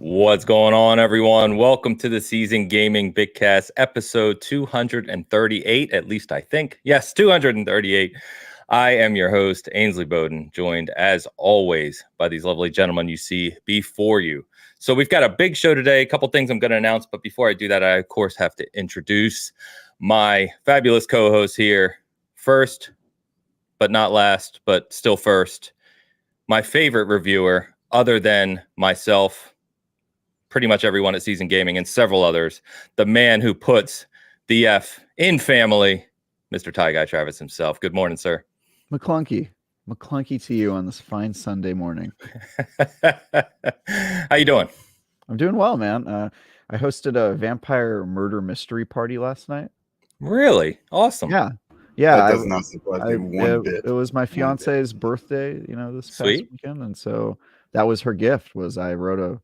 What's going on, everyone? Welcome to the Season Gaming Bitcast, episode 238, at least I think. Yes, 238. I am your host, Ainsley Bowden, joined as always by these lovely gentlemen you see before you. So we've got a big show today, a couple things I'm going to announce, but before I do that, I, of course, have to introduce my fabulous co-host here. First, but not last, but still first, my favorite reviewer, other than myself, pretty much everyone at Season Gaming and several others, the man who puts the F in family, Mr. Tie Guy Travis himself. Good morning, sir. McClunky to you on this fine Sunday morning. How you doing? I'm doing well, man. I hosted a vampire murder mystery party last night. Really? Awesome. Yeah. That does not surprise me one bit. It was my fiance's birthday, this past weekend, and so that was her gift. Was I wrote a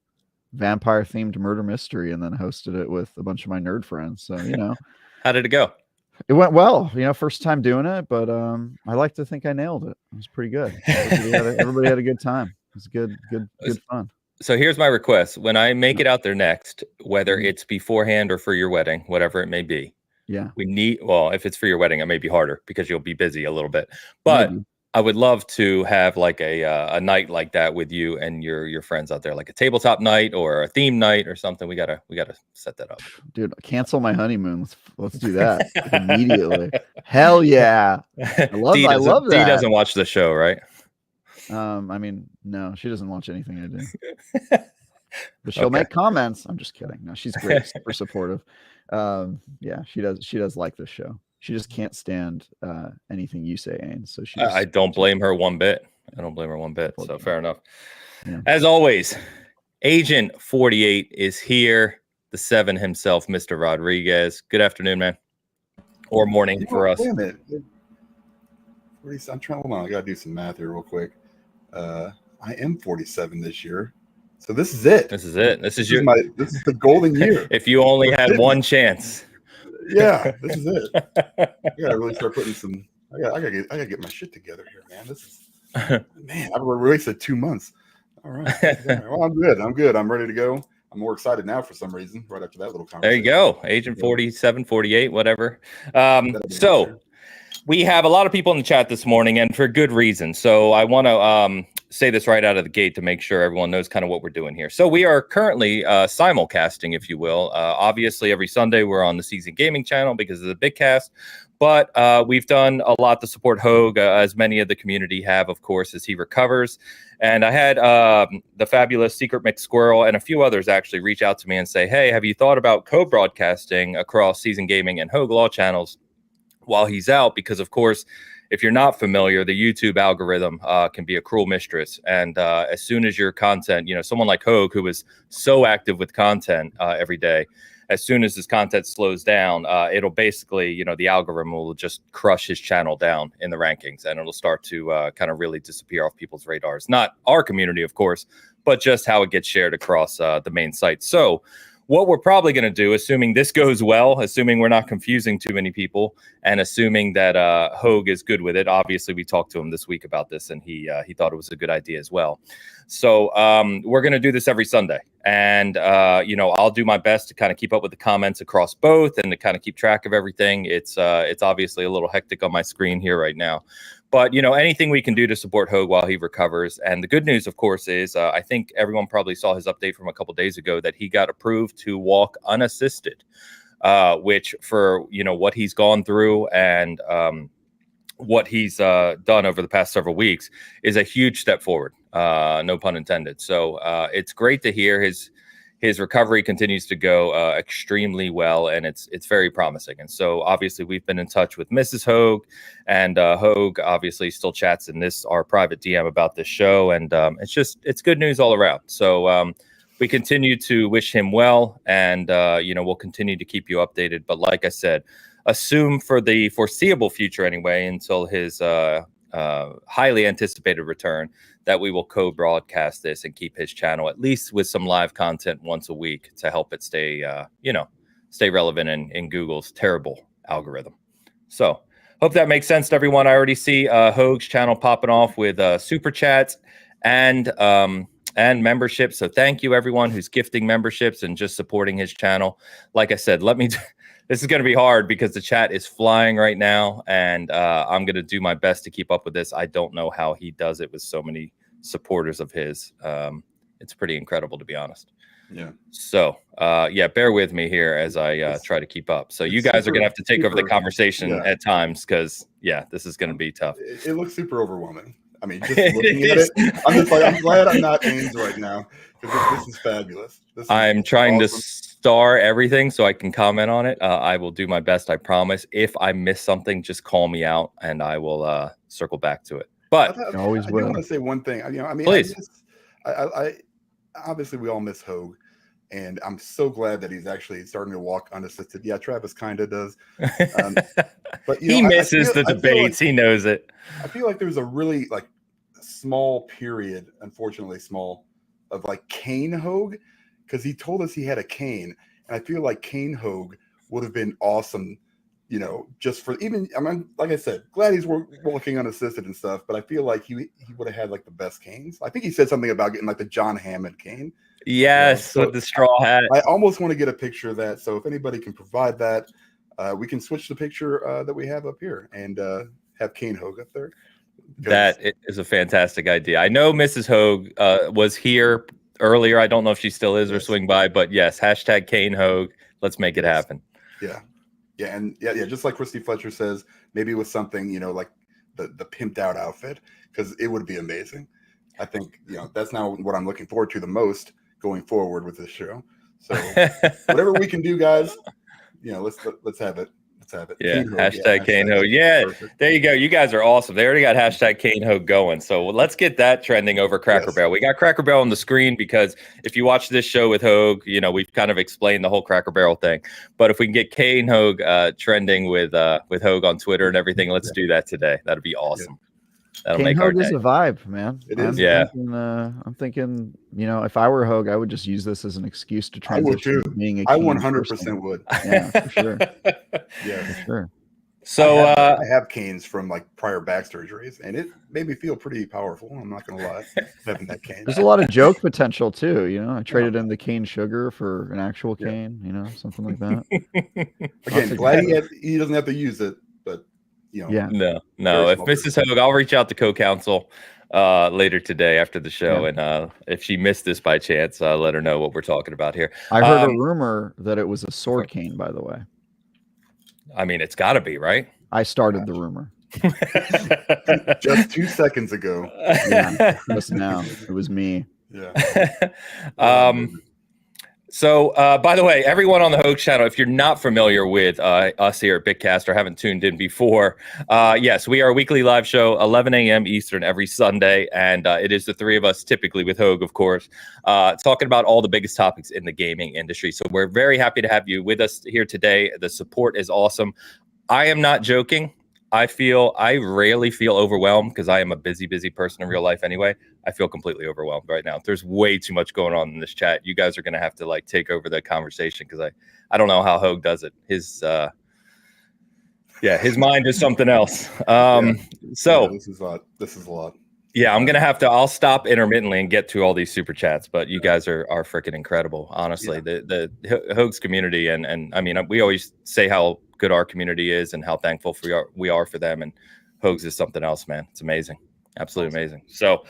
vampire themed murder mystery and then hosted it with a bunch of my nerd friends. So How did it go? It went well. First time doing it, but I like to think I nailed it. It was pretty good. Everybody had a good time. It was good fun. So here's my request: when I make it out there next, whether it's beforehand or for your wedding, whatever it may be, we need. Well, if it's for your wedding, it may be harder because you'll be busy a little bit, but. Maybe. I would love to have like a night like that with you and your friends out there, like a tabletop night or a theme night or something. We gotta set that up, dude. Cancel my honeymoon. Let's do that immediately. Hell yeah! I love that. Dee doesn't watch the show, right? No, she doesn't watch anything I do, but she'll make comments. I'm just kidding. No, she's great, super supportive. Yeah, she does like this show. She just can't stand anything you say, Ains. So I don't blame her one bit. So fair enough. Yeah. As always, Agent 48 is here. The 7 himself, Mr. Rodriguez. Good afternoon, man. Or morning for us. Wait a minute. I'm trying. Hold on. I gotta do some math here real quick. I am 47 this year. So this is it. This is This is the golden year. If you only had one chance. Yeah, this is it. I gotta really start putting some. I gotta get my shit together here, man. This is man. I've wasted 2 months. All right. Well, I'm good. I'm ready to go. I'm more excited now for some reason. Right after that little conversation. There you go, Agent 47, 48, whatever. So we have a lot of people in the chat this morning, and for good reason. So I want to say this right out of the gate to make sure everyone knows kind of what we're doing here. So we are currently simulcasting, if you will. Obviously, every Sunday we're on the Season Gaming channel because of the Bitcast, but we've done a lot to support Hogue, as many of the community have, of course, as he recovers. And I had the fabulous Secret Mix Squirrel and a few others actually reach out to me and say, hey, have you thought about co-broadcasting across Season Gaming and Hogue Law channels while he's out? Because, of course, if you're not familiar, the YouTube algorithm can be a cruel mistress. And as soon as your content, someone like Hogue, who is so active with content every day, as soon as his content slows down, it'll basically, the algorithm will just crush his channel down in the rankings, and it'll start to kind of really disappear off people's radars. Not our community, of course, but just how it gets shared across the main site. So what we're probably going to do, assuming this goes well, assuming we're not confusing too many people, and assuming that Hogue is good with it. Obviously, we talked to him this week about this, and he thought it was a good idea as well. So we're going to do this every Sunday. And, I'll do my best to kind of keep up with the comments across both and to kind of keep track of everything. It's obviously a little hectic on my screen here right now. But, anything we can do to support Hogue while he recovers. And the good news, of course, is I think everyone probably saw his update from a couple days ago that he got approved to walk unassisted, which for, what he's gone through and what he's done over the past several weeks is a huge step forward. No pun intended. So it's great to hear his recovery continues to go extremely well, and it's very promising. And so obviously we've been in touch with Mrs. Hogue, and Hogue obviously still chats in our private DM about this show, and it's good news all around. So we continue to wish him well, and we'll continue to keep you updated. But like I said, assume for the foreseeable future anyway, until his highly anticipated return, that we will co-broadcast this and keep his channel at least with some live content once a week to help it stay relevant in Google's terrible algorithm. So hope that makes sense to everyone. I already see Hogue's channel popping off with super chats and and memberships. So thank you everyone who's gifting memberships and just supporting his channel. Like I said, this is going to be hard because the chat is flying right now, and I'm going to do my best to keep up with this. I don't know how he does it with so many supporters of his. It's pretty incredible, to be honest. Yeah. So, bear with me here as I try to keep up. So you guys are going to have to take over the conversation at times because, this is going to be tough. It looks super overwhelming. I mean, just looking at it, I'm just like, I'm glad I'm not Ains right now because this is fabulous. I'm trying to star everything so I can comment on it. I will do my best, I promise. If I miss something, just call me out and I will circle back to it. But I do want to say one thing. Please. I obviously we all miss Hogue, and I'm so glad that he's actually starting to walk unassisted. Yeah, Travis kind of does, but he misses the debates. He knows it. I feel like there's a really small period, unfortunately small, of Kane Hogue, because he told us he had a cane, and I feel like Kane Hogue would have been awesome. Just for like I said, glad he's walking unassisted and stuff, but I feel like he would have had the best canes. I think he said something about getting the John Hammond cane. Yes, with the straw hat. I almost want to get a picture of that. So if anybody can provide that, we can switch the picture that we have up here and have Kane Hogue up there. That is a fantastic idea. I know Mrs. Hogue was here earlier. I don't know if she still is or swing by, but yes, hashtag Kane Hogue. Let's make it happen. Yeah. Yeah, and just like Christy Fletcher says, maybe with something, like the pimped out outfit, because it would be amazing. I think, that's now what I'm looking forward to the most going forward with this show. So whatever we can do, guys, let's have it. Let's have it. Yeah, hashtag Kane Hogue. Yeah, perfect. There you go. You guys are awesome. They already got hashtag Kane Hogue going. So let's get that trending over Cracker Barrel. We got Cracker Barrel on the screen because if you watch this show with Hogue, we've kind of explained the whole Cracker Barrel thing. But if we can get Kane Hogue trending with Hogue on Twitter and everything, let's do that today. That'd be awesome. That'll Kane make our Hogue day. is a vibe, man. It is. I'm thinking, if I were Hogue, I would just use this as an excuse to transition. I would too. Being a I Kane 100% person. would. Yeah, for sure. Yeah, for sure. So I have canes from prior back surgeries, and it made me feel pretty powerful. I'm not gonna lie, having that cane. There's a lot of joke potential too. I traded in the cane sugar for an actual cane. Something like that. Again, glad he doesn't have to use it, but No. If Mrs. Hogue, I'll reach out to co-counsel later today after the show, and if she missed this by chance, let her know what we're talking about here. I heard a rumor that it was a sword cane, by the way. I mean, it's got to be, right? I started the rumor. Just 2 seconds ago. Yeah, just now. It was me. Yeah. So, by the way, everyone on the Hogue channel, if you're not familiar with us here at Bitcast or haven't tuned in before, yes, we are a weekly live show, 11 a.m. Eastern every Sunday, and it is the three of us, typically with Hogue, of course, talking about all the biggest topics in the gaming industry. So we're very happy to have you with us here today. The support is awesome. I am not joking. I rarely feel overwhelmed because I am a busy person in real life anyway. I feel completely overwhelmed right now. There's way too much going on in this chat. You guys are going to have to take over the conversation because I don't know how Hogue does it. His mind is something else. So this is a lot. Yeah, I'm going to I'll stop intermittently and get to all these super chats, but you guys are freaking incredible. Honestly, the Hogue's community. And I mean, we always say how good our community is and how thankful we are for them. And Hogue's is something else, man. It's amazing. Absolutely amazing. So,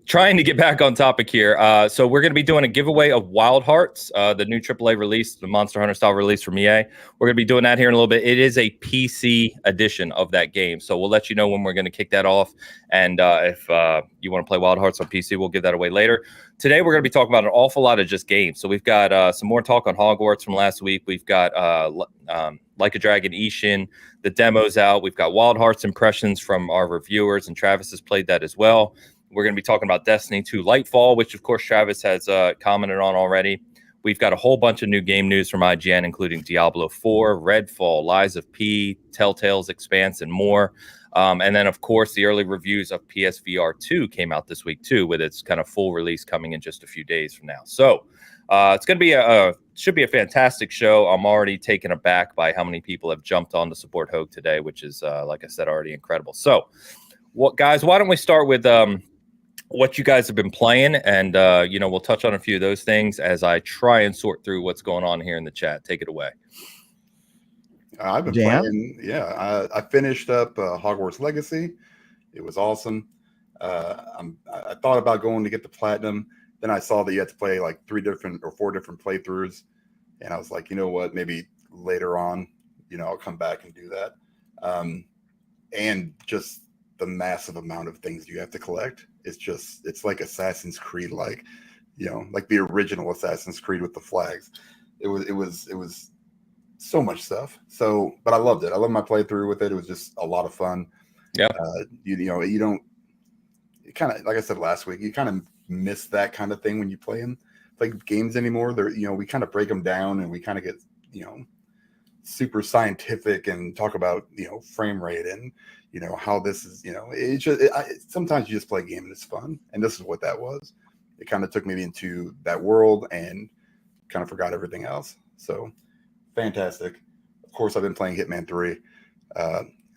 trying to get back on topic here. So we're going to be doing a giveaway of Wild Hearts, the new AAA release, the Monster Hunter style release from EA. We're going to be doing that here in a little bit. It is a PC edition of that game. So we'll let you know when we're going to kick that off. And if you want to play Wild Hearts on PC, we'll give that away later. Today, we're going to be talking about an awful lot of just games. So we've got some more talk on Hogwarts from last week. We've got Like a Dragon Ishin, the demo's out. We've got Wild Hearts impressions from our reviewers, and Travis has played that as well. We're going to be talking about Destiny 2 Lightfall, which, of course, Travis has commented on already. We've got a whole bunch of new game news from IGN, including Diablo 4, Redfall, Lies of P, Telltale's Expanse, and more. And then, of course, the early reviews of PSVR 2 came out this week, too, with its kind of full release coming in just a few days from now. So it's going to be should be a fantastic show. I'm already taken aback by how many people have jumped on to support Hogue today, which is, like I said, already incredible. So, guys, why don't we start with what you guys have been playing, and we'll touch on a few of those things as I try and sort through what's going on here in the chat. Take it away. I've been playing. Yeah, I finished up Hogwarts Legacy. It was awesome. I thought about going to get the platinum. Then I saw that you had to play like 4 different playthroughs, and I was like, you know what? Maybe later on, I'll come back and do that. And just the massive amount of things you have to collect. It's like Assassin's Creed, like the original Assassin's Creed with the flags. It was so much stuff. So, but I loved it. I loved my playthrough with it. It was just a lot of fun. Yeah. You don't kind of, like I said last week, you kind of miss that kind of thing when you play games anymore. They're, we kind of break them down and we kind of get, super scientific and talk about, frame rate and, how this is, it's just, sometimes you just play a game and it's fun. And this is what that was. It kind of took me into that world and kind of forgot everything else. So fantastic. Of course, I've been playing Hitman 3.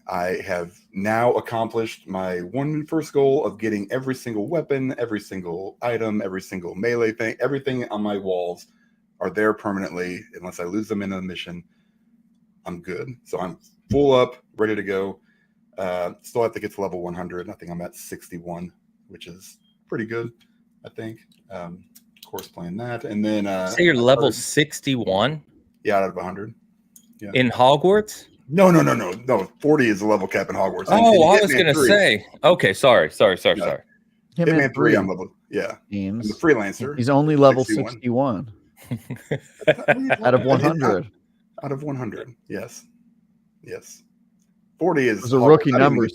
I have now accomplished my first goal of getting every single weapon, every single item, every single melee thing, everything on my walls are there permanently. Unless I lose them in a mission, I'm good. So I'm full up, ready to go. Still have to get to level 100. I think I'm at 61, which is pretty good, I think. Of course, playing that. And then... so you're level 61? Yeah, out of 100. Yeah. In Hogwarts? No. 40 is the level cap in Hogwarts. Oh, I was going to say. Okay, sorry. Hitman 3, I'm level. Yeah. I'm the freelancer. He's only level 61. Out of 100. Out of 100. Yes. 40 is those are rookie numbers.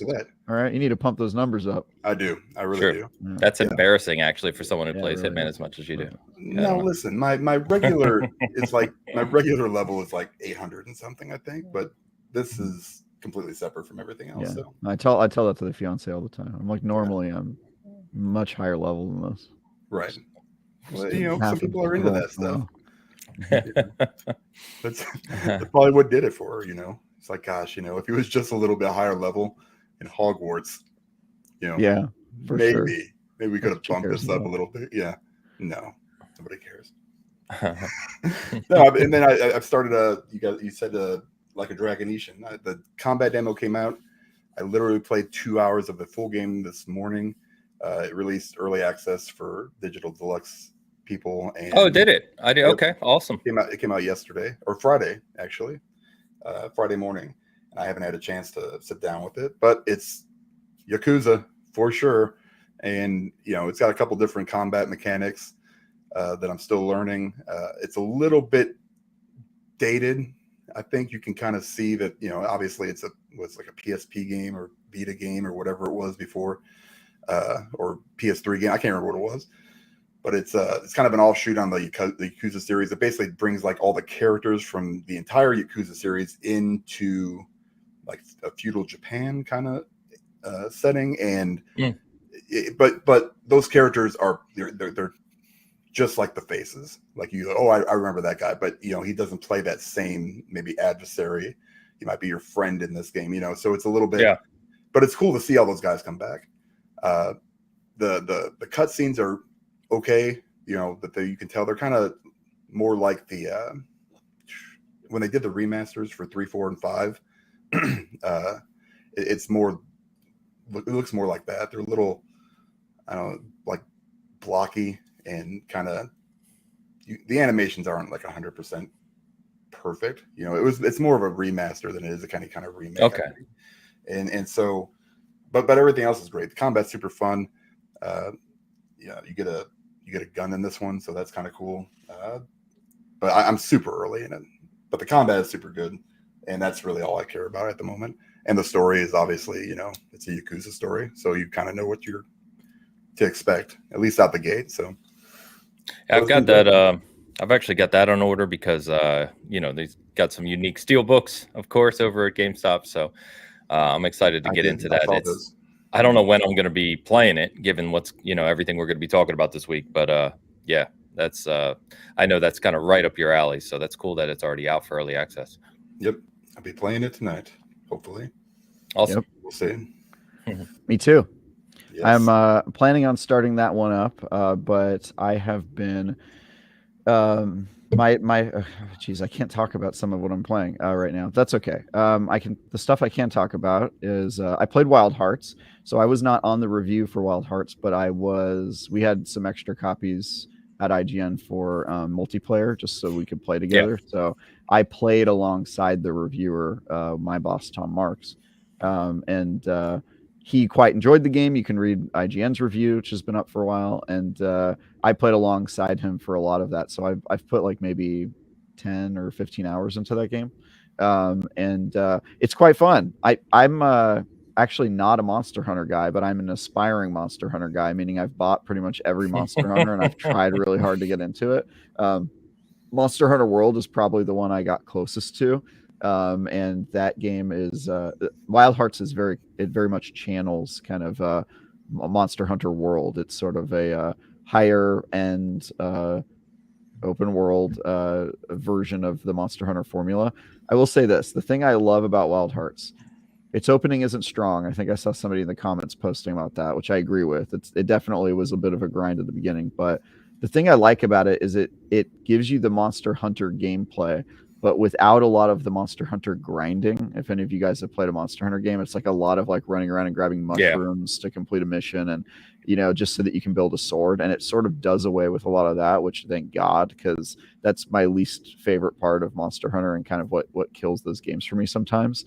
All right, you need to pump those numbers up. I do. I really do. That's embarrassing, actually, for someone who plays really Hitman as much as you do. No, listen, my regular is like my regular level is like 800 and something, I think, but this is completely separate from everything else. Yeah. So I tell that to the fiance all the time. I'm like, normally I'm much higher level than this. Right. Well, some people are into that stuff. That's probably what did it for her, It's like, gosh, if he was just a little bit higher level in Hogwarts, yeah, maybe we could have bumped this up a little bit. Yeah, no, nobody cares. No, and then I've started you said like a Dragon Ishin. The combat demo came out. I literally played 2 hours of the full game this morning. It released early access for digital deluxe people. And did it? I did. Okay, awesome. It came out yesterday or Friday, actually. Friday morning, and I haven't had a chance to sit down with it, but it's Yakuza for sure. And it's got a couple different combat mechanics that I'm still learning. It's a little bit dated. I think you can kind of see that, obviously it was like a PSP game or Vita game or whatever it was before, or PS3 game. I can't remember what it was. But it's kind of an offshoot on the Yakuza series. It basically brings like all the characters from the entire Yakuza series into like a feudal Japan kind of setting, and but those characters are they're just like the faces. Like I remember that guy, but he doesn't play that same maybe adversary. He might be your friend in this game, So it's a little bit, but it's cool to see all those guys come back. The cutscenes are okay, that you can tell they're kind of more like the when they did the remasters for 3, 4, and 5. It looks more like that. They're a little, I don't know, like blocky and kind of the animations aren't like 100% perfect. It's more of a remaster than it is a kind of remake. Okay. And so, but everything else is great. The combat's super fun. You get a gun in this one, so that's kind of cool. But I'm super early in it. But the combat is super good, and that's really all I care about at the moment. And the story is obviously, it's a Yakuza story, so you kind of know what you're to expect, at least out the gate. So I've got that. I've actually got that on order because they've got some unique steel books, of course, over at GameStop. So I'm excited to get into that. I don't know when I'm going to be playing it, given what's everything we're going to be talking about this week. But that's I know that's kind of right up your alley. So that's cool that it's already out for early access. Yep, I'll be playing it tonight, hopefully. Awesome. Yep. We'll see. Me too. Yes. I'm planning on starting that one up, but I have been geez, I can't talk about some of what I'm playing right now. That's okay. The stuff I can talk about is I played Wild Hearts, so I was not on the review for Wild Hearts, but we had some extra copies at IGN for multiplayer just so we could play together. So I played alongside the reviewer, my boss Tom Marks, and he quite enjoyed the game. You can read IGN's review, which has been up for a while, and I played alongside him for a lot of that. So I've put like maybe 10 or 15 hours into that game, and it's quite fun. I'm actually not a Monster Hunter guy, but I'm an aspiring Monster Hunter guy, meaning I've bought pretty much every Monster Hunter, and I've tried really hard to get into it. Monster Hunter World is probably the one I got closest to. And that game is Wild Hearts is very much channels kind of a Monster Hunter World. It's sort of a higher end open world version of the Monster Hunter formula. I will say this: the thing I love about Wild Hearts, its opening isn't strong. I think I saw somebody in the comments posting about that, which I agree with. It definitely was a bit of a grind at the beginning, but the thing I like about it is it gives you the Monster Hunter gameplay, but without a lot of the Monster Hunter grinding. If any of you guys have played a Monster Hunter game, it's like a lot of like running around and grabbing mushrooms to complete a mission, and just so that you can build a sword. And it sort of does away with a lot of that, which thank God, because that's my least favorite part of Monster Hunter and kind of what kills those games for me sometimes.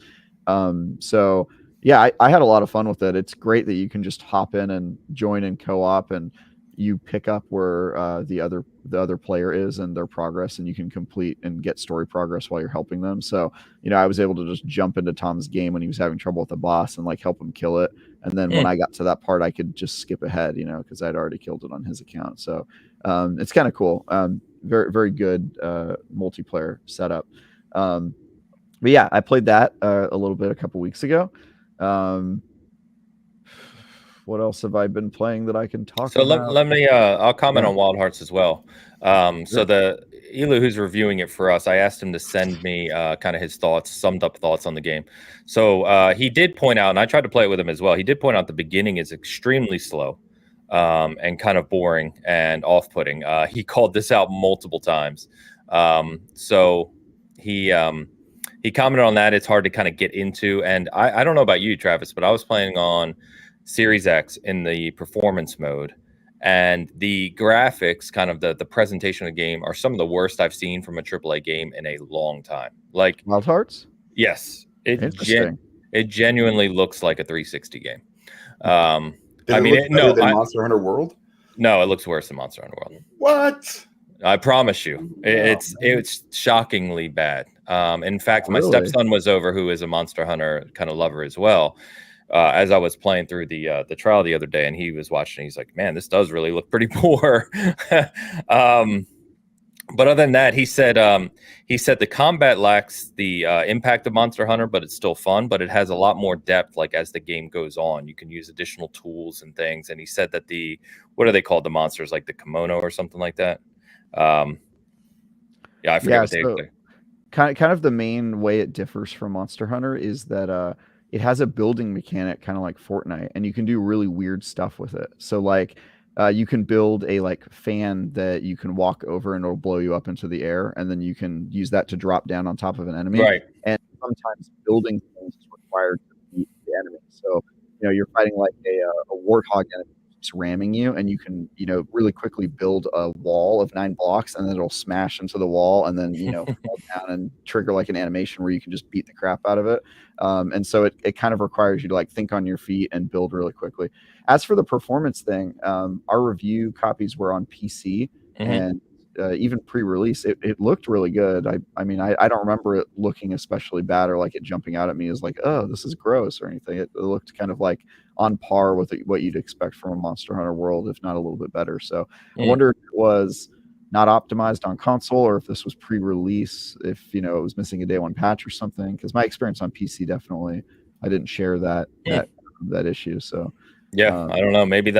So yeah, I had a lot of fun with it. It's great that you can just hop in and join in co-op, and you pick up where the other player is and their progress, and you can complete and get story progress while you're helping them. So I was able to just jump into Tom's game when he was having trouble with the boss and like help him kill it, and then when I got to that part I could just skip ahead, because I'd already killed it on his account. So it's kind of cool. Very, very good multiplayer setup. But yeah, I played that a little bit a couple weeks ago. What else have I been playing that I can talk about? So let me I'll comment on Wild Hearts as well. So the Elu who's reviewing it for us, I asked him to send me kind of his summed up thoughts on the game. So he did point out, and I tried to play it with him as well, he did point out the beginning is extremely slow and kind of boring and off-putting. He called this out multiple times. So he commented on that. It's hard to kind of get into, and I don't know about you, Travis, but I was playing on Series X in the performance mode, and the graphics, kind of the presentation of the game, are some of the worst I've seen from a AAA game in a long time. Like Wild Hearts? Yes. It genuinely looks like a 360 game. Monster Hunter World? No, it looks worse than Monster Hunter World. What? I promise you. It's shockingly bad. In fact, my stepson was over, who is a Monster Hunter kind of lover as well. As I was playing through the trial the other day, and he was watching, he's like, man, this does really look pretty poor. But other than that, he said the combat lacks the impact of Monster Hunter, but it's still fun, but it has a lot more depth. Like as the game goes on, you can use additional tools and things. And he said that what are they called? The monsters, like the kimono or something like that. I forget what they say. Kind of the main way it differs from Monster Hunter is that it has a building mechanic kind of like Fortnite, and you can do really weird stuff with it. So like you can build a like fan that you can walk over and it'll blow you up into the air, and then you can use that to drop down on top of an enemy. Right. And sometimes building things is required to beat the enemy. So you're fighting like a warthog enemy keeps ramming you, and you can really quickly build a wall of 9 blocks, and then it'll smash into the wall, and then fall down and trigger like an animation where you can just beat the crap out of it. And so it kind of requires you to like think on your feet and build really quickly. As for the performance thing, our review copies were on PC, and even pre-release, it looked really good. I mean, I don't remember it looking especially bad or like it jumping out at me as like, oh, this is gross or anything. It looked kind of like on par with what you'd expect from a Monster Hunter World, if not a little bit better. So I wonder if it was not optimized on console, or if this was pre-release, if it was missing a day one patch or something. Because my experience on PC, definitely, I didn't share that issue. So I don't know. Maybe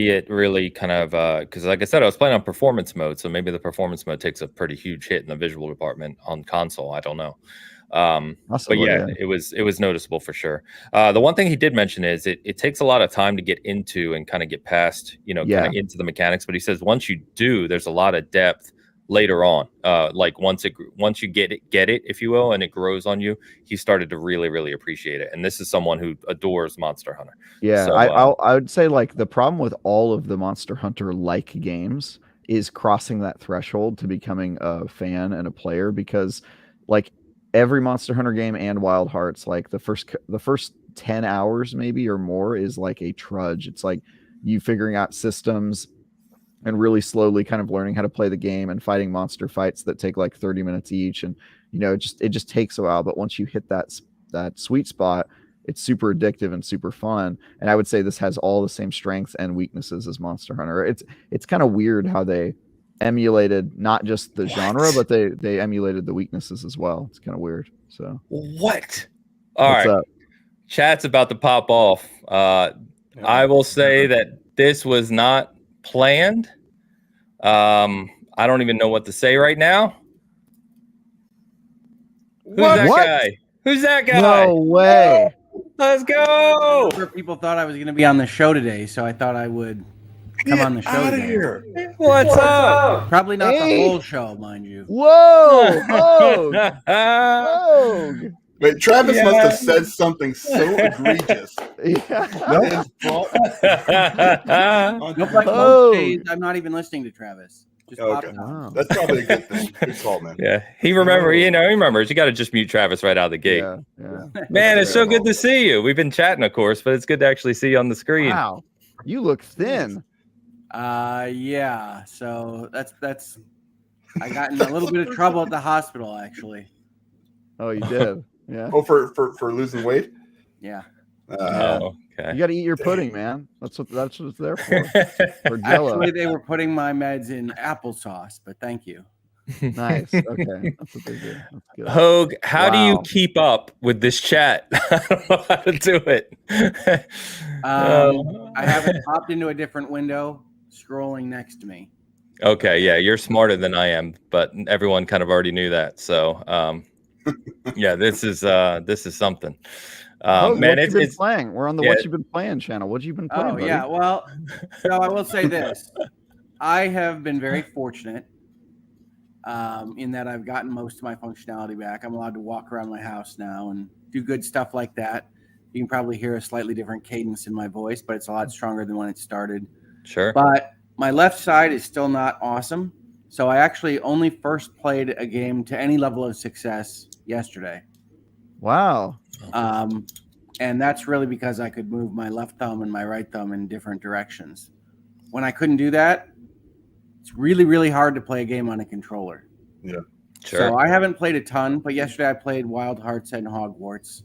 it really kind of because like I said, I was playing on performance mode, so maybe the performance mode takes a pretty huge hit in the visual department on console. I don't know. But yeah, it was noticeable for sure. The one thing he did mention is it takes a lot of time to get into and kind of get past, kind of into the mechanics. But he says once you do, there's a lot of depth later on. Like once you get it, if you will, and it grows on you, he started to really, really appreciate it. And this is someone who adores Monster Hunter. Yeah, so, I would say like the problem with all of the Monster Hunter like games is crossing that threshold to becoming a fan and a player, because like every Monster Hunter game and Wild Hearts, like the first 10 hours maybe or more is like a trudge. It's like you figuring out systems and really slowly kind of learning how to play the game and fighting monster fights that take like 30 minutes each. And, it just takes a while. But once you hit that sweet spot, it's super addictive and super fun. And I would say this has all the same strengths and weaknesses as Monster Hunter. It's kind of weird how they emulated not just the genre, but they emulated the weaknesses as well. It's kind of weird. So what? All right. Up? Chat's about to pop off. I will say that this was not planned. I don't even know what to say right now. Who's that guy? Who's that guy? No way. Let's go. People thought I was going to be on the show today, so I thought I would come on the show today. Here. What's up? Probably not the whole show, mind you. Whoa! Whoa! Wait, Travis must have said something so egregious. Nope, like most days, I'm not even listening to Travis. Okay. Wow. That's probably a good thing. Good call, man. Yeah, he remembers. You got to just mute Travis right out of the gate. Yeah. Man, it's so good to see you. We've been chatting, of course, but it's good to actually see you on the screen. Wow, you look thin. Yeah. So that's. I got in a little bit of trouble at the hospital, actually. Oh, you did. Yeah. Oh, for losing weight. Yeah. Okay. You got to eat your pudding, man. That's what it's there for. For Jello. Actually, they were putting my meds in applesauce, but thank you. Nice. Okay, that's what they do. That's good. Hogue, how do you keep up with this chat? I don't know how to do it. I haven't popped into a different window, scrolling next to me. Okay, yeah, you're smarter than I am, but everyone kind of already knew that. So, yeah, this is something. Man, it's been playing. We're on the What You've Been Playing channel. What you been playing? Buddy? Yeah. Well, so I will say this: I have been very fortunate in that I've gotten most of my functionality back. I'm allowed to walk around my house now and do good stuff like that. You can probably hear a slightly different cadence in my voice, but it's a lot stronger than when it started. Sure. But my left side is still not awesome. So I actually only first played a game to any level of success yesterday. Wow. And that's really because I could move my left thumb and my right thumb in different directions. When I couldn't do that, it's really, really hard to play a game on a controller. Yeah. Sure. So I haven't played a ton, but yesterday I played Wild Hearts and Hogwarts.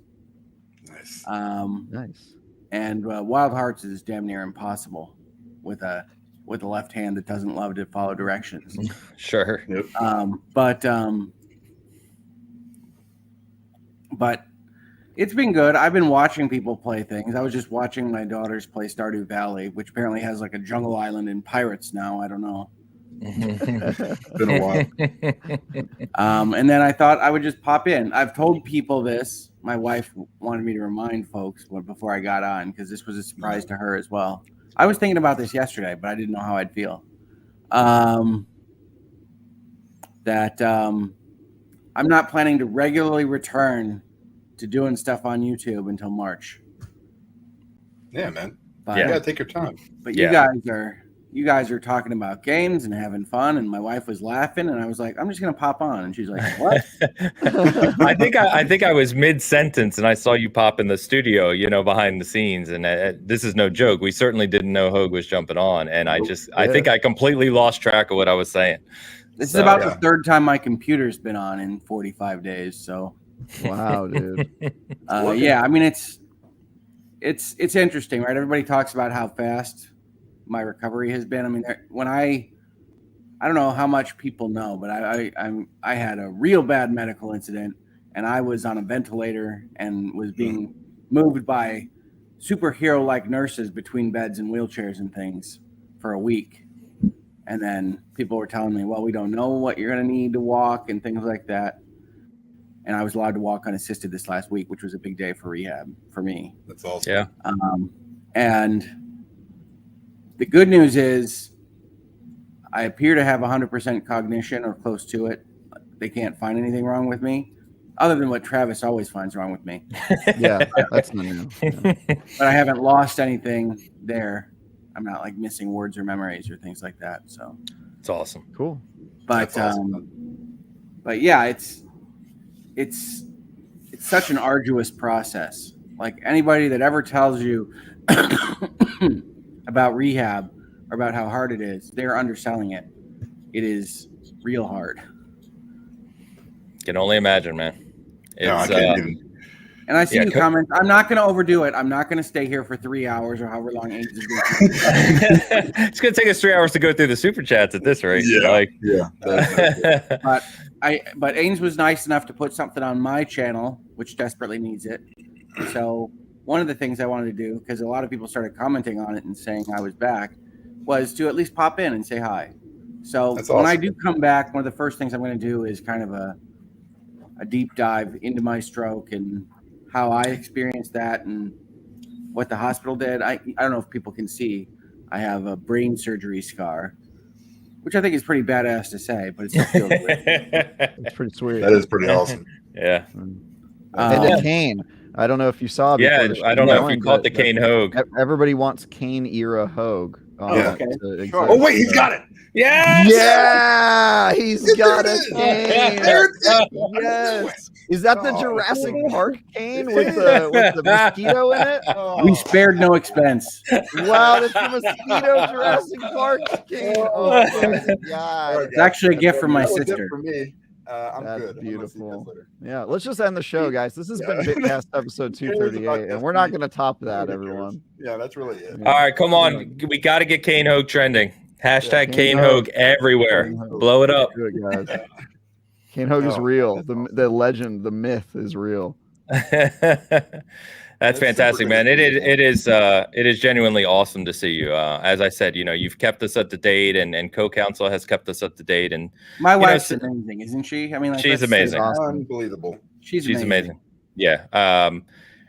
Nice. Nice. And Wild Hearts is damn near impossible with a left hand that doesn't love to follow directions. Sure. Yep. But it's been good. I've been watching people play things. I was just watching my daughters play Stardew Valley, which apparently has like a jungle island and pirates now. I don't know. Been a while. And then I thought I would just pop in. I've told people this. My wife wanted me to remind folks before I got on, because this was a surprise to her as well. I was thinking about this yesterday, but I didn't know how I'd feel. I'm not planning to regularly return to doing stuff on YouTube until March. Yeah, man. But, you gotta take your time. But you guys are talking about games and having fun, and my wife was laughing, and I was like, I'm just gonna pop on, and she's like, what? I think I was mid-sentence and I saw you pop in the studio, behind the scenes, and this is no joke. We certainly didn't know Hogue was jumping on, and I think I completely lost track of what I was saying. This is about the third time my computer's been on in 45 days. So, wow, dude. Yeah, I mean it's interesting, right? Everybody talks about how fast my recovery has been. I mean, when I don't know how much people know, but I had a real bad medical incident, and I was on a ventilator and was being moved by superhero-like nurses between beds and wheelchairs and things for a week. And then people were telling me, well, we don't know what you're going to need to walk and things like that. and I was allowed to walk unassisted this last week, which was a big day for rehab for me. That's awesome. Yeah. And the good news is I appear to have 100% cognition or close to it. They can't find anything wrong with me, other than what Travis always finds wrong with me. Yeah, that's not new. Yeah. But I haven't lost anything there. I'm not like missing words or memories or things like that. So It's awesome. Cool. but That's awesome. but yeah, it's such an arduous process. Like anybody that ever tells you about rehab or about how hard it is, they're underselling it. It is real hard. Can only imagine, man. No, I It's can't even. And I see Yeah, you comment. I'm not going to overdo it. I'm not going to stay here for 3 hours or however long Ames is going to. it's gonna take us 3 hours to go through the super chats at this rate. Yeah. Like, Yeah. But Ames was nice enough to put something on my channel, which desperately needs it. So one of the things I wanted to do, because a lot of people started commenting on it and saying I was back, was to at least pop in and say hi. So That's when I awesome. do come back, one of the first things I'm going to do is kind of a deep dive into my stroke and how I experienced that and what the hospital did. I don't know if people can see. I have a brain surgery scar, which I think is pretty badass to say, but it still feels great. It's pretty sweet. That is pretty awesome. yeah. And a cane. I don't know if you saw. Yeah. before the I don't know if showing, you caught the but Kane Hogue. Everybody wants Kane era Hogue. Yeah. Okay. to Sure. exist. Oh wait, he's got it. Yes! Yeah, he's got a cane. There it is. Yes. Is that the Oh, Jurassic cool. Park cane with the mosquito in it? We spared no expense. Wow, that's the mosquito Jurassic Park cane. Oh my god. It's actually a gift from my That was it sister. for me. I'm That's good. I'm gonna see beautiful. this later. Yeah, let's just end the show, guys. This has been Bitcast episode 238, and we're not going to top that, everyone. Yeah, that's really it. All right, come on. We got to get Kane Hogue trending. Hashtag Kane Kane Hogue. Hogue everywhere. Kane Hogue. Blow it up. Do it, guys. Kane Hogue is Oh, real. that's The legend, the myth is real. That's fantastic, super man. good. It is genuinely awesome to see you. As I said, you've kept us up to date, and co-counsel has kept us up to date, and My wife's know, amazing, isn't she? I mean, like, she's that's amazing. Awesome. Unbelievable. She's amazing. Yeah.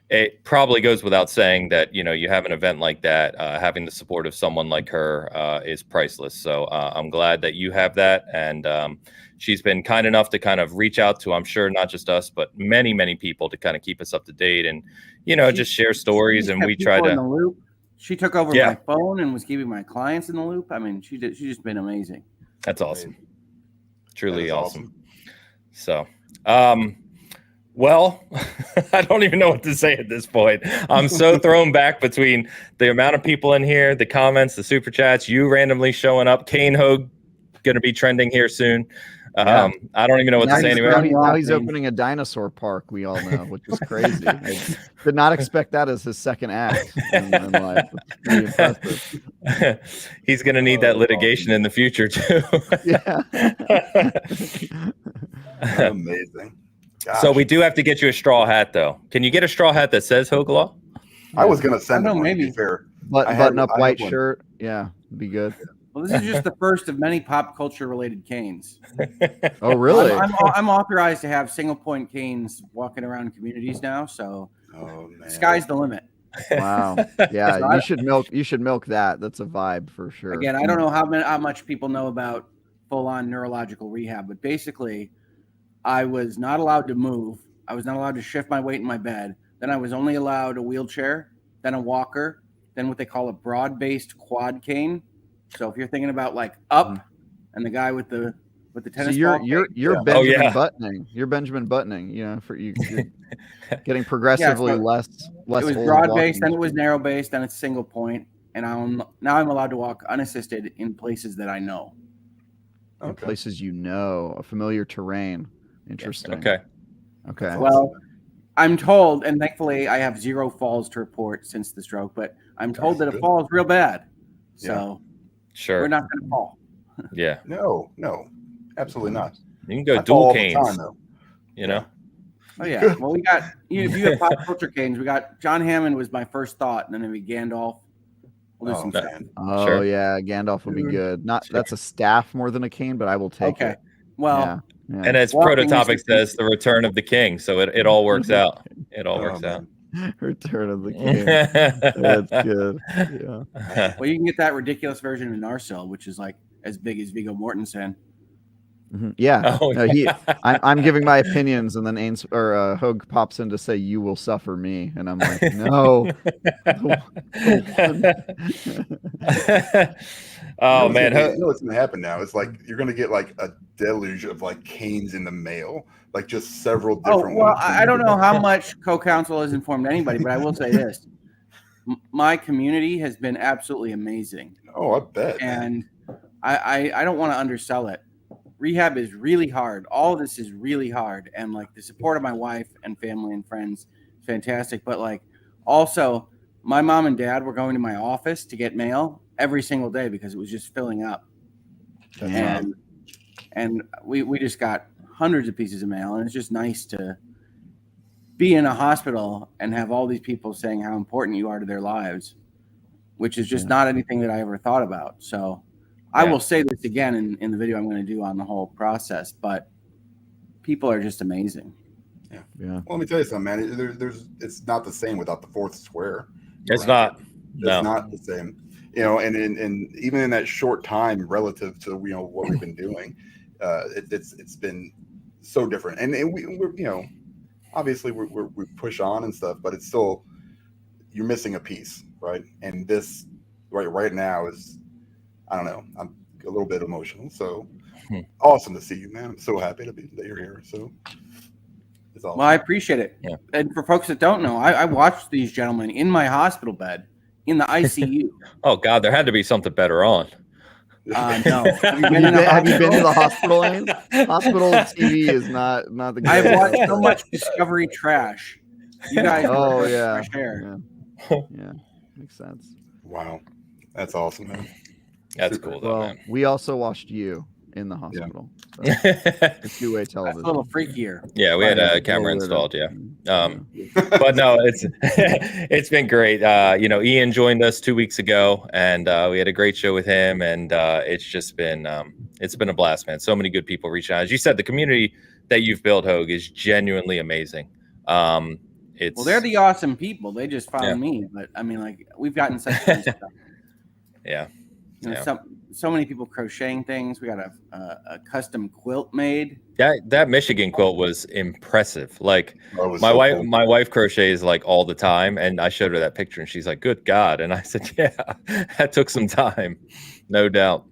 It probably goes without saying that you have an event like that, having the support of someone like her is priceless. So I'm glad that you have that, and she's been kind enough to kind of reach out to, I'm sure, not just us, but many, many people to kind of keep us up to date and just share stories. And we try in the to. loop. She took over Yeah. my phone and was keeping my clients in the loop. I mean, she's just been amazing. That's awesome. Truly That is awesome. So, well, I don't even know what to say at this point. I'm so thrown back between the amount of people in here, the comments, the super chats, you randomly showing up. Kane Hogue going to be trending here soon. Yeah. I don't even know what to say anymore. Now he's opening a dinosaur park, we all know, which is crazy. I did not expect that as his second act in life. It's pretty impressive. He's going to need that litigation in the future, too. Yeah. Amazing. Gosh. So we do have to get you a straw hat, though. Can you get a straw hat that says Hogue Law? I was gonna send I don't him know, one, to be maybe. fair. Button up I have white one. shirt. Yeah, be good. Well, this is just the first of many pop culture related canes. Oh, really? I'm authorized to have single point canes walking around communities now, so Oh man. sky's the limit. Wow. Yeah, you should milk that. That's a vibe for sure. Again, I don't know how much people know about full-on neurological rehab, but basically, I was not allowed to move. I was not allowed to shift my weight in my bed. Then I was only allowed a wheelchair, then a walker, then what they call a broad-based quad cane. So if you're thinking about like up and the guy with the tennis So you're ball, you're Yeah. Benjamin yeah. Buttoning. You're Benjamin Buttoning. You're getting progressively so less. it was old broad walking. based, then it was narrow based, then it's single point, and now I'm allowed to walk unassisted in places that I know. In Okay. places a familiar terrain. Interesting. Okay. Okay. Well, I'm told, and thankfully I have 0 falls to report since the stroke, but I'm told that a good. fall is real bad. So Sure. we're not going to fall. Yeah. No, absolutely not. You can go I fall dual all the canes, time, though. Oh yeah. Well, we got if you have pop culture canes, we got John Hammond was my first thought, and then maybe Gandalf. We'll do Oh, some no. stuff. Oh Sure. yeah, Gandalf would be Dude. good. Sure. That's a staff more than a cane, but I will take Okay. it. Well, Yeah. Yeah. And as Prototopic says, the return of the king. So it all works out. It all works out. Return of the king. That's good. Yeah. Well, you can get that ridiculous version in Narsil, which is like as big as Viggo Mortensen. Yeah. Oh, No, I'm giving my opinions, and then Hogue pops in to say, "You will suffer me," and I'm like, "No." Oh man, you know what's gonna happen now? It's like you're gonna get like a deluge of like canes in the mail, like just several different ones. I don't know how much co-counsel has informed anybody, but I will say this: my community has been absolutely amazing. Oh, I bet. And I don't want to undersell it. Rehab is really hard. All of this is really hard, and like the support of my wife and family and friends is fantastic. But like also, my mom and dad were going to my office to get mail every single day because it was just filling up. And we just got hundreds of pieces of mail, and it's just nice to be in a hospital and have all these people saying how important you are to their lives, which is just not anything that I ever thought about. So I will say this again in the video I'm going to do on the whole process, but people are just amazing. Yeah. Well, let me tell you something, man. It's not the same without the fourth square. It's not. It's not the same. You know, and even in that short time relative to what we've been doing, it's been so different. And we're obviously we push on and stuff, but it's still, you're missing a piece, right? And this right now is, I don't know, I'm a little bit emotional. So awesome to see you, man. I'm so happy that you're here. So it's awesome. Well, I appreciate it. Yeah. And for folks that don't know, I watched these gentlemen in my hospital bed in the ICU. Oh God, there had to be something better on. No. Have you been to the hospital? Hospital TV is not the good. I've watched so much Discovery trash. You guys fresh air. Yeah. Makes sense. Wow. That's awesome, man. That's cool though, man. We also watched you in the hospital. So it's two-way television. That's a little freakier. Yeah, we had a camera installed, but no, it's been great. Ian joined us 2 weeks ago, and we had a great show with him, and it's just been it's been a blast, man. So many good people reaching out. As you said, the community that you've built, Hogue, is genuinely amazing. Well, they're the awesome people. They just found me, but I mean, like, we've gotten such fun stuff. Yeah. So many people crocheting things. We got a custom quilt made. That Michigan quilt was impressive. Like my wife crochets like all the time, and I showed her that picture, and she's like, "Good God!" And I said, "Yeah, that took some time, no doubt."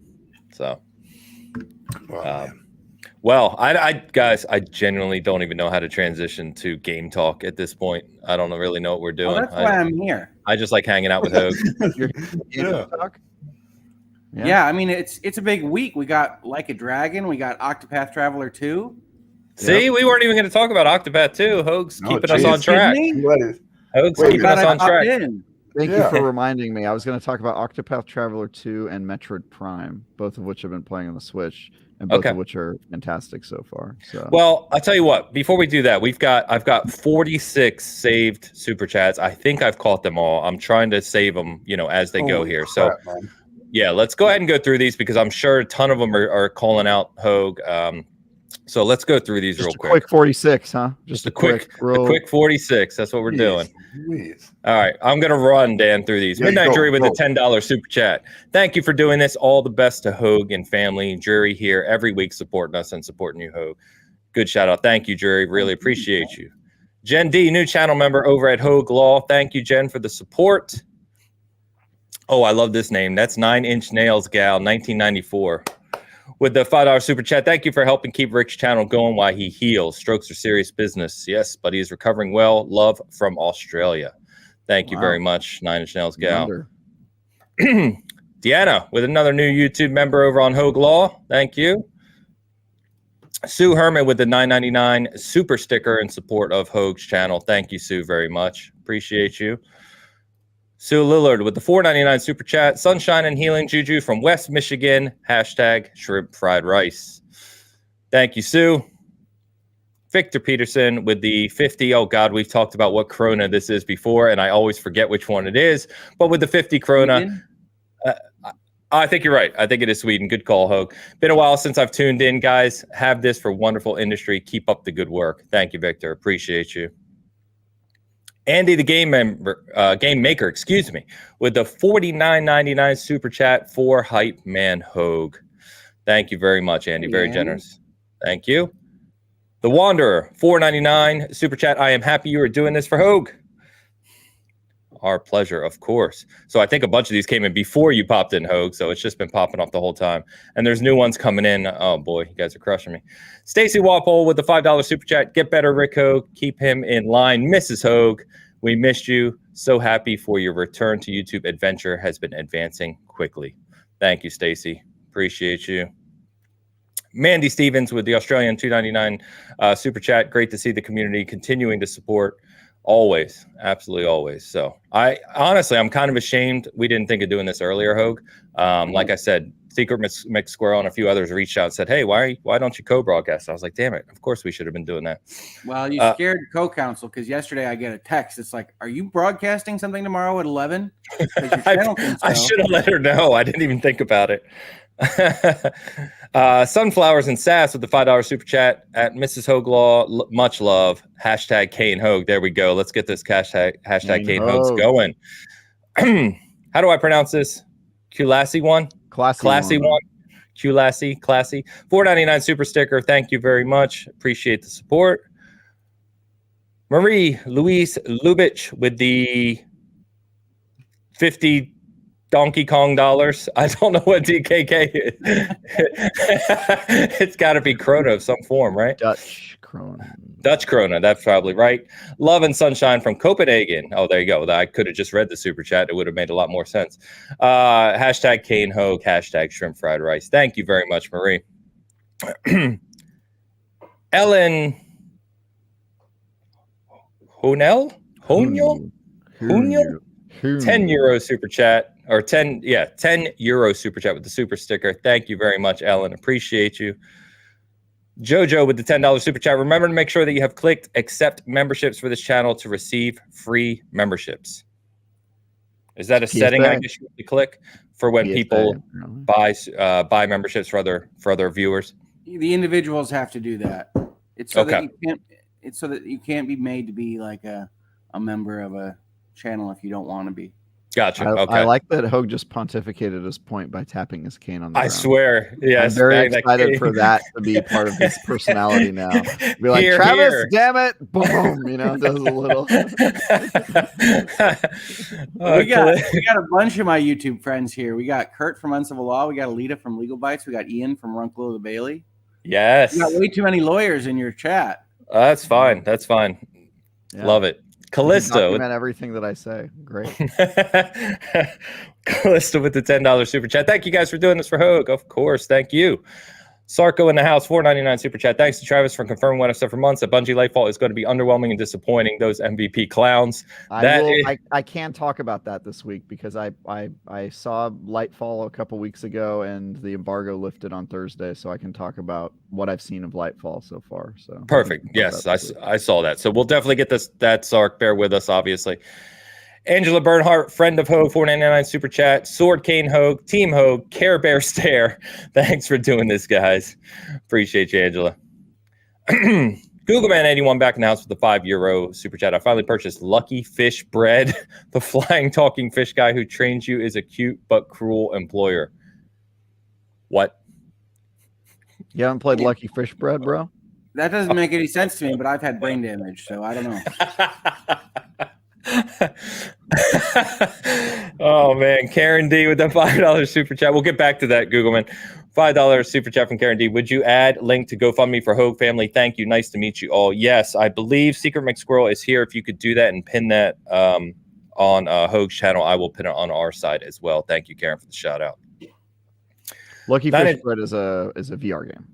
So, well, I genuinely don't even know how to transition to game talk at this point. I don't really know what we're doing. That's why I'm here. I just like hanging out with Hogue. Talk? Yeah, I mean, it's a big week. We got Like a Dragon. We got Octopath Traveler 2. See, we weren't even going to talk about Octopath 2. Hogue's keeping us on track. Hogue's keeping us on track. Thank you for reminding me. I was going to talk about Octopath Traveler 2 and Metroid Prime, both of which I've been playing on the Switch, and both of which are fantastic so far. So, well, I'll tell you what. Before we do that, I've got 46 saved super chats. I think I've caught them all. I'm trying to save them, as they go here. So. Yeah, let's go ahead and go through these because I'm sure a ton of them are calling out Hogue. So let's go through these real quick. Quick 46, huh? Just a quick 46. That's what we're doing. All right, I'm gonna run Dan through these. Midnight Jury with a $10 super chat. Thank you for doing this. All the best to Hogue and family. Jury here every week supporting us and supporting you, Hogue. Good shout out. Thank you, Jury. Really appreciate you. Jen D, new channel member over at Hogue Law. Thank you, Jen, for the support. Oh, I love this name. That's 9 Inch Nails Gal, 1994. With the $5 super chat, thank you for helping keep Rick's channel going while he heals. Strokes are serious business. Yes, but he is recovering well. Love from Australia. Thank you very much, 9 Inch Nails Gal. Deanna with another new YouTube member over on Hogue Law. Thank you. Sue Herman with the $9.99 super sticker in support of Hogue's channel. Thank you, Sue, very much. Appreciate you. Sue Lillard with the $4.99 super chat. Sunshine and Healing Juju from West Michigan. # shrimp fried rice. Thank you, Sue. Victor Peterson with the 50. Oh, God, we've talked about what Corona this is before, and I always forget which one it is. But with the 50 Corona, I think you're right. I think it is Sweden. Good call, Hogue. Been a while since I've tuned in, guys. Have this for wonderful industry. Keep up the good work. Thank you, Victor. Appreciate you. Andy, the game maker, excuse me, with the $49.99 super chat for Hype Man Hogue. Thank you very much, Andy. Very generous. Thank you. The Wanderer, $4.99 super chat. I am happy you are doing this for Hogue. Our pleasure, of course. So I think a bunch of these came in before you popped in, Hogue, so it's just been popping up the whole time. And there's new ones coming in. Oh, boy, you guys are crushing me. Stacy Walpole with the $5 super chat. Get better, Rick Hogue. Keep him in line. Mrs. Hogue, we missed you. So happy for your return to YouTube adventure has been advancing quickly. Thank you, Stacy. Appreciate you. Mandy Stevens with the Australian $2.99 super chat. Great to see the community continuing to support. Always, absolutely always. So I'm kind of ashamed we didn't think of doing this earlier, Hogue. Like I said, Secret Mix Squirrel and a few others reached out and said, hey, why don't you co-broadcast? I was like, damn it, of course we should have been doing that. Well, you scared co-counsel because yesterday I get a text. It's like, are you broadcasting something tomorrow at 11? I should have let her know. I didn't even think about it. Sunflowers and Sass with the $5 super chat at Mrs. Hogue Law. Much love. Hashtag Kane Hogue. There we go. Let's get this hashtag Kane Hogues going. How do I pronounce this? Culassi one? Classy one. Culassi. Classy. $4.99 super sticker. Thank you very much. Appreciate the support. Marie Louise Lubitsch with the 50 Donkey Kong dollars. I don't know what DKK is. It's got to be krona of some form, right? Dutch krona. Dutch krona. That's probably right. Love and sunshine from Copenhagen. Oh, there you go. I could have just read the super chat. It would have made a lot more sense. Hashtag Kane Hogue. Hashtag shrimp fried rice. Thank you very much, Marie. Ellen Honel? 10 euro super chat. Or 10 euro super chat with the super sticker. Thank you very much, Ellen. Appreciate you. Jojo with the $10 super chat. Remember to make sure that you have clicked accept memberships for this channel to receive free memberships. Is that a setting I guess you have to click for when people buy memberships for other viewers? The individuals have to do that. It's so that you can't be made to be like a member of a channel if you don't want to be. Gotcha. I like that Hogue just pontificated his point by tapping his cane on the ground. I swear. Yes. I'm very excited for that to be part of his personality now. Be like, Travis, damn it. Boom. Does a little. We got a bunch of my YouTube friends here. We got Kurt from Uncivil Law. We got Alita from Legal Bites. We got Ian from Runkle the Bailey. Yes. You got way too many lawyers in your chat. That's fine. That's fine. Yeah. Love it. Callisto. Document everything that I say. Great. Callisto with the $10 super chat. Thank you guys for doing this for Hogue. Of course. Thank you. Sarko in the house, $4.99 super chat. Thanks to Travis for confirming what I've said for months that Bungie Lightfall is going to be underwhelming and disappointing. Those MVP clowns. I can talk about that this week because I saw Lightfall a couple weeks ago and the embargo lifted on Thursday, so I can talk about what I've seen of Lightfall so far. So perfect. Yes, I saw that. So we'll definitely get that Sark. Bear with us, obviously. Angela Bernhardt, friend of Hogue, $4.99 super chat. Sword Cane Hogue, Team Hogue, Care Bear Stare. Thanks for doing this, guys. Appreciate you, Angela. Googleman81 back in the house with the €5 super chat. I finally purchased Lucky Fish Bread. The flying talking fish guy who trains you is a cute but cruel employer. What? You haven't played Lucky Fish Bread, bro? That doesn't make any sense to me, but I've had brain damage, so I don't know. Oh man, Karen D with the $5 super chat. We'll get back to that, Googleman. $5 super chat from Karen D. Would you add link to GoFundMe for Hogue family? Thank you. Nice to meet you all. Yes, I believe Secret McSquirrel is here. If you could do that and pin that on Hogue's channel, I will pin it on our side as well. Thank you, Karen, for the shout out. Lucky Fish Bread is a VR game.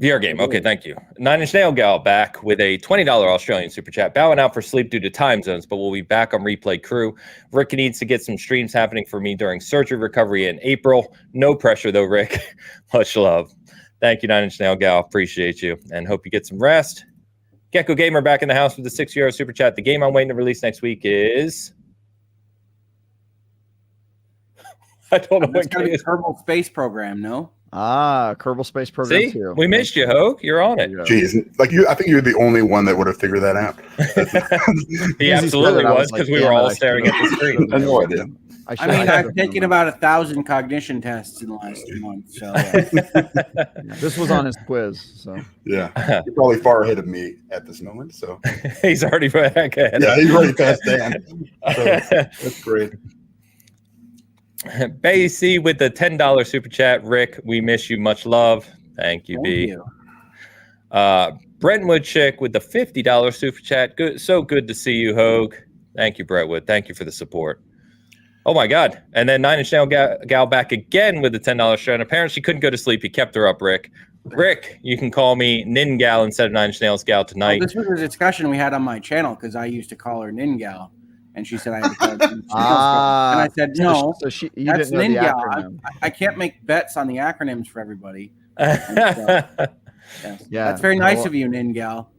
VR game. Okay, thank you. 9-Inch Nail Gal back with a $20 Australian super chat. Bowing out for sleep due to time zones, but we'll be back on Replay Crew. Rick needs to get some streams happening for me during surgery recovery in April. No pressure though, Rick. Much love. Thank you, 9-Inch Nail Gal. Appreciate you and hope you get some rest. Gecko Gamer back in the house with the €6 super chat. The game I'm waiting to release next week is... I don't know That's what gotta key be is. Kerbal Space Program, no? Kerbal Space Program See, too. we missed you, Hogue. You're on it. Jeez, like you, I think you're the only one that would have figured that out. He As he said absolutely it, I was like, because we damn were it, all I staring at the screen. I know I did. I mean, I've taken about 1,000 cognition tests in the last 2 months. So This was on his quiz. So Yeah, you're probably far ahead of me at this moment. So He's already back ahead. yeah, he's already past Dan. So that's great. Bay C with the $10 super chat. Rick, we miss you. Much love. Thank you, thank B. you. Brentwood Chick with the $50 super chat. Good, so good to see you, Hogue. Thank you, Brentwood. Thank you for the support. Oh my God! And then 9 Inch Nail Gal back again with the $10 share. And apparently she couldn't go to sleep. He kept her up, Rick. Rick, you can call me Nin Gal instead of 9 Inch Nails Gal tonight. This was a discussion we had on my channel because I used to call her Nin Gal, and she said I had to call her Nin Nails Gal. And I said no. So you That's didn't know Nin the Gal. acronym. I can't make bets on the acronyms for everybody. Yes. Yeah, That's very nice of you, Nin Gal.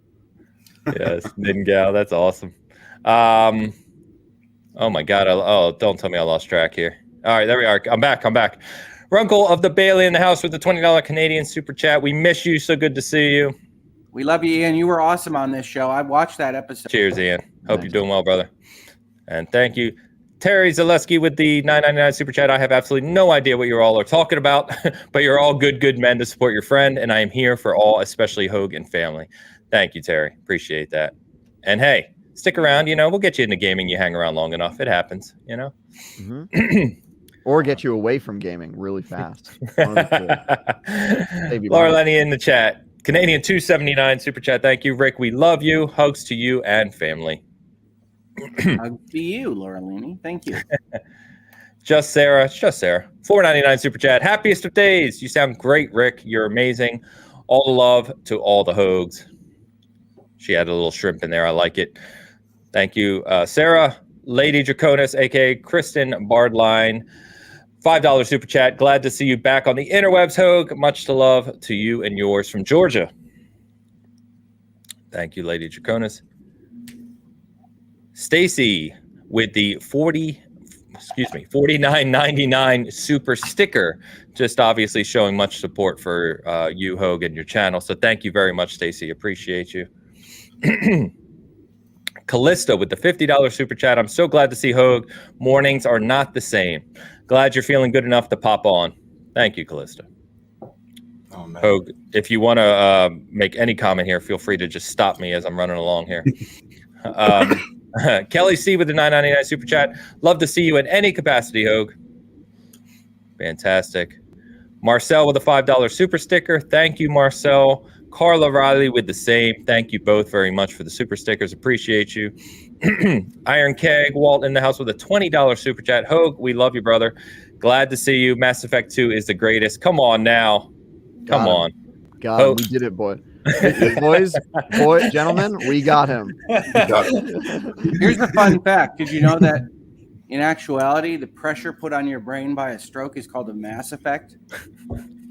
Yes, Nin Gal. That's awesome. Oh my God! Don't tell me I lost track here. All right, there we are. I'm back. Runkle of the Bailey in the house with the $20 Canadian super chat. We miss you. So good to see you. We love you, Ian. You were awesome on this show. I watched that episode. Cheers, Ian. Hope you're doing well, brother. And thank you, Terry Zaleski with the $9.99 super chat. I have absolutely no idea what you all are talking about, but you're all good men to support your friend, and I am here for all, especially Hogue and family. Thank you, Terry. Appreciate that. And hey, stick around. We'll get you into gaming. You hang around long enough. It happens. Mm-hmm. Or get you away from gaming really fast. Laura Lenny in the chat. Canadian 279 super chat. Thank you, Rick. We love you. Hugs to you and family. Hugs to you, Laura Lenny. Thank you. Just Sarah. $4.99 super chat. Happiest of days. You sound great, Rick. You're amazing. All the love to all the Hogues. She had a little shrimp in there. I like it. Thank you, Sarah. Lady Draconis, aka Kristen Bardline. $5 super chat. Glad to see you back on the interwebs, Hogue. Much to love to you and yours from Georgia. Thank you, Lady Draconis. Stacy with the $49.99 super sticker. Just obviously showing much support for you, Hogue, and your channel. So thank you very much, Stacy. Appreciate you. Callista with the $50 super chat. I'm so glad to see Hogue. Mornings are not the same. Glad you're feeling good enough to pop on. Thank you, Callista. Oh, man. Hogue, if you want to make any comment here, feel free to just stop me as I'm running along here. Kelly C with the $9.99 super chat. Love to see you in any capacity, Hogue. Fantastic. Marcel with a $5 super sticker. Thank you, Marcel. Carla Riley with the same. Thank you both very much for the super stickers. Appreciate you. Iron Keg, Walt in the house with a $20 super chat. Hogue, we love you, brother. Glad to see you. Mass Effect 2 is the greatest. Come on now. Come on. Got him. We did it, boy. Gentlemen, we got him. Here's a fun fact. Did you know that in actuality, the pressure put on your brain by a stroke is called a mass effect?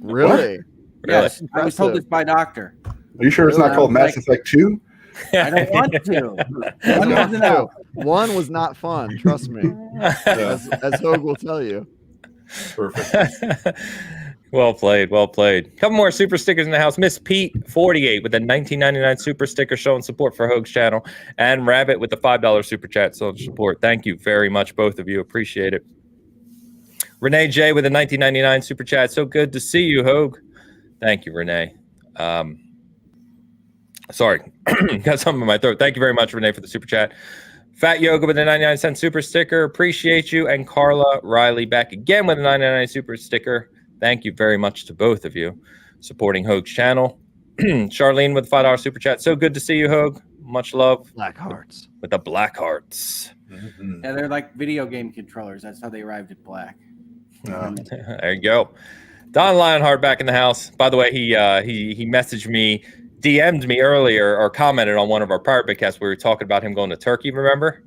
Really? Yes. I was told this by a doctor. Are you sure it's not called Mass Effect 2? I don't want to. One was not fun. Trust me. As Hogue will tell you. Perfect. Well played. Couple more super stickers in the house. Miss Pete 48 with a $19.99 super sticker showing support for Hogue's channel, and Rabbit with the $5 super chat showing support. Thank you very much, both of you. Appreciate it. Renee J with a $19.99 super chat. So good to see you, Hogue. Thank you, Renee. Sorry, got something in my throat. Thank you very much, Renee, for the super chat. Fat Yoga with a 99-cent super sticker. Appreciate you. And Carla Riley back again with a 99 super sticker. Thank you very much to both of you supporting Hogue's channel. Charlene with a $5 super chat. So good to see you, Hogue. Much love. Black hearts. With the black hearts. Mm-hmm. Yeah, they're like video game controllers. That's how they arrived at black. There you go. Don Lionheart back in the house. By the way, he messaged me, DM'd me earlier, or commented on one of our prior Bitcasts where we were talking about him going to Turkey, remember?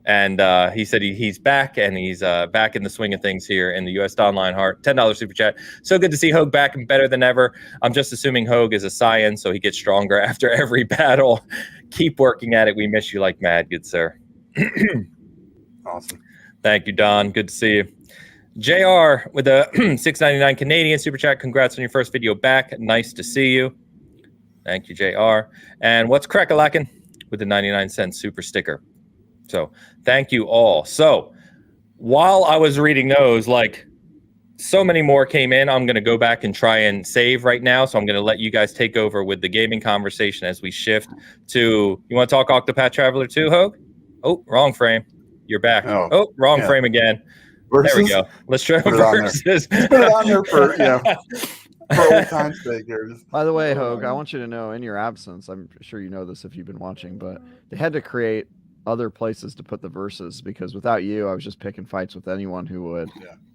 And he said he's back, and he's back in the swing of things here in the U.S. Don Lionheart, $10 super chat. So good to see Hogue back and better than ever. I'm just assuming Hogue is a Saiyan, so he gets stronger after every battle. Keep working at it. We miss you like mad, good sir. Awesome. Thank you, Don. Good to see you. JR with a $6.99 Canadian super chat. Congrats on your first video back. Nice to see you. Thank you, JR. And what's crack-a-lackin' with the 99-cent super sticker. So thank you all. So while I was reading those, like so many more came in. I'm going to go back and try and save right now. So I'm going to let you guys take over with the gaming conversation as we shift to, you want to talk Octopath Traveler 2, Hogue? Oh, wrong frame. You're back. Oh, wrong frame again. Versus? There we go. Let's try versus. Put it on there for, for old time's sake here. By the way, Hogue, I want you to know, in your absence, I'm sure you know this if you've been watching, but they had to create other places to put the verses because without you, I was just picking fights with anyone who would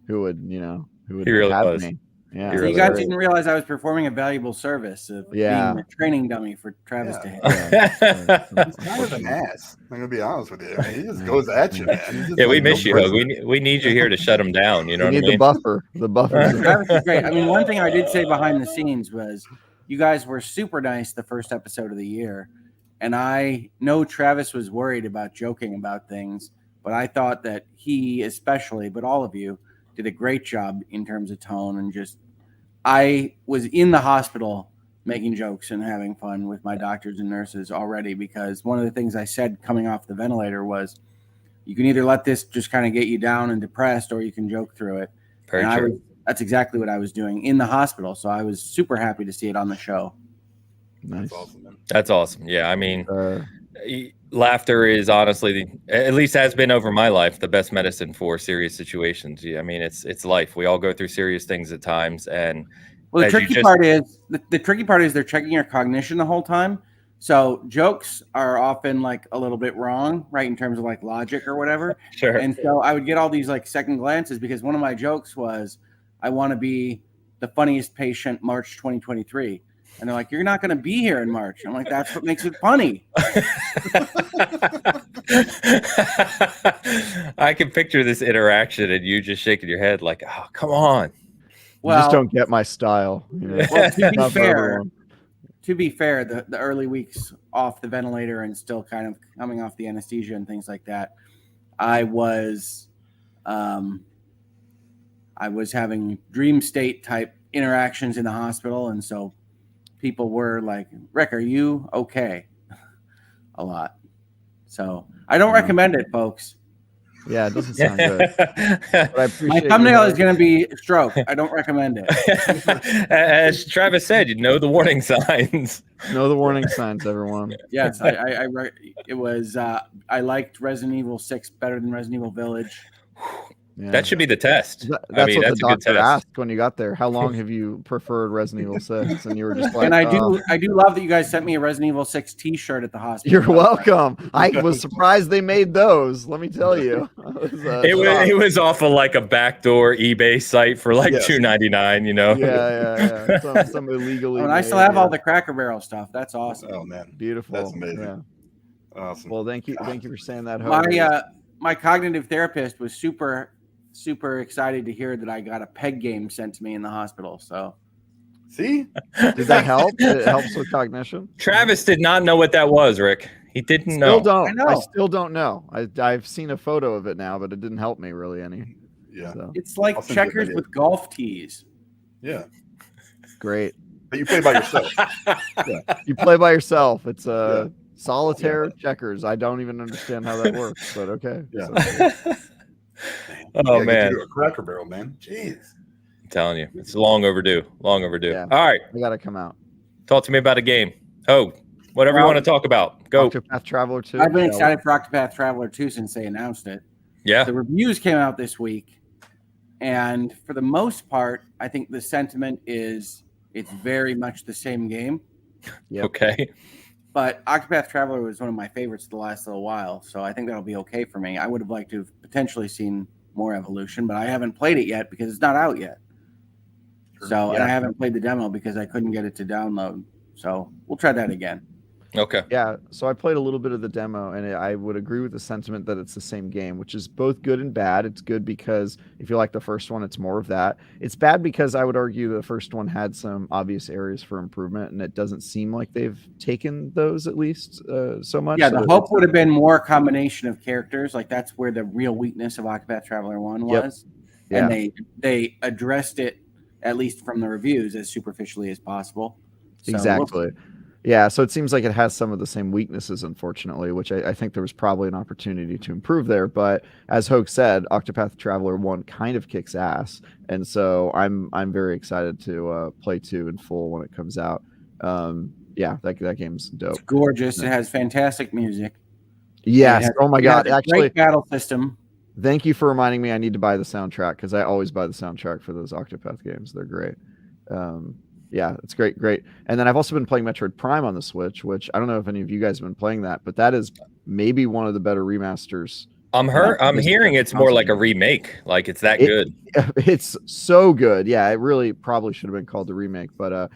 really have was. me. Yeah, So you guys didn't realize I was performing a valuable service of being a training dummy for Travis to hit. He's kind of an ass. I'm gonna be honest with you. I mean, he just goes at you, man. Yeah, we miss you, Hogue. We need you here to shut him down. You know what I mean? The buffer. Travis is great. I mean, one thing I did say behind the scenes was you guys were super nice the first episode of the year. And I know Travis was worried about joking about things, but I thought that he especially, but all of you, did a great job in terms of tone and just I was in the hospital making jokes and having fun with my doctors and nurses already because one of the things I said coming off the ventilator was you can either let this just kind of get you down and depressed or you can joke through it. That's exactly what I was doing in the hospital. So I was super happy to see it on the show. Nice. That's awesome, man. That's awesome. Yeah, I mean, laughter is honestly, at least has been over my life, the best medicine for serious situations. Yeah, I mean, it's life. We all go through serious things at times, and well, the tricky part is they're checking your cognition the whole time. So jokes are often like a little bit wrong, right, in terms of like logic or whatever. Sure. And so I would get all these like second glances because one of my jokes was, I want to be the funniest patient March 2023. And they're like, you're not going to be here in March. I'm like, that's what makes it funny. I can picture this interaction and you just shaking your head like, oh, come on. Well, you just don't get my style. You know? Well, to be fair, the early weeks off the ventilator and still kind of coming off the anesthesia and things like that, I was having dream state type interactions in the hospital. And so people were like, Rick, are you okay? A lot. So I don't recommend it, folks. Yeah, it doesn't sound good. But I appreciate my thumbnail is going to be stroke. I don't recommend it. As Travis said, you know the warning signs. Know the warning signs, everyone. Yes, I liked Resident Evil 6 better than Resident Evil Village. Yeah. That should be the test. That's I mean, what that's the a good doctor test. asked when you got there. How long have you preferred Resident Evil 6? And you were just like, and I do love that you guys sent me a Resident Evil 6 T-shirt at the hospital. You're welcome. I was surprised they made those. Let me tell you, it was off of like a backdoor eBay site for like $2.99. You know. Yeah. Some illegally. And I still have all the Cracker Barrel stuff. That's awesome. Oh man, beautiful. That's amazing. Yeah. Awesome. Well, thank you for saying that. My cognitive therapist was super excited to hear that I got a peg game sent to me in the hospital. So, see, did that help? It helps with cognition. Travis did not know what that was, Rick. He didn't know. I still don't know. I've seen a photo of it now, but it didn't help me really any. Yeah, so. It's like checkers with golf tees. Yeah, great. But you play by yourself. You play by yourself. It's solitaire checkers. I don't even understand how that works, but okay. Yeah. So, oh man, a Cracker Barrel, man. Jeez, I'm telling you, it's long overdue. Long overdue. Yeah. All right, I gotta come out. Talk to me about a game. Oh, whatever you want to talk about. Go. Octopath Traveler 2. I've been excited for Octopath Traveler 2 since they announced it. Yeah. The reviews came out this week, and for the most part, I think the sentiment is it's very much the same game. Yep. Okay. But Octopath Traveler was one of my favorites the last little while, so I think that'll be okay for me. I would have liked to have potentially seen more evolution, but I haven't played it yet because it's not out yet. So, and I haven't played the demo because I couldn't get it to download. So we'll try that again. Okay. Yeah, so I played a little bit of the demo, and I would agree with the sentiment that it's the same game, which is both good and bad. It's good because if you like the first one, it's more of that. It's bad because I would argue the first one had some obvious areas for improvement, and it doesn't seem like they've taken those at least so much. Yeah, so the hope would have been more combination of characters. Like that's where the real weakness of Octopath Traveler 1 was. Yeah. And they addressed it, at least from the reviews, as superficially as possible. So Exactly. Yeah, so it seems like it has some of the same weaknesses, unfortunately, which I think there was probably an opportunity to improve there. But as Hoke said, Octopath Traveler 1 kind of kicks ass, and so I'm very excited to play 2 in full when it comes out. Yeah, that game's dope. It's gorgeous. It has fantastic music. Yes. Oh my God. Actually, great battle system. Thank you for reminding me. I need to buy the soundtrack because I always buy the soundtrack for those Octopath games. They're great. Yeah, it's great. And then I've also been playing Metroid Prime on the Switch, which I don't know if any of you guys have been playing that, but that is maybe one of the better remasters. I'm hearing it's more like a remake. Like it's that good. It's so good. Yeah, it really probably should have been called the remake. But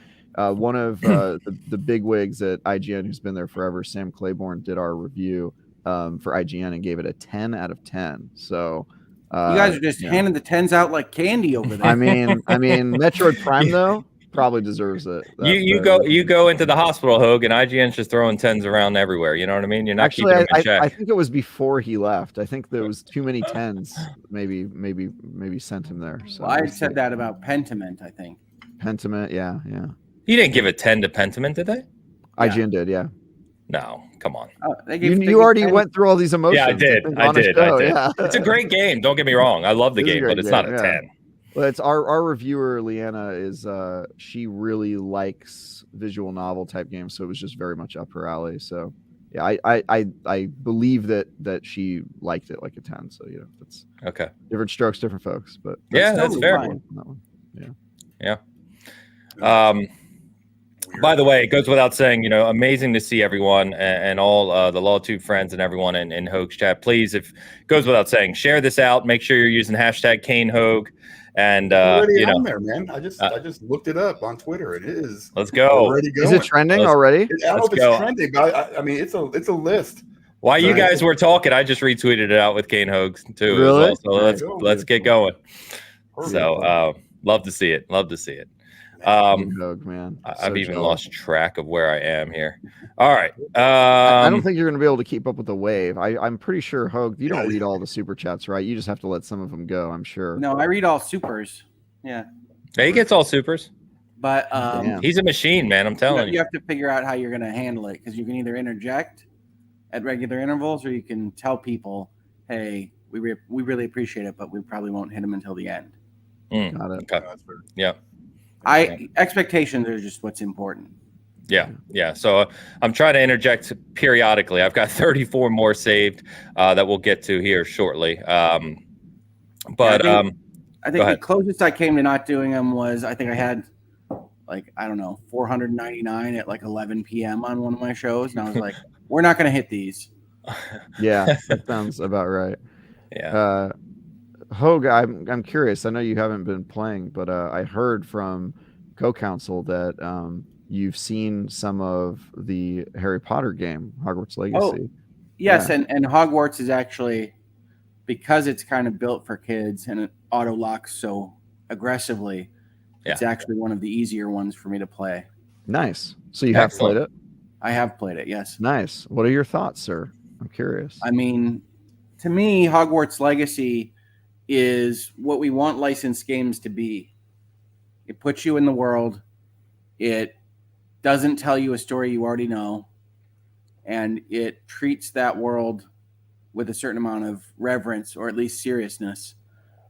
one of the big wigs at IGN, who's been there forever, Sam Claiborne, did our review for IGN and gave it a 10 out of 10. So you guys are just handing the 10s out like candy over there. I mean, Metroid Prime though probably deserves it. You go into the hospital, Hogue, and IGN's just throwing 10s around everywhere. You know what I mean? You're not actually. Keeping them in check. I think it was before he left. I think there was too many 10s. Maybe sent him there. So well, I said that about Pentiment. I think Pentiment. Yeah. You didn't give a 10 to Pentiment, did they? IGN did. Yeah. No, come on. Oh, you already went through all these emotions. Yeah, I did. Yeah. It's a great game. Don't get me wrong. I love the game, but it's not a 10. Well, it's our reviewer, Leanna, is she really likes visual novel type games, so it was just very much up her alley. So yeah, I believe that she liked it like a 10. So that's okay. Different strokes, different folks. But that's fair. That one. Yeah. By the way, it goes without saying, amazing to see everyone and all the LawTube friends and everyone in Hogue's chat. Please, if it goes without saying, share this out. Make sure you're using hashtag CaneHogue. And on there, man. I just looked it up on Twitter. It is. Let's go. Already going. Is it trending already? I don't know if it's trending, but I mean, it's a list. While you guys were talking, I just retweeted it out with CaneHogue too. Really? So let's get going. So love to see it. Hogue, man. I've even lost track of where I am here. All right. I don't think you're going to be able to keep up with the wave. I'm pretty sure, Hogue, you don't read all the super chats, right? You just have to let some of them go, I'm sure. No, I read all supers. Yeah. He gets all supers. But he's a machine, man. I'm telling you. You have to figure out how you're going to handle it because you can either interject at regular intervals or you can tell people, hey, we really appreciate it, but we probably won't hit them until the end. Got it. Okay. Yeah. Expectations are just what's important. Yeah. So I'm trying to interject periodically. I've got 34 more saved that we'll get to here shortly. I think the closest I came to not doing them was I think I had 499 at 11 p.m. on one of my shows, and I was like, we're not going to hit these. Yeah, that sounds about right. Yeah. Hogue, I'm curious. I know you haven't been playing, but I heard from Co-Counsel that you've seen some of the Harry Potter game, Hogwarts Legacy. Oh, yes, yeah. and Hogwarts is actually, because it's kind of built for kids and it auto locks so aggressively, it's actually one of the easier ones for me to play. Nice. So you have played it? I have played it, yes. Nice. What are your thoughts, sir? I'm curious. I mean, to me, Hogwarts Legacy is what we want licensed games to be. It puts you in the world. It doesn't tell you a story you already know. And it treats that world with a certain amount of reverence or at least seriousness,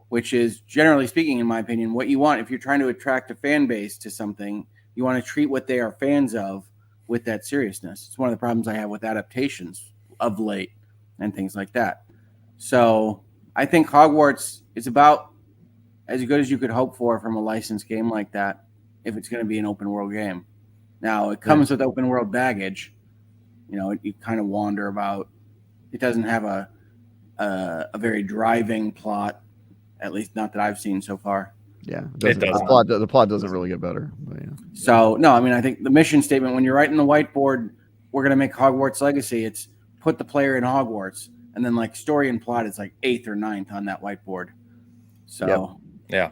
which is, generally speaking, in my opinion, what you want. If you're trying to attract a fan base to something, you want to treat what they are fans of with that seriousness. It's one of the problems I have with adaptations of late and things like that. So I think Hogwarts is about as good as you could hope for from a licensed game like that, if it's going to be an open world game. Now, it comes with open world baggage. You kind of wander about. It doesn't have a very driving plot, at least not that I've seen so far. Yeah, it doesn't. The plot doesn't really get better. But yeah. So, no, I mean, I think the mission statement, when you're writing the whiteboard we're gonna make Hogwarts Legacy. It's put the player in Hogwarts, and then like story and plot is like 8th or 9th on that whiteboard. So yeah.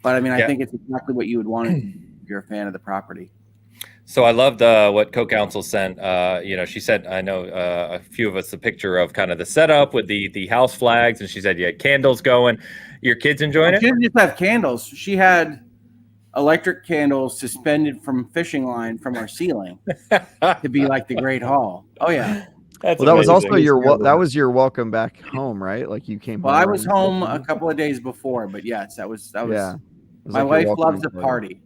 But I mean, I think it's exactly what you would want if you're a fan of the property. So I loved what co-counsel sent. She said, I know a few of us, the picture of kind of the setup with the house flags, and she said you had candles going. Your kids enjoying it? She didn't just have candles. She had electric candles suspended from fishing line from our ceiling to be like the Great Hall. Oh yeah. That was also your welcome back home, right? Like you came. Well, I was home a couple of days before, but yes, that was. Yeah. My wife loves a party.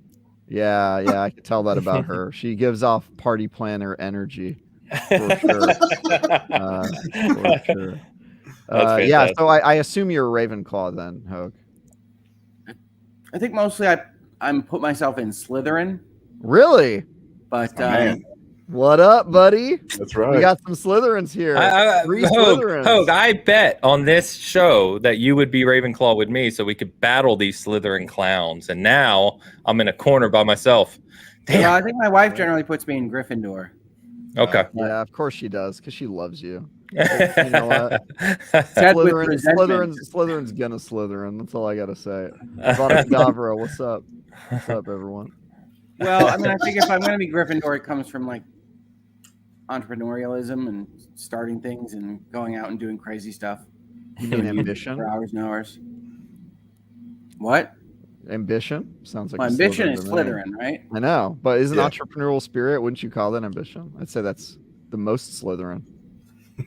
Yeah, I can tell that about her. She gives off party planner energy, for sure. Yeah, so I assume you're a Ravenclaw then, Hogue. I think mostly I'm put myself in Slytherin. Really? But what up, buddy? That's right. We got some Slytherins here. Hogue, I bet on this show that you would be Ravenclaw with me so we could battle these Slytherin clowns. And now I'm in a corner by myself. Damn. Yeah, I think my wife generally puts me in Gryffindor. Okay. Yeah, of course she does, because she loves you. You know what? Slytherin's gonna Slytherin. That's all I gotta say. Avada Kedavra, what's up? What's up, everyone? Well, I mean, I think if I'm going to be Gryffindor, it comes from like entrepreneurialism and starting things and going out and doing crazy stuff. You mean ambition? For hours and hours. What? Ambition? Sounds like ambition is Slytherin, right? I know, but isn't entrepreneurial spirit? Wouldn't you call that ambition? I'd say that's the most Slytherin.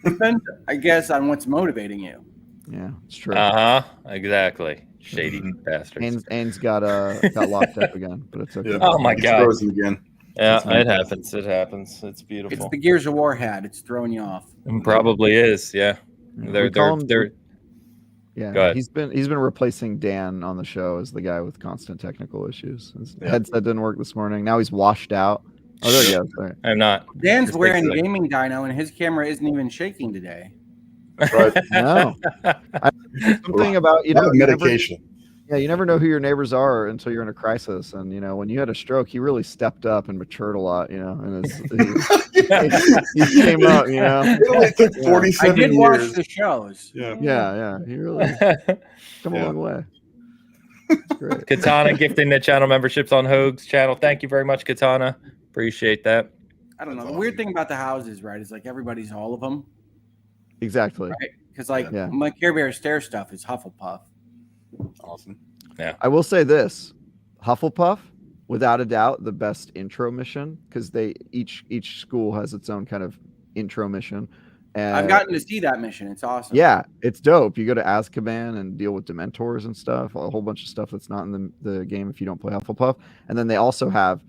Depends, I guess, on what's motivating you. Yeah, it's true. Exactly. Shady bastards. Ains got locked up again, but it's okay. Yeah. Oh my God. Frozen again. Yeah, it happens. It's beautiful. It's the Gears of War hat. It's throwing you off. It probably is. Yeah. They're Yeah, Go ahead. he's been replacing Dan on the show as the guy with constant technical issues. His headset didn't work this morning. Now he's washed out. Oh, there he goes. Right. I'm not. Dan's wearing gaming dyno, and his camera isn't even shaking today. That's right. No. Something about medication. You never know who your neighbors are until you're in a crisis. And when you had a stroke, he really stepped up and matured a lot. And he came up. It only took 47 years. I did watch the shows. Yeah. He really come a long way. Great. Katana gifting the channel memberships on Hogue's channel. Thank you very much, Katana. Appreciate that. I don't know. The weird thing about the houses, right, is like everybody's all of them. Exactly. Right? Because my Care Bear Stare stuff is Hufflepuff. Awesome. Yeah. I will say this: Hufflepuff, without a doubt, the best intro mission, because each school has its own kind of intro mission. And I've gotten to see that mission. It's awesome. Yeah, it's dope. You go to Azkaban and deal with Dementors and stuff, a whole bunch of stuff that's not in the game if you don't play Hufflepuff. And then they also have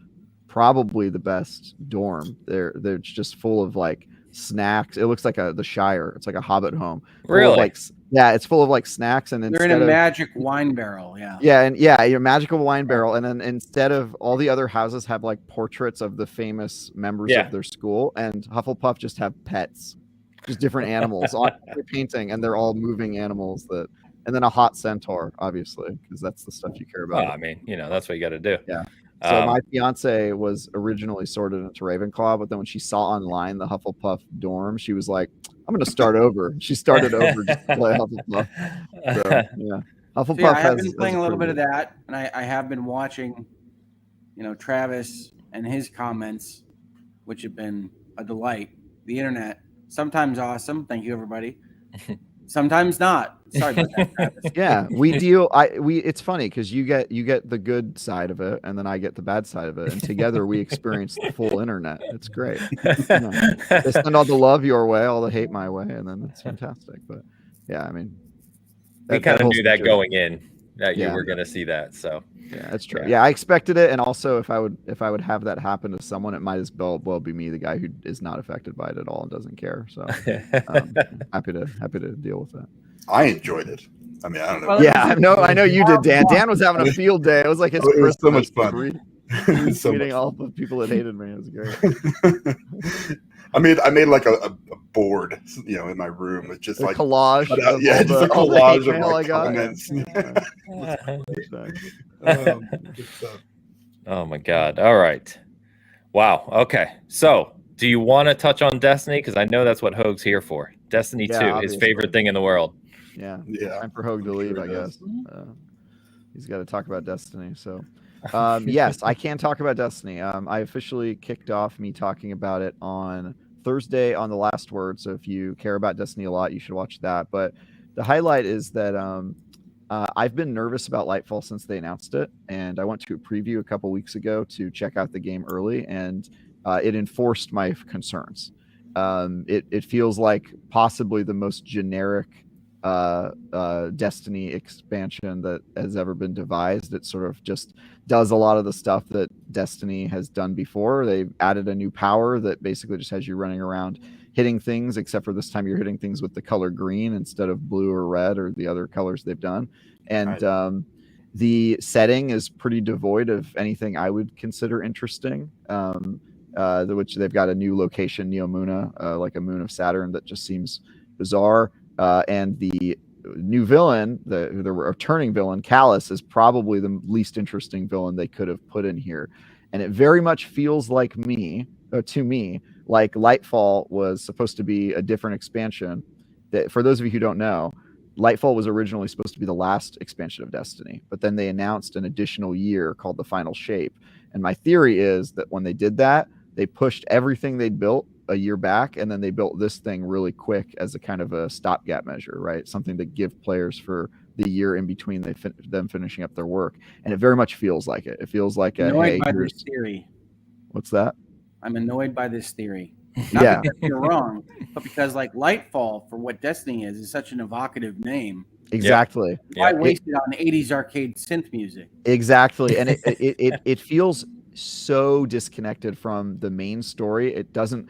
probably the best dorm. They're just full of like snacks. It looks like the Shire. It's like a Hobbit home. Really? It's full of like snacks, and they're in a magic wine barrel. Your magical wine barrel, and then instead of all the other houses have like portraits of the famous members of their school, and Hufflepuff just have pets, just different animals on the painting, and they're all moving animals and then a hot centaur, obviously, because that's the stuff you care about. Well, I mean, that's what you got to do. Yeah. So my fiance was originally sorted into Ravenclaw, but then when she saw online the Hufflepuff dorm, she was like, I'm going to start over. She started over just to play Hufflepuff. So, yeah. Hufflepuff I have been playing a little bit of that, and I have been watching, Travis and his comments, which have been a delight. The internet, sometimes awesome. Thank you, everybody. Sometimes not. Sorry about that, Travis. Yeah, it's funny because you get the good side of it, and then I get the bad side of it, and together we experience the full internet. It's great. They send all the love your way, all the hate my way, and then it's fantastic. But yeah, I mean, we kind of knew that going in that you were going to see that. So yeah, that's true. Yeah, I expected it, and also if I would have that happen to someone, it might as well be me, the guy who is not affected by it at all and doesn't care. So happy to deal with that. I enjoyed it. I mean, I don't know. Well, I know you did, Dan. Dan was having a field day. It was like his it was so much fun. Reading all the people that hated me. It was great. I made like a board, in my room with just like collage. Just a collage of my comments. Oh my God. All right. Wow. Okay. So Do you want to touch on Destiny? Because I know that's what Hoag's here for. Destiny 2, his obviously. favorite thing in the world. Yeah. Yeah. Time for Hoag to leave, I guess. He's got to talk about Destiny. So, yes, I can talk about Destiny. I officially kicked off me talking about it on Thursday on The Last Word. So if you care about Destiny a lot, you should watch that. But the highlight is that I've been nervous about Lightfall since they announced it. And I went to a preview a couple weeks ago to check out the game early, and it enforced my concerns. It feels like possibly the most generic Destiny expansion that has ever been devised. It sort of just does a lot of the stuff that Destiny has done before. They've added a new power that basically just has you running around hitting things, except for this time you're hitting things with the color green instead of blue or red or the other colors they've done. And the setting is pretty devoid of anything I would consider interesting. Which they've got a new location, Neomuna, like a moon of Saturn, that just seems bizarre. And the new villain, the returning villain, Callus, is probably the least interesting villain they could have put in here. And it very much feels like to me, like Lightfall was supposed to be a different expansion. That, for those of you who don't know, Lightfall was originally supposed to be the last expansion of Destiny, but then they announced an additional year called the Final Shape. And my theory is that when they did that, they pushed everything they'd built a year back, and then they built this thing really quick as a kind of a stopgap measure, right? Something to give players for the year in between them finishing up their work. And it very much feels like it. It feels like annoyed by this theory. What's that? I'm annoyed by this theory. Not because you're wrong, but because like Lightfall, for what Destiny is such an evocative name. Exactly. Why waste it on 80s arcade synth music? Exactly. And it feels so disconnected from the main story. It doesn't.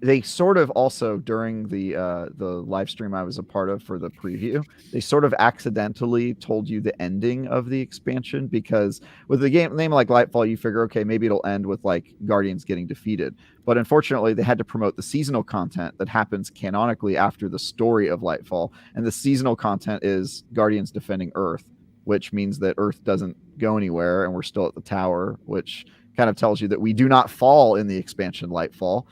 They sort of also, during the live stream I was a part of for the preview, they sort of accidentally told you the ending of the expansion, because with the name like Lightfall, you figure, okay, maybe it'll end with like Guardians getting defeated. But unfortunately, they had to promote the seasonal content that happens canonically after the story of Lightfall. And the seasonal content is Guardians defending Earth, which means that Earth doesn't go anywhere and we're still at the tower, which kind of tells you that we do not fall in the expansion Lightfall.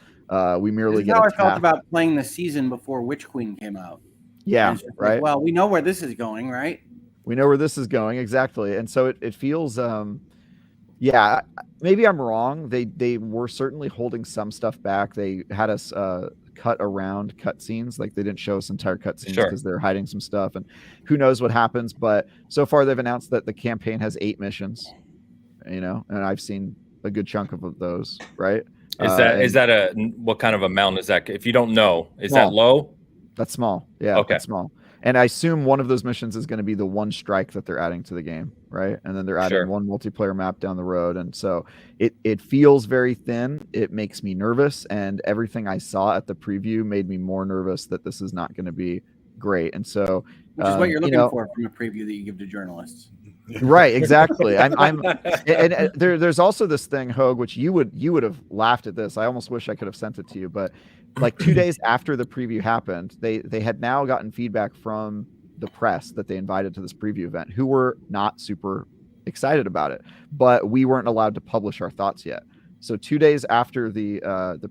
We merely get. How I felt about playing the season before Witch Queen came out. Yeah, right. Like, well, we know where this is going, right? We know where this is going, exactly. And so it feels, yeah, maybe I'm wrong. They were certainly holding some stuff back. They had us cut around cutscenes, like they didn't show us entire cutscenes because they're hiding some stuff, and who knows what happens. But so far, they've announced that the campaign has 8 missions. And I've seen a good chunk of those, right? Is that what kind of amount is that? If you don't know, is that low? That's small. Yeah. Okay. That's small. And I assume one of those missions is going to be the one strike that they're adding to the game, right? And then they're adding one multiplayer map down the road. And so it feels very thin. It makes me nervous. And everything I saw at the preview made me more nervous that this is not going to be great. And so, which is what you're looking for from a preview that you give to journalists. Right, exactly. And there's also this thing, Hoag, which you would have laughed at this. I almost wish I could have sent it to you, but like 2 days after the preview happened, they had now gotten feedback from the press that they invited to this preview event, who were not super excited about it, but we weren't allowed to publish our thoughts yet. So 2 days after the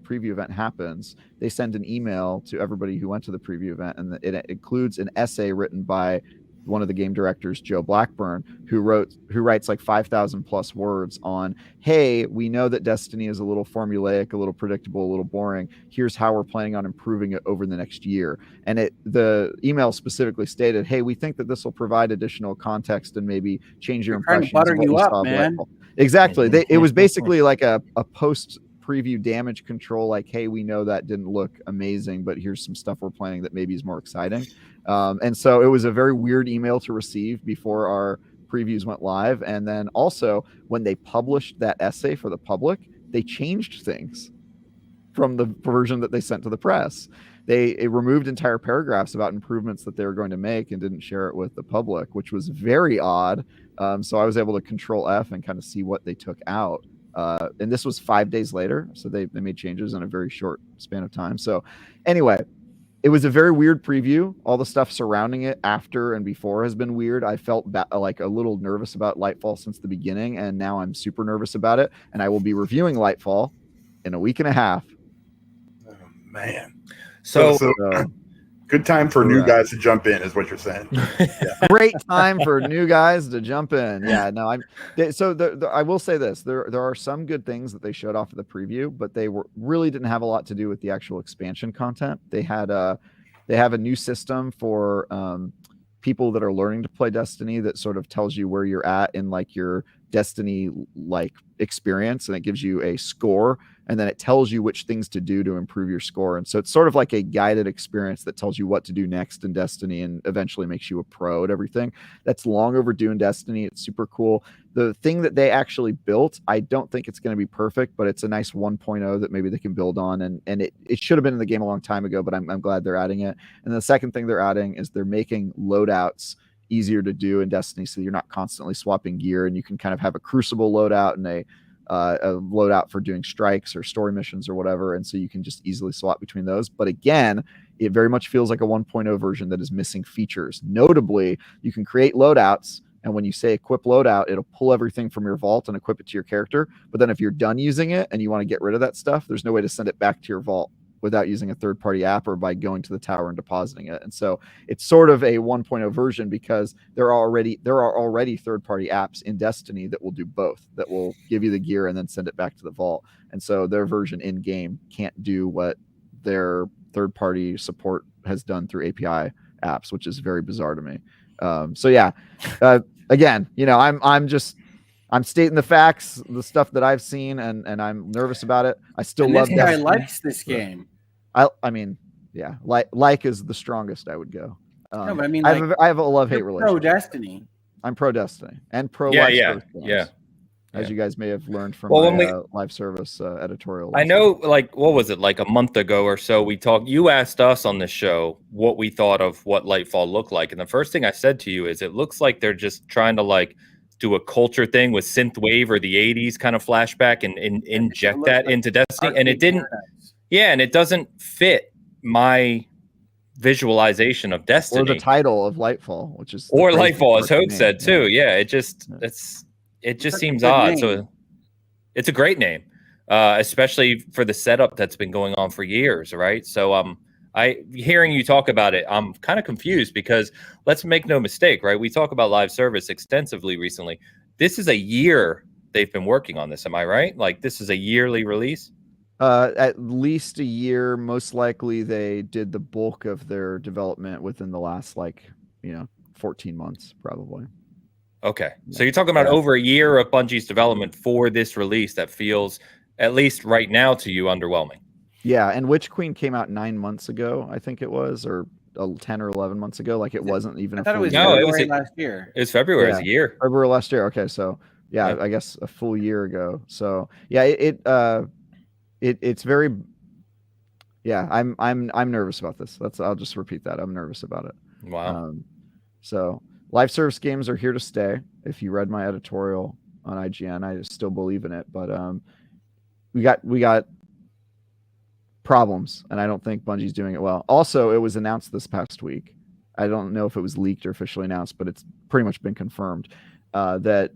preview event happens, they send an email to everybody who went to the preview event, and it includes an essay written by one of the game directors, Joe Blackburn, who writes like 5,000 plus words on, hey, we know that Destiny is a little formulaic, a little predictable, a little boring. Here's how we're planning on improving it over the next year. And the email specifically stated, hey, we think that this will provide additional context and maybe change your impressions. Butter you up, man. Exactly. It was basically like a post preview damage control, like, hey, we know that didn't look amazing, but here's some stuff we're planning that maybe is more exciting. And so it was a very weird email to receive before our previews went live. And then also when they published that essay for the public, they changed things from the version that they sent to the press. It removed entire paragraphs about improvements that they were going to make and didn't share it with the public, which was very odd. So I was able to Control F and kind of see what they took out. And this was 5 days later. So they made changes in a very short span of time. So anyway, it was a very weird preview. All the stuff surrounding it after and before has been weird. I felt like a little nervous about Lightfall since the beginning, and now I'm super nervous about it. And I will be reviewing Lightfall in a week and a half man. So Good time for new guys to jump in, is what you're saying. Great time for new guys to jump in. Yeah, no, I will say this: there are some good things that they showed off at the preview, but they really didn't have a lot to do with the actual expansion content. They have a new system for people that are learning to play Destiny that sort of tells you where you're at in like your Destiny like experience, and it gives you a score, and then it tells you which things to do to improve your score. And so it's sort of like a guided experience that tells you what to do next in Destiny and eventually makes you a pro at everything. That's long overdue in Destiny. It's super cool. The thing that they actually built, I don't think it's going to be perfect, but it's a nice 1.0 that maybe they can build on. And it should have been in the game a long time ago, but I'm glad they're adding it. And the second thing they're adding is they're making loadouts easier to do in Destiny, so you're not constantly swapping gear, and you can kind of have a Crucible loadout and a loadout for doing strikes or story missions or whatever, and so you can just easily swap between those. But again, it very much feels like a 1.0 version that is missing features. Notably, you can create loadouts, and when you say equip loadout, it'll pull everything from your vault and equip it to your character. But then if you're done using it and you want to get rid of that stuff, there's no way to send it back to your vault without using a third-party app or by going to the tower and depositing it. And so it's sort of a 1.0 version because there are already third-party apps in Destiny that will do both, that will give you the gear and then send it back to the vault. And so their version in-game can't do what their third-party support has done through API apps, which is very bizarre to me. Again, I'm stating the facts, the stuff that I've seen, and I'm nervous about it. I still love Destiny. Destiny. Likes this game. I mean, yeah, like is the strongest I would go. No, but I mean, I have a love-hate relationship. Pro Destiny. I'm pro Destiny and pro Yeah, live yeah, service games, yeah. as you guys may have learned from Well, my live service editorial. I know, like, what was it, like a month ago or so, we talked, you asked us on this show what we thought of what Lightfall looked like. And the first thing I said to you is it looks like they're just trying to like do a culture thing with synthwave or the 80s kind of flashback and inject that into Destiny. And it didn't, and it doesn't fit my visualization of Destiny. Or the title of Lightfall, which is or Lightfall, as Hope said too. Yeah, it just seems odd. Name. So it's a great name, especially for the setup that's been going on for years, right? So hearing you talk about it, I'm kind of confused because let's make no mistake, right? We talk about live service extensively recently. This is a year they've been working on this. Am I right? Like this is a yearly release? At least a year. Most likely they did the bulk of their development within the last 14 months, probably. Okay. So you're talking about over a year of Bungie's development for this release that feels, at least right now to you, underwhelming. Yeah, and Witch Queen came out 9 months ago, I think it was, or 10 or 11 months ago. Like it wasn't even I thought it was February last year. It was February. It was a year. February last year. Okay, so I guess a full year ago. So yeah, it's very I'm nervous about this. I'll just repeat that. I'm nervous about it. Wow. So live service games are here to stay. If you read my editorial on IGN, I still believe in it, but we got problems, and I don't think Bungie's doing it well. Also, it was announced this past week. I don't know if it was leaked or officially announced, but it's pretty much been confirmed that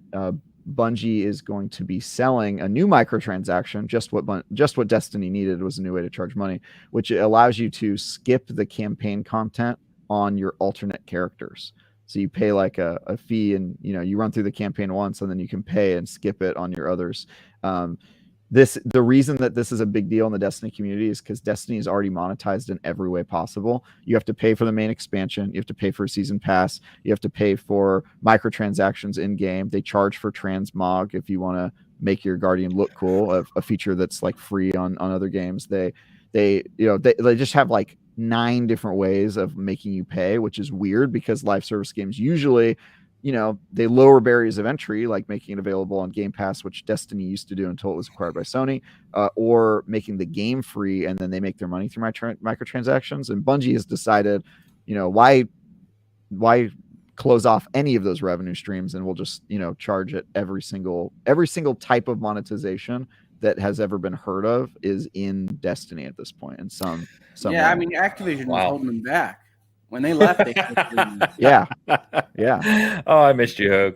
Bungie is going to be selling a new microtransaction. Just what Destiny needed was a new way to charge money, which allows you to skip the campaign content on your alternate characters. So you pay like a fee, and you run through the campaign once, and then you can pay and skip it on your others. The reason that this is a big deal in the Destiny community is because Destiny is already monetized in every way possible. You have to pay for the main expansion. You have to pay for a season pass. You have to pay for microtransactions in game. They charge for transmog if you want to make your Guardian look cool, a feature that's like free on other games. They just have like 9 different ways of making you pay, which is weird because live service games usually, they lower barriers of entry, like making it available on Game Pass, which Destiny used to do until it was acquired by Sony, or making the game free, and then they make their money through microtransactions. And Bungie has decided, why close off any of those revenue streams, and we'll just, charge it every single type of monetization that has ever been heard of is in Destiny at this point. And some way. I mean, Activision was holding them back. When they left, yeah. Oh, I missed you, Hogue.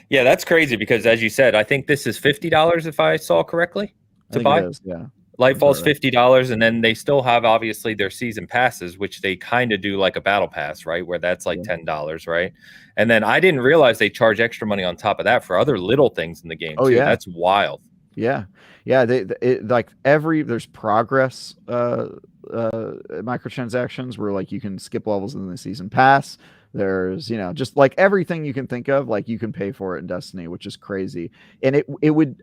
Yeah, that's crazy because, as you said, I think this is $50 if I saw correctly to buy. Yeah. Lightfall's $50, and then they still have obviously their season passes, which they kind of do like a battle pass, right? Where that's like $10, right? And then I didn't realize they charge extra money on top of that for other little things in the game too. That's wild. Yeah. There's progress microtransactions where like you can skip levels in the season pass. There's, just like everything you can think of, like you can pay for it in Destiny, which is crazy. And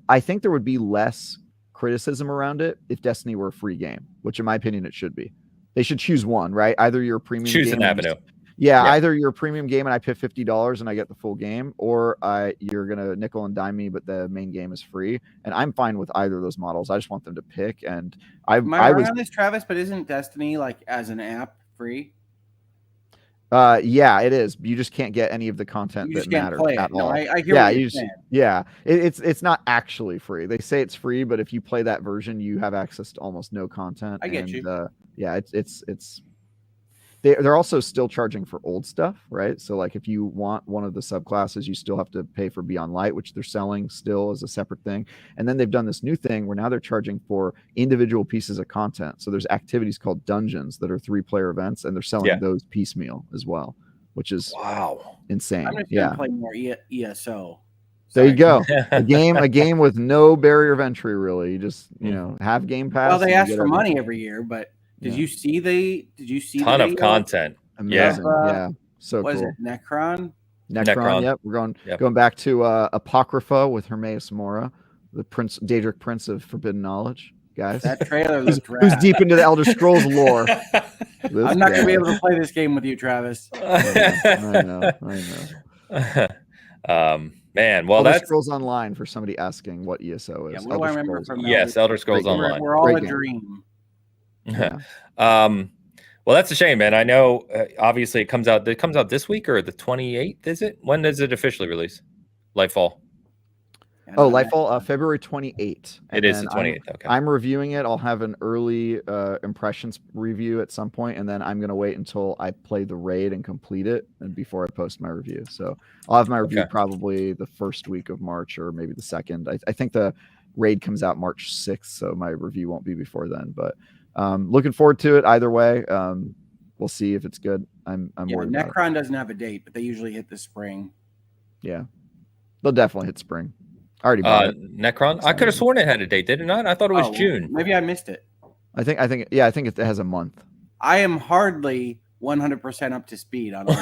I think there would be less criticism around it if Destiny were a free game, which in my opinion it should be. They should choose one, right? Either you're a premium choose game an avenue. Either you're a premium game and I pay $50 and I get the full game, or you're gonna nickel and dime me, but the main game is free. And I'm fine with either of those models. I just want them to pick. And Am I wrong on this, Travis? But isn't Destiny like as an app free? Yeah, it is. You just can't get any of the content that matters at all. I hear what you're saying. It's not actually free. They say it's free, but if you play that version, you have access to almost no content. I get you. They're also still charging for old stuff, right? So like if you want one of the subclasses, you still have to pay for Beyond Light, which they're selling still as a separate thing. And then they've done this new thing where now they're charging for individual pieces of content. So there's activities called dungeons that are 3-player events, and they're selling those piecemeal as well, which is insane. I'm just gonna play more ESO. There you go. a game with no barrier of entry, really. You just have Game Pass. Well, they ask for money every year, but did you see ton of content? Amazing. So what cool. Is it Necron? Yep. We're going back to Apocrypha with Hermaeus Mora, the Daedric Prince of Forbidden Knowledge, guys. That trailer looks who's deep into the Elder Scrolls lore. I'm not gonna be able to play this game with you, Travis. I know. Man, well, Elder that's Scrolls Online for somebody asking what ESO is. Yeah, what do I remember from Elder Scrolls Online. We're all a dream. Yeah. Well, that's a shame, man. I know. Obviously, it comes out this week or the 28th. Is it? When does it officially release? Lightfall. Lightfall, February 28th. It is the 28th. Okay. I'm reviewing it. I'll have an early impressions review at some point, and then I'm gonna wait until I play the raid and complete it, and before I post my review. So I'll have my review probably the first week of March or maybe the second. I think the raid comes out March 6th, so my review won't be before then. But looking forward to it either way. We'll see if it's good. I'm worried about it. Necron doesn't have a date, but they usually hit the spring. Yeah, they'll definitely hit spring. I already bought it. Necron. I could have sworn it had a date, did it not? I thought it was June. Maybe I missed it. I think it has a month. I am hardly 100% up to speed on all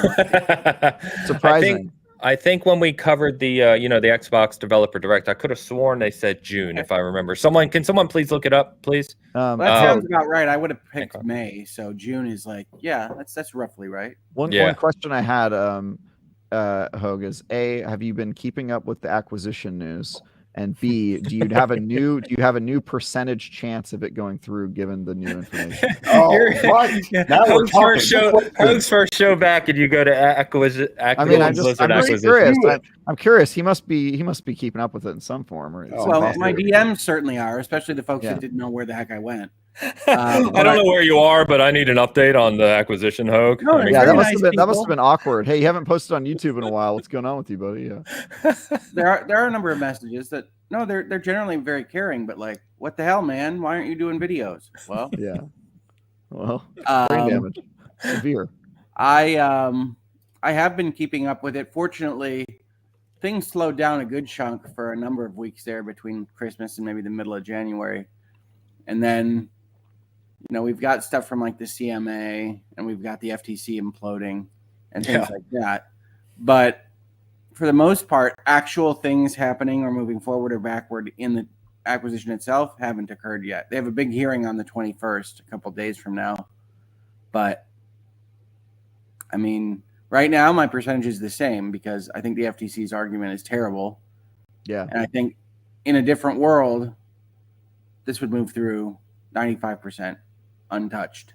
Surprising. I think when we covered the the Xbox Developer Direct, I could have sworn they said June, if I remember. Can someone please look it up, please? That sounds about right. I would have picked May, so June is like, that's roughly right. One question I had, Hogue, is A, have you been keeping up with the acquisition news? And B, do you have a new percentage chance of it going through given the new information? Hogue's first show back, and you go to acquisition. I'm curious. I'm curious. He must be keeping up with it in some form. My DMs certainly are, especially the folks that didn't know where the heck I went. I don't know where you are, but I need an update on the acquisition, Hogue. That must have been awkward. Hey, you haven't posted on YouTube in a while. What's going on with you, buddy? Yeah. There are a number of messages that they're generally very caring, but like, what the hell, man? Why aren't you doing videos? Well, brain damage, severe. I have been keeping up with it. Fortunately, things slowed down a good chunk for a number of weeks there between Christmas and maybe the middle of January, and then. We've got stuff from like the CMA and we've got the FTC imploding and things like that. But for the most part, actual things happening or moving forward or backward in the acquisition itself haven't occurred yet. They have a big hearing on the 21st, a couple of days from now. But I mean, right now my percentage is the same because I think the FTC's argument is terrible. Yeah. And I think in a different world, this would move through 95%. Untouched,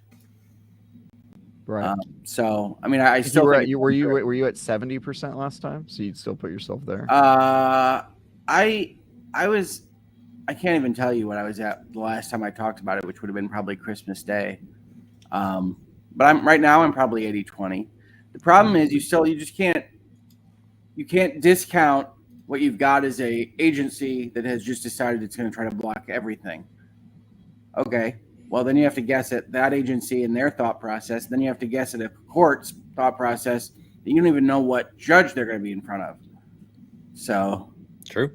right? So I mean, I still were you at 70% last time? So you'd still put yourself there? I can't even tell you what I was at the last time I talked about it, which would have been probably Christmas Day. But I'm probably 80-20. The problem is you can't discount what you've got as a agency that has just decided it's going to try to block everything. Okay, well, then you have to guess at that agency and their thought process. Then you have to guess at a court's thought process that you don't even know what judge they're going to be in front of. So True.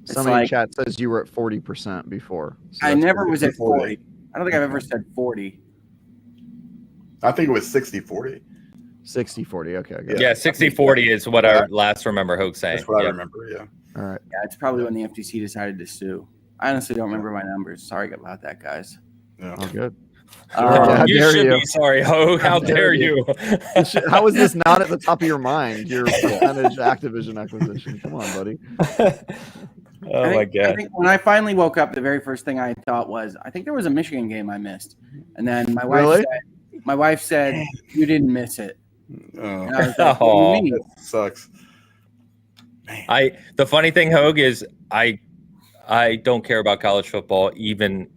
Somebody in chat says you were at 40% before. So I never was at 40. 40. I don't think I've ever said 40. I think it was 60-40. 60-40. Okay. I got it. Yeah, 60-40 is what I last remember Hogue saying. That's what I remember. Yeah. All right. Yeah, it's probably when the FTC decided to sue. I honestly don't remember my numbers. Sorry about that, guys. Yeah. All good. You should be sorry, Hogue. How dare you? How is this not at the top of your mind? Your percentage Activision acquisition. Come on, buddy. My God. I think when I finally woke up, the very first thing I thought was, I think there was a Michigan game I missed. And then my wife said, you didn't miss it. And I was like, what do you mean? That sucks. Man. The funny thing, Hogue, is I don't care about college football even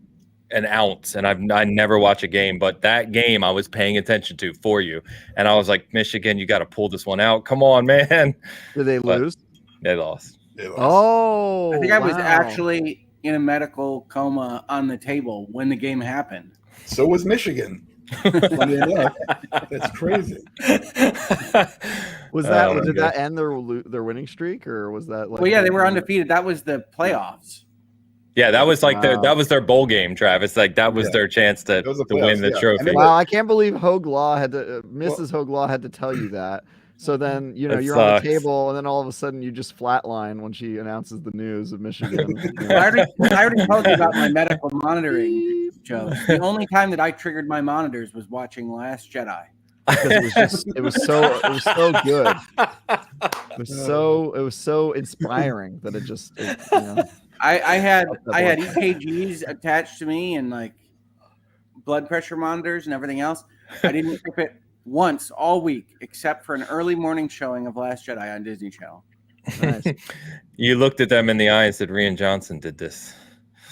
an ounce, and I never watch a game, but that game I was paying attention to for you, and I was like, Michigan, you got to pull this one out. Come on, man. Did they lose? They lost. Oh, I think I was actually in a medical coma on the table when the game happened. So was Michigan. Funny enough, that's crazy. Was that did that end their winning streak, or was that like? Well, yeah, they were undefeated. That was the playoffs. Yeah, that was like that was their bowl game, Travis. Like that was their chance to win the trophy. Wow, I can't believe Hogue Law had to Mrs. Hogue Law had to tell you that. So then, you're on the table, and then all of a sudden you just flatline when she announces the news of Michigan. I already told you about my medical monitoring, Joe. The only time that I triggered my monitors was watching Last Jedi. Because it was so good. It was so inspiring that I had EKGs attached to me and like blood pressure monitors and everything else. I didn't trip it once all week, except for an early morning showing of Last Jedi on Disney Channel. Nice. You looked at them in the eye and said, Rian Johnson did this.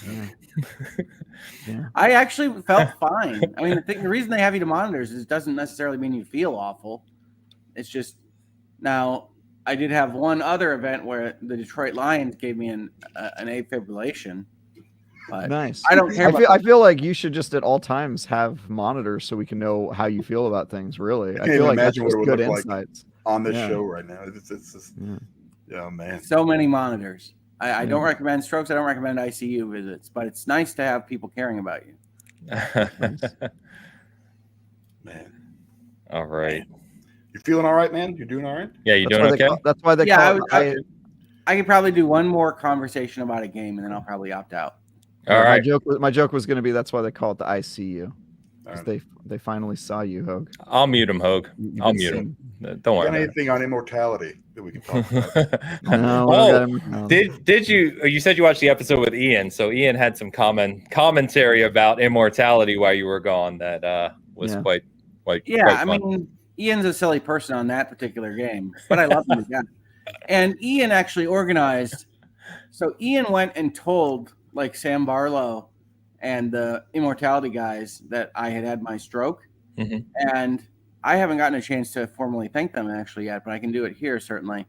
Yeah. I actually felt fine. I mean, the reason they have you to monitors is it doesn't necessarily mean you feel awful. It's just now I did have one other event where the Detroit Lions gave me an afibrillation. But nice. I don't care. I feel like you should just at all times have monitors so we can know how you feel about things. Really, I feel like that's just good insights on this show right now. It's just, man. So many monitors. I don't recommend strokes. I don't recommend ICU visits, but it's nice to have people caring about you. Man. All right. You feeling all right, man? You doing all right? Yeah, you doing okay? That's why they call it. I could probably do one more conversation about a game, and then I'll probably opt out. All right. My joke was going to be that's why they call it the ICU. Right. They finally saw you, Hogue. I'll mute him, Hogue. I'll mute him. Don't worry. Got anything on immortality that we can talk about? No. Did you? You said you watched the episode with Ian, so Ian had some commentary about immortality while you were gone. That was quite. Yeah, quite I mean, Ian's a silly person on that particular game, but I love him again. And Ian actually organized. So Ian went and told like Sam Barlow and the immortality guys that I had my stroke. Mm-hmm. And I haven't gotten a chance to formally thank them actually yet, but I can do it here certainly.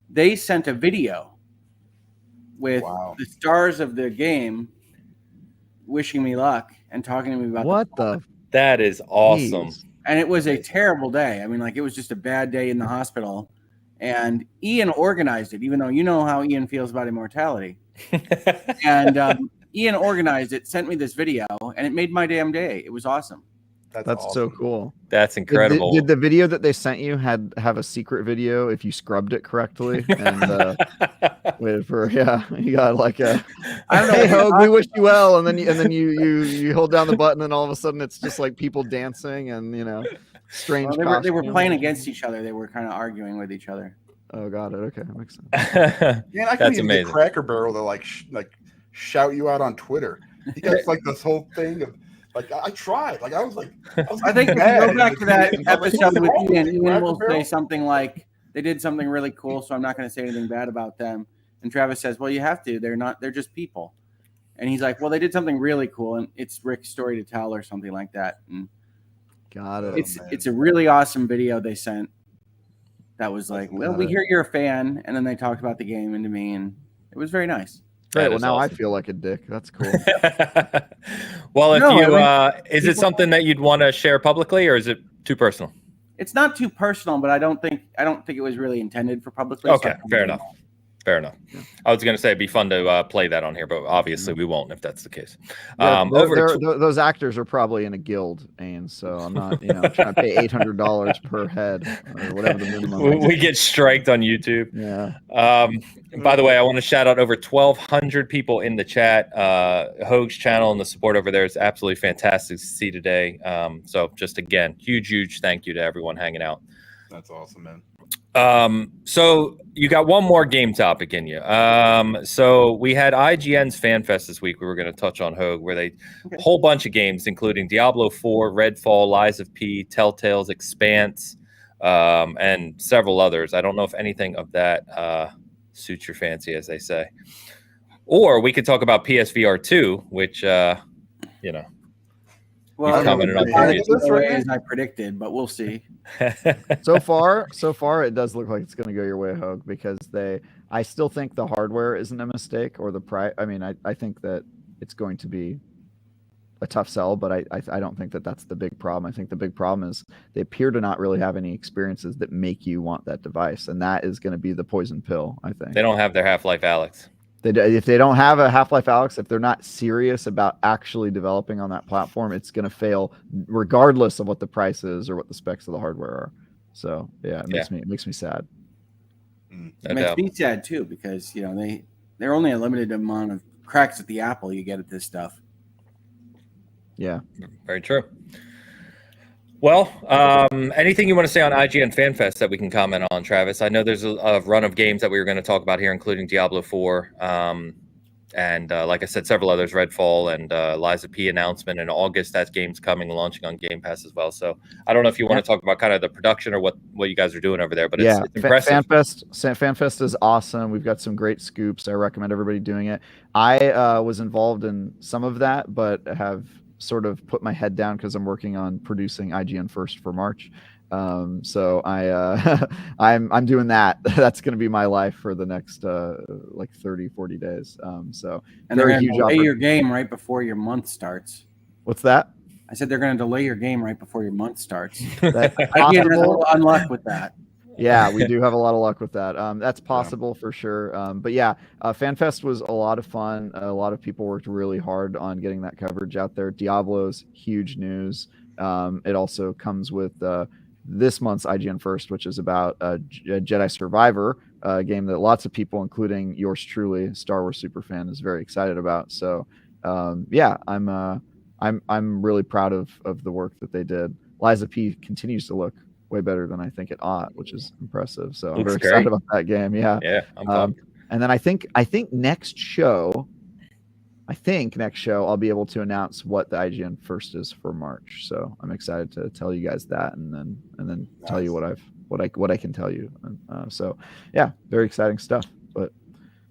They sent a video with the stars of the game wishing me luck and talking to me about that is awesome. Jeez. And it was a terrible day. I mean, like it was just a bad day in the hospital. And Ian organized it, even though you know how Ian feels about immortality. And Ian organized it, sent me this video, and it made my damn day. It was awesome. That's awesome. So cool. That's incredible. Did the video that they sent you have a secret video if you scrubbed it correctly? And you got like a hey Hogue, we wish you well, and then you hold down the button, and all of a sudden it's just like people dancing and strange. Well, they were playing against each other. They were kind of arguing with each other. Oh, got it. Okay, that makes sense. Man, I can even get Cracker Barrel to like shout you out on Twitter. He does like this whole thing of like I tried. Like I think if you go back to that episode with Ian will say something like they did something really cool, so I'm not going to say anything bad about them. And Travis says, "Well, you have to. They're just people." And he's like, "Well, they did something really cool, and it's Rick's story to tell, or something like that." And got it. It's a really awesome video they sent. That was like, well, we hear you're a fan, and then they talked about the game and to me, and it was very nice. Great. That Well, is now I awesome. feel like a dick. That's cool. Well, if No, you I mean, is it something that you'd want to share publicly, or is it too personal? It's not too personal, but I don't think it was really intended for publicly. Okay, fair enough. Fair enough. Yeah. I was going to say it'd be fun to play that on here, but obviously we won't if that's the case. Yeah, Over those actors are probably in a guild, and so I'm not, trying to pay $800 per head or whatever the minimum is. we get striked on YouTube. Yeah. By the way, I want to shout out over 1,200 people in the chat. Hoag's channel and the support over there is absolutely fantastic to see today. So just again, huge thank you to everyone hanging out. That's awesome, man. So you got one more game topic in you. So we had IGN's Fanfest this week. We were going to touch on Hoag, where they a whole bunch of games, including Diablo 4, Redfall, Lies of P, Telltale's Expanse, and several others. I don't know if anything of that suits your fancy, as they say. Or we could talk about PSVR 2, which Well, You've commented on it's previous. the way as I predicted, but we'll see. So far, it does look like it's going to go your way, Hoag, because I still think the hardware isn't a mistake, or the price. I mean, I think that it's going to be a tough sell, but I don't think that that's the big problem. I think the big problem is they appear to not really have any experiences that make you want that device, and that is going to be the poison pill, I think. They don't have their Half-Life Alyx. If they don't have a Half-Life Alyx, if they're not serious about actually developing on that platform, it's going to fail regardless of what the price is or what the specs of the hardware are. So yeah, it makes me sad. It makes me sad too, because they're only a limited amount of cracks at the apple you get at this stuff. Yeah, very true. Well, anything you want to say on IGN Fanfest that we can comment on, Travis? I know there's a run of games that we were going to talk about here, including Diablo 4, and like I said, several others, Redfall and Lies of P announcement in August. That game's coming, launching on Game Pass as well. So I don't know if you want to talk about kind of the production or what you guys are doing over there, but it's impressive. Fanfest is awesome. We've got some great scoops. I recommend everybody doing it. I was involved in some of that, but have sort of put my head down because I'm working on producing IGN First for March. So I'm doing that. That's going to be my life for the next 30-40 days. So and they're going to delay your game right before your month starts. What's that? I said they're going to delay your game right before your month starts. That's IGN has a little unluck with that. Yeah, we do have a lot of luck with that. That's possible for sure. But yeah, FanFest was a lot of fun. A lot of people worked really hard on getting that coverage out there. Diablo's huge news. It also comes with this month's IGN First, which is about Jedi Survivor, a game that lots of people, including yours truly, Star Wars superfan, is very excited about. So yeah, I'm really proud of the work that they did. Lies of P continues to look way better than I think it ought, which is impressive. So I'm very excited about that game. Yeah. I'm pumped. And then I think next show I'll be able to announce what the IGN First is for March. So I'm excited to tell you guys that, and then tell you what I can tell you. So yeah, very exciting stuff. But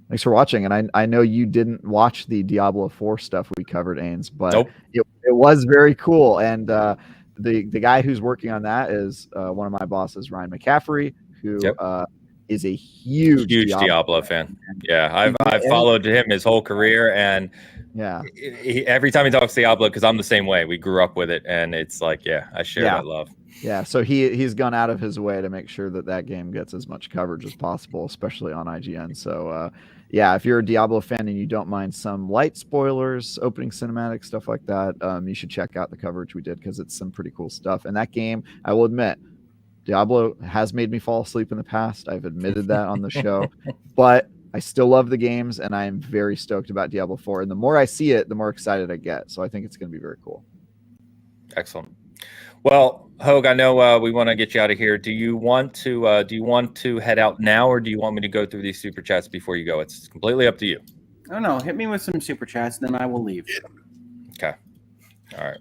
thanks for watching. And I know you didn't watch the Diablo 4 stuff we covered, Ains, but nope. it was very cool. And the guy who's working on that is one of my bosses, Ryan McCaffrey, who is a huge Diablo fan. Yeah, I've followed him his whole career, and every time he talks Diablo, because I'm the same way. We grew up with it, and it's like, I share that love. Yeah, so he's gone out of his way to make sure that game gets as much coverage as possible, especially on IGN. So if you're a Diablo fan and you don't mind some light spoilers, opening cinematics, stuff like that, you should check out the coverage we did, because it's some pretty cool stuff. And that game, I will admit, Diablo has made me fall asleep in the past. I've admitted that on the show, but I still love the games, and I am very stoked about Diablo 4. And the more I see it, the more excited I get. So I think it's going to be very cool. Excellent. Well, Hoag, I know we want to get you out of here. Do you want to head out now, or do you want me to go through these super chats before you go? It's completely up to you. I don't know. Hit me with some super chats, then I will leave. Okay. All right.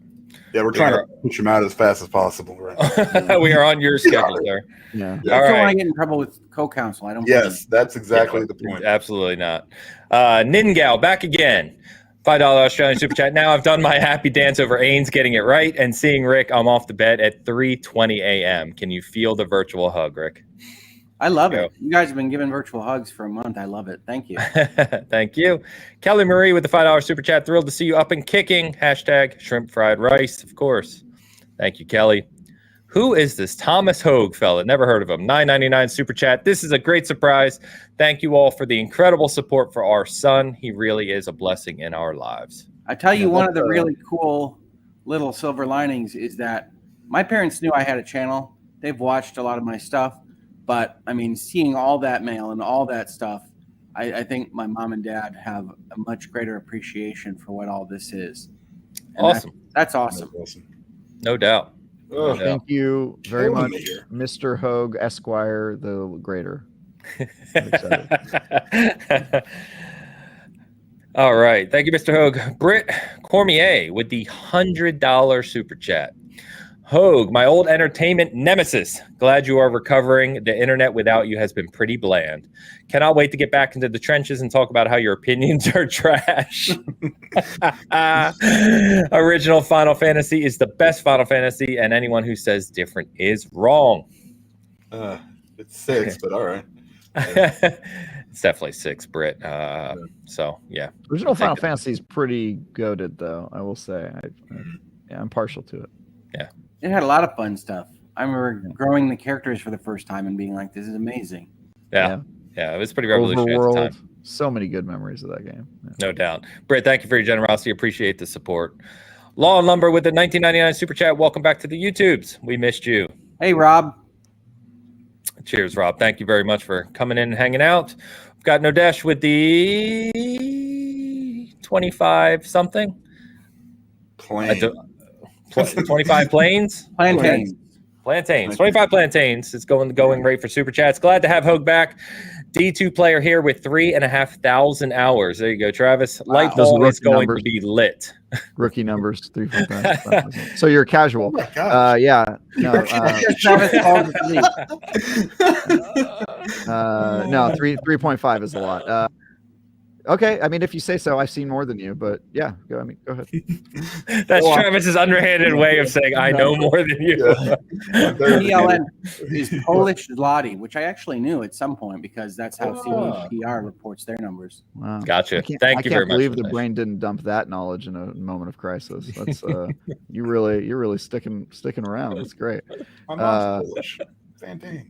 Yeah, we're trying to push them out as fast as possible. Right? We are on your schedule, sir. Yeah. All don't want to get in trouble with co-counsel. I don't. Yes, that's exactly the point. Absolutely not. Ningal back again. $5 Australian super chat. Now I've done my happy dance over Ains getting it right and seeing Rick. I'm off the bed at 3:20 a.m. Can you feel the virtual hug, Rick? I love it. You guys have been giving virtual hugs for a month. I love it. Thank you. Thank you. Kelly Marie with the $5 super chat. Thrilled to see you up and kicking. Hashtag shrimp fried rice, of course. Thank you, Kelly. Who is this Thomas Hogue fella? Never heard of him. $9.99 super chat. This is a great surprise. Thank you all for the incredible support for our son. He really is a blessing in our lives. I tell you, one of the really cool little silver linings is that my parents knew I had a channel. They've watched a lot of my stuff. But, I mean, seeing all that mail and all that stuff, I think my mom and dad have a much greater appreciation for what all this is. And awesome. That's awesome. No doubt. Oh, thank you very much, Mr. Hogue Esquire, the Greater. All right. Thank you, Mr. Hogue. Britt Cormier with the $100 super chat. Hogue, my old entertainment nemesis. Glad you are recovering. The internet without you has been pretty bland. Cannot wait to get back into the trenches and talk about how your opinions are trash. Original Final Fantasy is the best Final Fantasy, and anyone who says different is wrong. It's 6, but all right. It's definitely 6, Britt. So, yeah. Original Final Fantasy is pretty goated, though, I will say. I'm partial to it. Yeah. It had a lot of fun stuff. I remember growing the characters for the first time and being like, this is amazing. Yeah, it was pretty revolutionary at the time. So many good memories of that game. Yeah. No doubt. Britt, thank you for your generosity. Appreciate the support. Law and Lumber with the $19.99 super chat. Welcome back to the YouTubes. We missed you. Hey, Rob. Cheers, Rob. Thank you very much for coming in and hanging out. We've got Nodesh with the 25-something. 25 planes? Plantains. 25 plantains. It's going rate for super chats. Glad to have Hogue back. D2 player here with 3,500 hours. There you go, Travis. Wow. Lightfall is going to be lit. Rookie numbers, 3 4 5. So you're casual. Oh yeah. No, Travis calls it no, 3.5 is a lot. Okay, I mean, if you say so, I've seen more than you, but yeah, go ahead. That's Travis's underhanded way of saying I know more than you. PLN is Polish zloty, which I actually knew at some point because that's how CDPR reports their numbers. Wow. Gotcha. Thank you very much. I can't believe the brain didn't dump that knowledge in a moment of crisis. That's you're really sticking around. That's great. My mom's Polish. Fantastic.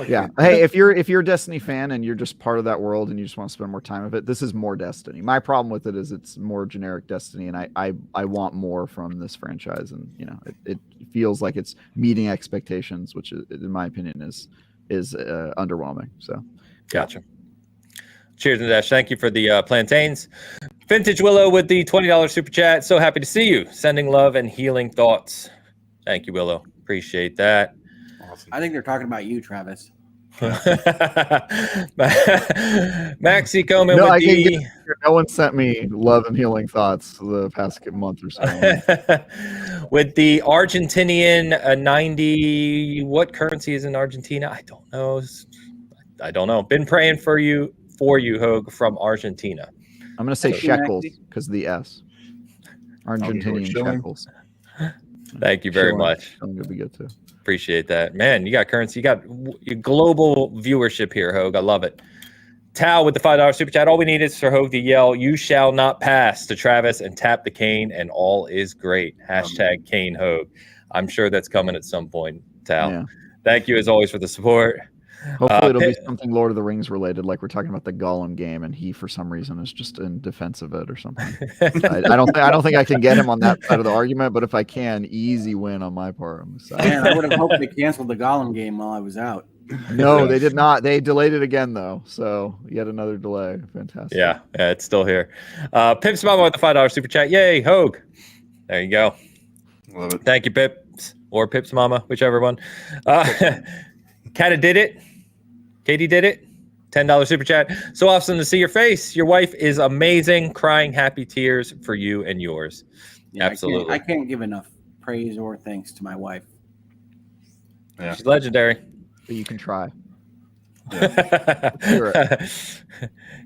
Yeah. Hey, if you're a Destiny fan and you're just part of that world and you just want to spend more time with it, this is more Destiny. My problem with it is it's more generic Destiny, and I want more from this franchise, and it feels like it's meeting expectations, which in my opinion is underwhelming. So, gotcha. Cheers, Nadesh. Thank you for the plantains. Vintage Willow with the $20 super chat. So happy to see you. Sending love and healing thoughts. Thank you, Willow. Appreciate that. Awesome. I think they're talking about you, Travis. Maxi Coleman with the... No one sent me love and healing thoughts the past month or so. With the Argentinian 90... What currency is in Argentina? I don't know. Been praying for you, Hogue, from Argentina. I'm going to say shekels because of the S. Argentinian shekels. Thank you very much. I'm going to be good too. Appreciate that. Man, you got currency. You got global viewership here, Hogue. I love it. Tao with the $5 super chat. All we need is for Hogue to yell, "You shall not pass," to Travis and tap the cane, and all is great. Hashtag Cane Hogue. I'm sure that's coming at some point, Tao. Yeah. Thank you, as always, for the support. Hopefully it'll be something Lord of the Rings related, like we're talking about the Gollum game, and he, for some reason, is just in defense of it or something. I don't think I can get him on that side of the argument, but if I can, easy win on my part. Man, I would have hoped they canceled the Gollum game while I was out. No, they did not. They delayed it again, though. So yet another delay. Fantastic. Yeah, it's still here. Pip's Mama with the $5 super chat. Yay, Hogue. There you go. Love it. Thank you, Pips, or Pip's Mama, whichever one. Kata did it. Katie did it. $10 super chat. So awesome to see your face. Your wife is amazing. Crying happy tears for you and yours. Yeah, absolutely. I can't give enough praise or thanks to my wife. Yeah. She's legendary. But you can try.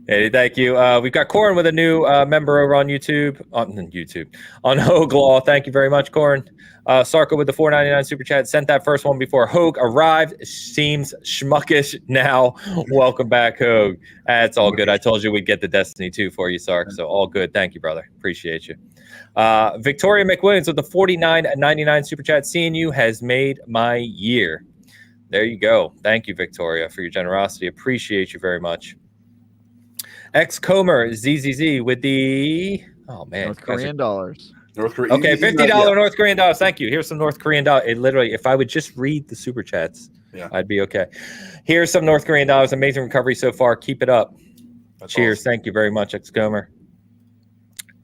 Hey, thank you. We've got Corin with a new member over on YouTube. On Hogue Law. Thank you very much, Corin. Sarko with the $4.99 super chat. Sent that first one before Hogue arrived. Seems schmuckish now. Welcome back, Hogue. That's all good. I told you we'd get the Destiny 2 for you, Sark. So all good. Thank you, brother. Appreciate you. Victoria McWilliams with the $49.99 super chat. Seeing you has made my year. There you go. Thank you, Victoria, for your generosity. Appreciate you very much. Comer ZZZ with the North Korean dollars. Okay, $50 North Korean dollars. Thank you. Here's some North Korean dollars. It literally, if I would just read the super chats, I'd be okay. Here's some North Korean dollars. Amazing recovery so far. Keep it up. That's Cheers. Awesome. Thank you very much, Comer.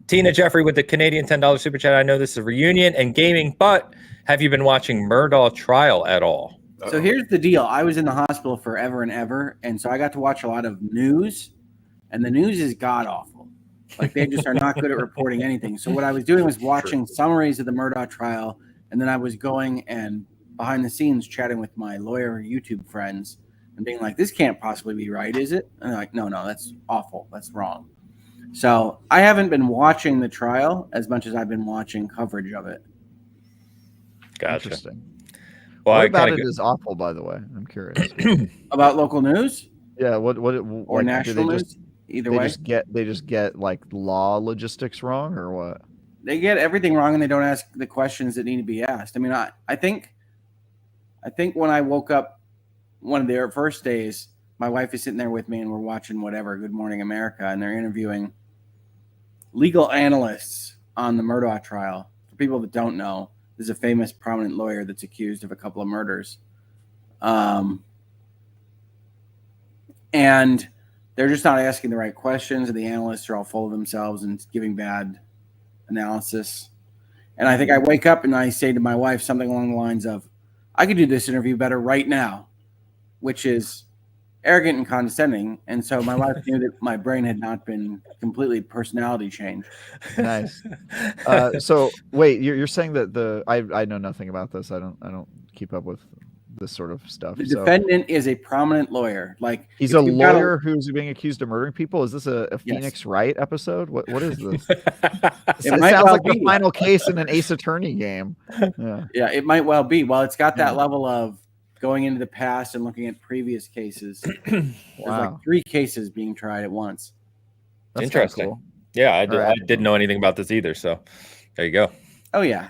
Tina Jeffrey with the Canadian $10 super chat. I know this is a reunion and gaming, but have you been watching Murdaugh Trial at all? So here's the deal. I was in the hospital forever and ever, and so I got to watch a lot of news, and the news is god-awful. Like, they just are not good at reporting anything. So what I was doing was watching summaries of the Murdaugh trial, and then I was going and behind the scenes chatting with my lawyer YouTube friends and being like, this can't possibly be right, is it? And they're like, no, that's awful. That's wrong. So I haven't been watching the trial as much as I've been watching coverage of it. Gotcha. Interesting. Well, what about it is awful, by the way? I'm curious. About local news? Yeah, or like, national news? Either way. They just get like law logistics wrong, or what? They get everything wrong, and they don't ask the questions that need to be asked. I mean, I think when I woke up one of their first days, my wife is sitting there with me, and we're watching whatever, Good Morning America, and they're interviewing legal analysts on the Murdaugh trial. For people that don't know, there's a famous prominent lawyer that's accused of a couple of murders. And they're just not asking the right questions, and the analysts are all full of themselves and giving bad analysis. And I think I wake up and I say to my wife something along the lines of, I could do this interview better right now, which is arrogant and condescending. And so my wife knew that my brain had not been completely personality changed. Nice. So wait, you're saying that I know nothing about this. I don't keep up with this sort of stuff. The defendant is a prominent lawyer. Like, he's a lawyer who's being accused of murdering people. Is this a Phoenix Wright episode? What is this? It sounds like the final case in an Ace Attorney game. Yeah, it might well be. Well, it's got that level of going into the past and looking at previous cases. There's like 3 cases being tried at once. That's interesting. Cool. Yeah, I didn't know anything about this either. So there you go. Oh, yeah.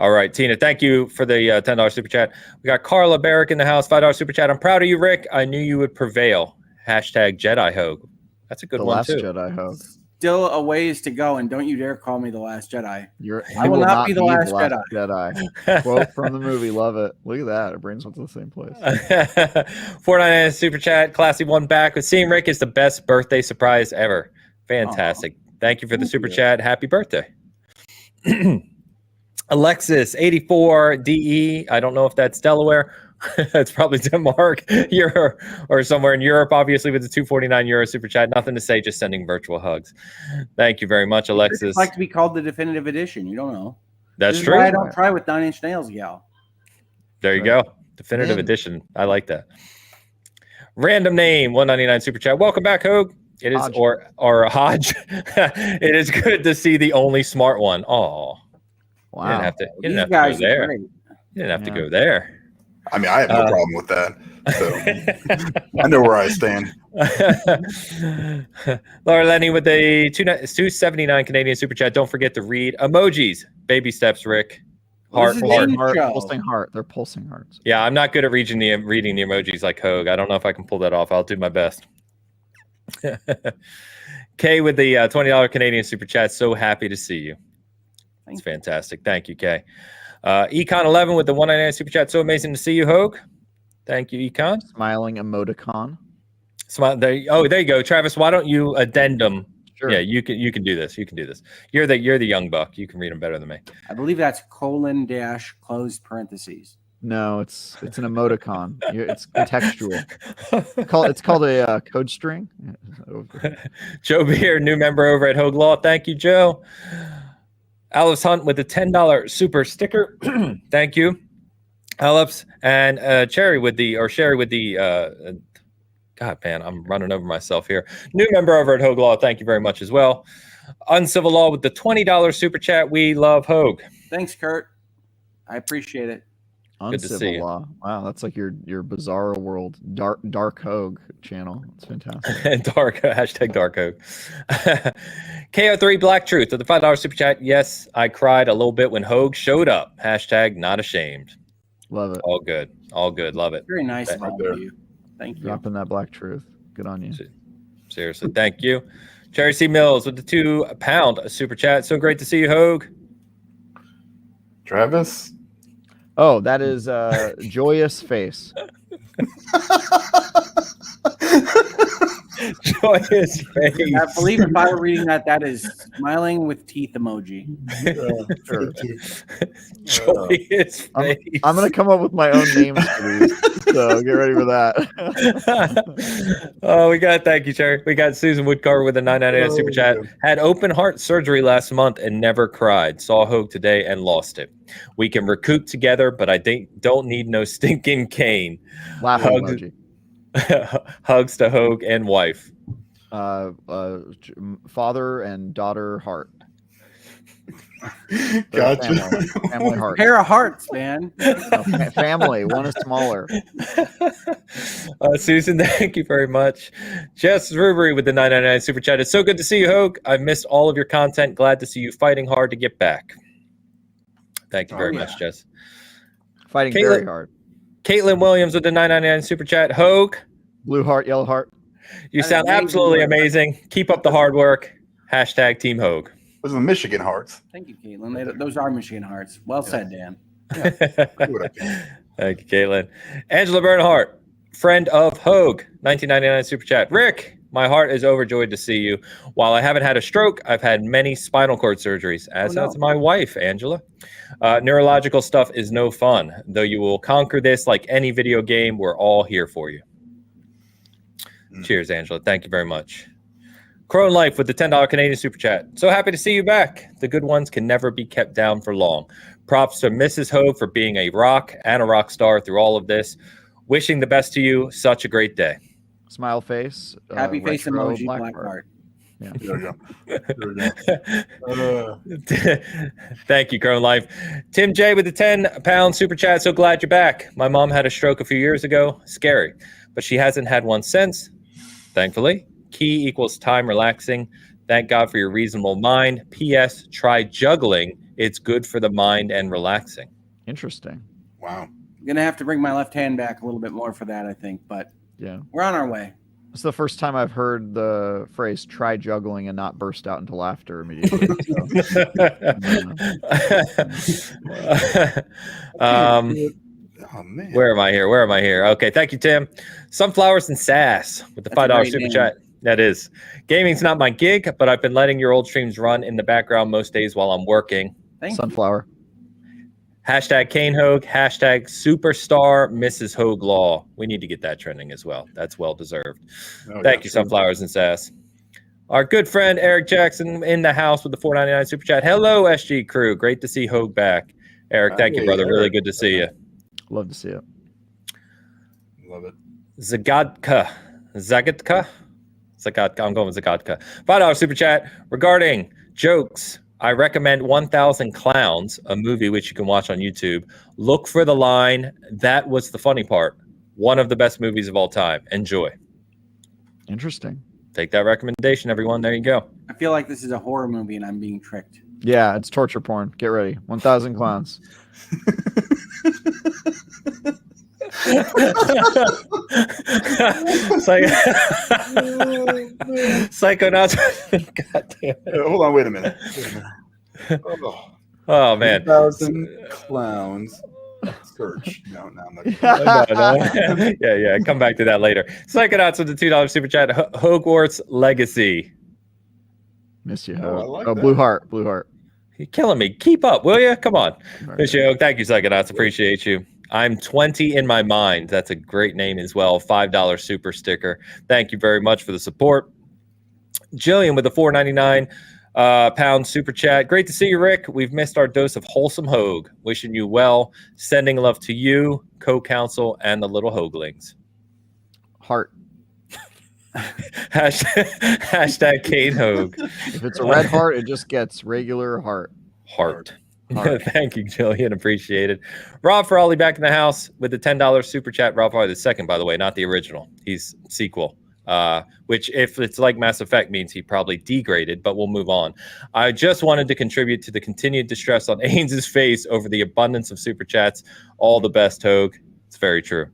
All right, Tina, thank you for the $10 super chat. We got Carla Barrick in the house, $5 super chat. I'm proud of you, Rick. I knew you would prevail. Hashtag Jedi Hogue. That's a good one, too. The last Jedi Hogue. Still a ways to go, and don't you dare call me the last Jedi. I will not be the last Jedi. Quote from the movie. Love it. Look at that. Our brains went to the same place. 499 super chat. Classy one back. With seeing Rick is the best birthday surprise ever. Fantastic. Thank you for the super chat. Happy birthday. Alexis 84 DE. I don't know if that's Delaware. That's probably Denmark, or somewhere in Europe, obviously, with the €249 super chat. Nothing to say, just sending virtual hugs. Thank you very much, Alexis. It's like to be called the definitive edition. You don't know. That's true. Why I don't try with 9 Inch Nails, gal. There you go. Definitive edition. I like that. Random name 199 super chat. Welcome back, Hogue. It is Hodge. or Hodge. It is good to see the only smart one. Oh, wow. You didn't have to go there. You didn't have to go there. I mean, I have no problem with that. So I know where I stand. Laura Lenny with the 279 Canadian super chat. Don't forget to read emojis. Baby steps, Rick. Heart, pulsing heart. They're pulsing hearts. Yeah, I'm not good at reading the emojis like Hogue. I don't know if I can pull that off. I'll do my best. Kay with the $20 Canadian super chat. So happy to see you. It's fantastic. Thank you, Kay. Econ 11 with the 199 super chat. So amazing to see you, Hogue. Thank you, Econ. Smiling emoticon. Smile. There you go, Travis. Why don't you addendum? Sure. Yeah, you can do this. You can do this. You're the young buck. You can read them better than me. I believe that's : closed parentheses. No, it's an emoticon. It's contextual. It's called a code string. Joe Beer, new member over at Hogue Law. Thank you, Joe. Alice Hunt with the $10 super sticker. Thank you. Aleps and Sherry with the God, man, I'm running over myself here. New member over at Hogue Law, thank you very much as well. Uncivil Law with the $20 super chat. We love Hogue. Thanks, Kurt. I appreciate it. Good to see Uncivil you. Law. Wow, that's like your Bizarro World Dark Hogue channel. It's fantastic. Dark Hogue. KO3 Black Truth with the $5 super chat. Yes, I cried a little bit when Hogue showed up. Hashtag not ashamed. Love it. All good. All good. Love it. Very nice of Right all there. of you. Thank you. Dropping that Black Truth. Good on you. Seriously, thank you. Cherry C. Mills with the £2 super chat. So great to see you, Hogue. Travis. Oh, that is Joyous Face. Joyous face. I believe if I were reading that is smiling with teeth emoji. Sure. Joyous face. I'm gonna come up with my own names for these, so get ready for that. Oh, we got thank you, Cherry. We got Susan Woodcar with a $9.99 super chat. Had open heart surgery last month and never cried. Saw Hogue today and lost it. We can recoup together, but I don't need no stinking cane. Laughing Hugs. emoji. Hugs to Hogue and wife. Father and daughter heart. Gotcha. Family heart. Pair of hearts, man. No, family. One is smaller. Susan, thank you very much. Jess Rubery with the $9.99 super chat. It's so good to see you, Hogue. I've missed all of your content. Glad to see you fighting hard to get back. Thank you very much, Jess. Fighting Caitlin- very hard. Caitlin Williams with the $9.99 super chat. Hogue, Blue heart, yellow heart. you That is sound amazing absolutely work. amazing. Keep up the hard work. Hashtag Team Hogue. Those are the Michigan Hearts. Thank you, Caitlin. Those are Michigan hearts. Well said, Dan. Do what I can. Thank you, Caitlin. Angela Bernhardt, friend of Hogue, 1999 super chat. Rick, my heart is overjoyed to see you. While I haven't had a stroke, I've had many spinal cord surgeries, as has my wife, Angela. Neurological stuff is no fun, though you will conquer this like any video game. We're all here for you. Cheers, Angela. Thank you very much. Crone Life with the $10 Canadian super chat. So happy to see you back. The good ones can never be kept down for long. Props to Mrs. Hogue for being a rock and a rock star through all of this. Wishing the best to you. Such a great day. Smile face. Happy face retro, emoji, black heart. Yeah. There we go. There we go. Thank you, Crone Life. Tim J with the £10 super chat. So glad you're back. My mom had a stroke a few years ago. Scary. But she hasn't had one since. Thankfully. Key equals time relaxing. Thank God for your reasonable mind. P.S. Try juggling. It's good for the mind and relaxing. Interesting. Wow. I'm gonna have to bring my left hand back a little bit more for that, I think, but Yeah. we're on our way. It's the first time I've heard the phrase "try juggling" and not burst out into laughter immediately. Oh man. Where am I here? Okay, thank you, Tim. Sunflowers and Sass with the That's a $5 great super name. chat. That is. Gaming's not my gig, but I've been letting your old streams run in the background most days while I'm working. Thank you. Sunflower. Hashtag Kane Hogue, hashtag Superstar Mrs. Hogue Law. We need to get that trending as well. That's well deserved. Oh, Thank yeah. you, Sunflowers and Sass. Our good friend Eric Jackson in the house with the $4.99 super chat. Hello, SG crew. Great to see Hogue back. Eric, thank you, Hey, brother. Really Eric. good to see you. Love to see it. Love it. Zagadka. I'm going with Zagadka. $5 super chat regarding jokes. I recommend 1000 Clowns, a movie which you can watch on YouTube. Look for the line, "That was the funny part." One of the best movies of all time. Enjoy. Interesting. Take that recommendation, everyone. There you go. I feel like this is a horror movie and I'm being tricked. Yeah, it's torture porn. Get ready. 1000 Clowns. Psychonauts. God damn it. Hold on, wait a minute. Oh, Oh, man. 1,000 Clowns. Search. No, I'm not. No. Yeah. Come back to that later. Psychonauts with the $2 super chat. Hogwarts Legacy. Miss you, Oh, Hogue. I like Oh, that. Blue Heart. Blue Heart. You're killing me. Keep up, will you? Come on. All right. Miss you, Hogue. Thank you, Psychonauts. Appreciate you. I'm 20 in my mind. That's a great name as well. $5 super sticker. Thank you very much for the support. Jillian with the $4.99 pound super chat. Great to see you, Rick. We've missed our dose of wholesome Hogue. Wishing you well. Sending love to you, co-counsel, and the little Hoaglings. Heart. Hashtag Kate Hogue. If it's a red heart, it just gets regular heart. Heart. Thank you, Jillian. Appreciate it. Rob Frawley back in the house with the $10 super chat. Rob Frawley the second, by the way, not the original. He's sequel. Which, if it's like Mass Effect, means he probably degraded, but we'll move on. I just wanted to contribute to the continued distress on Ains's face over the abundance of super chats. All the best, Hogue. It's very true.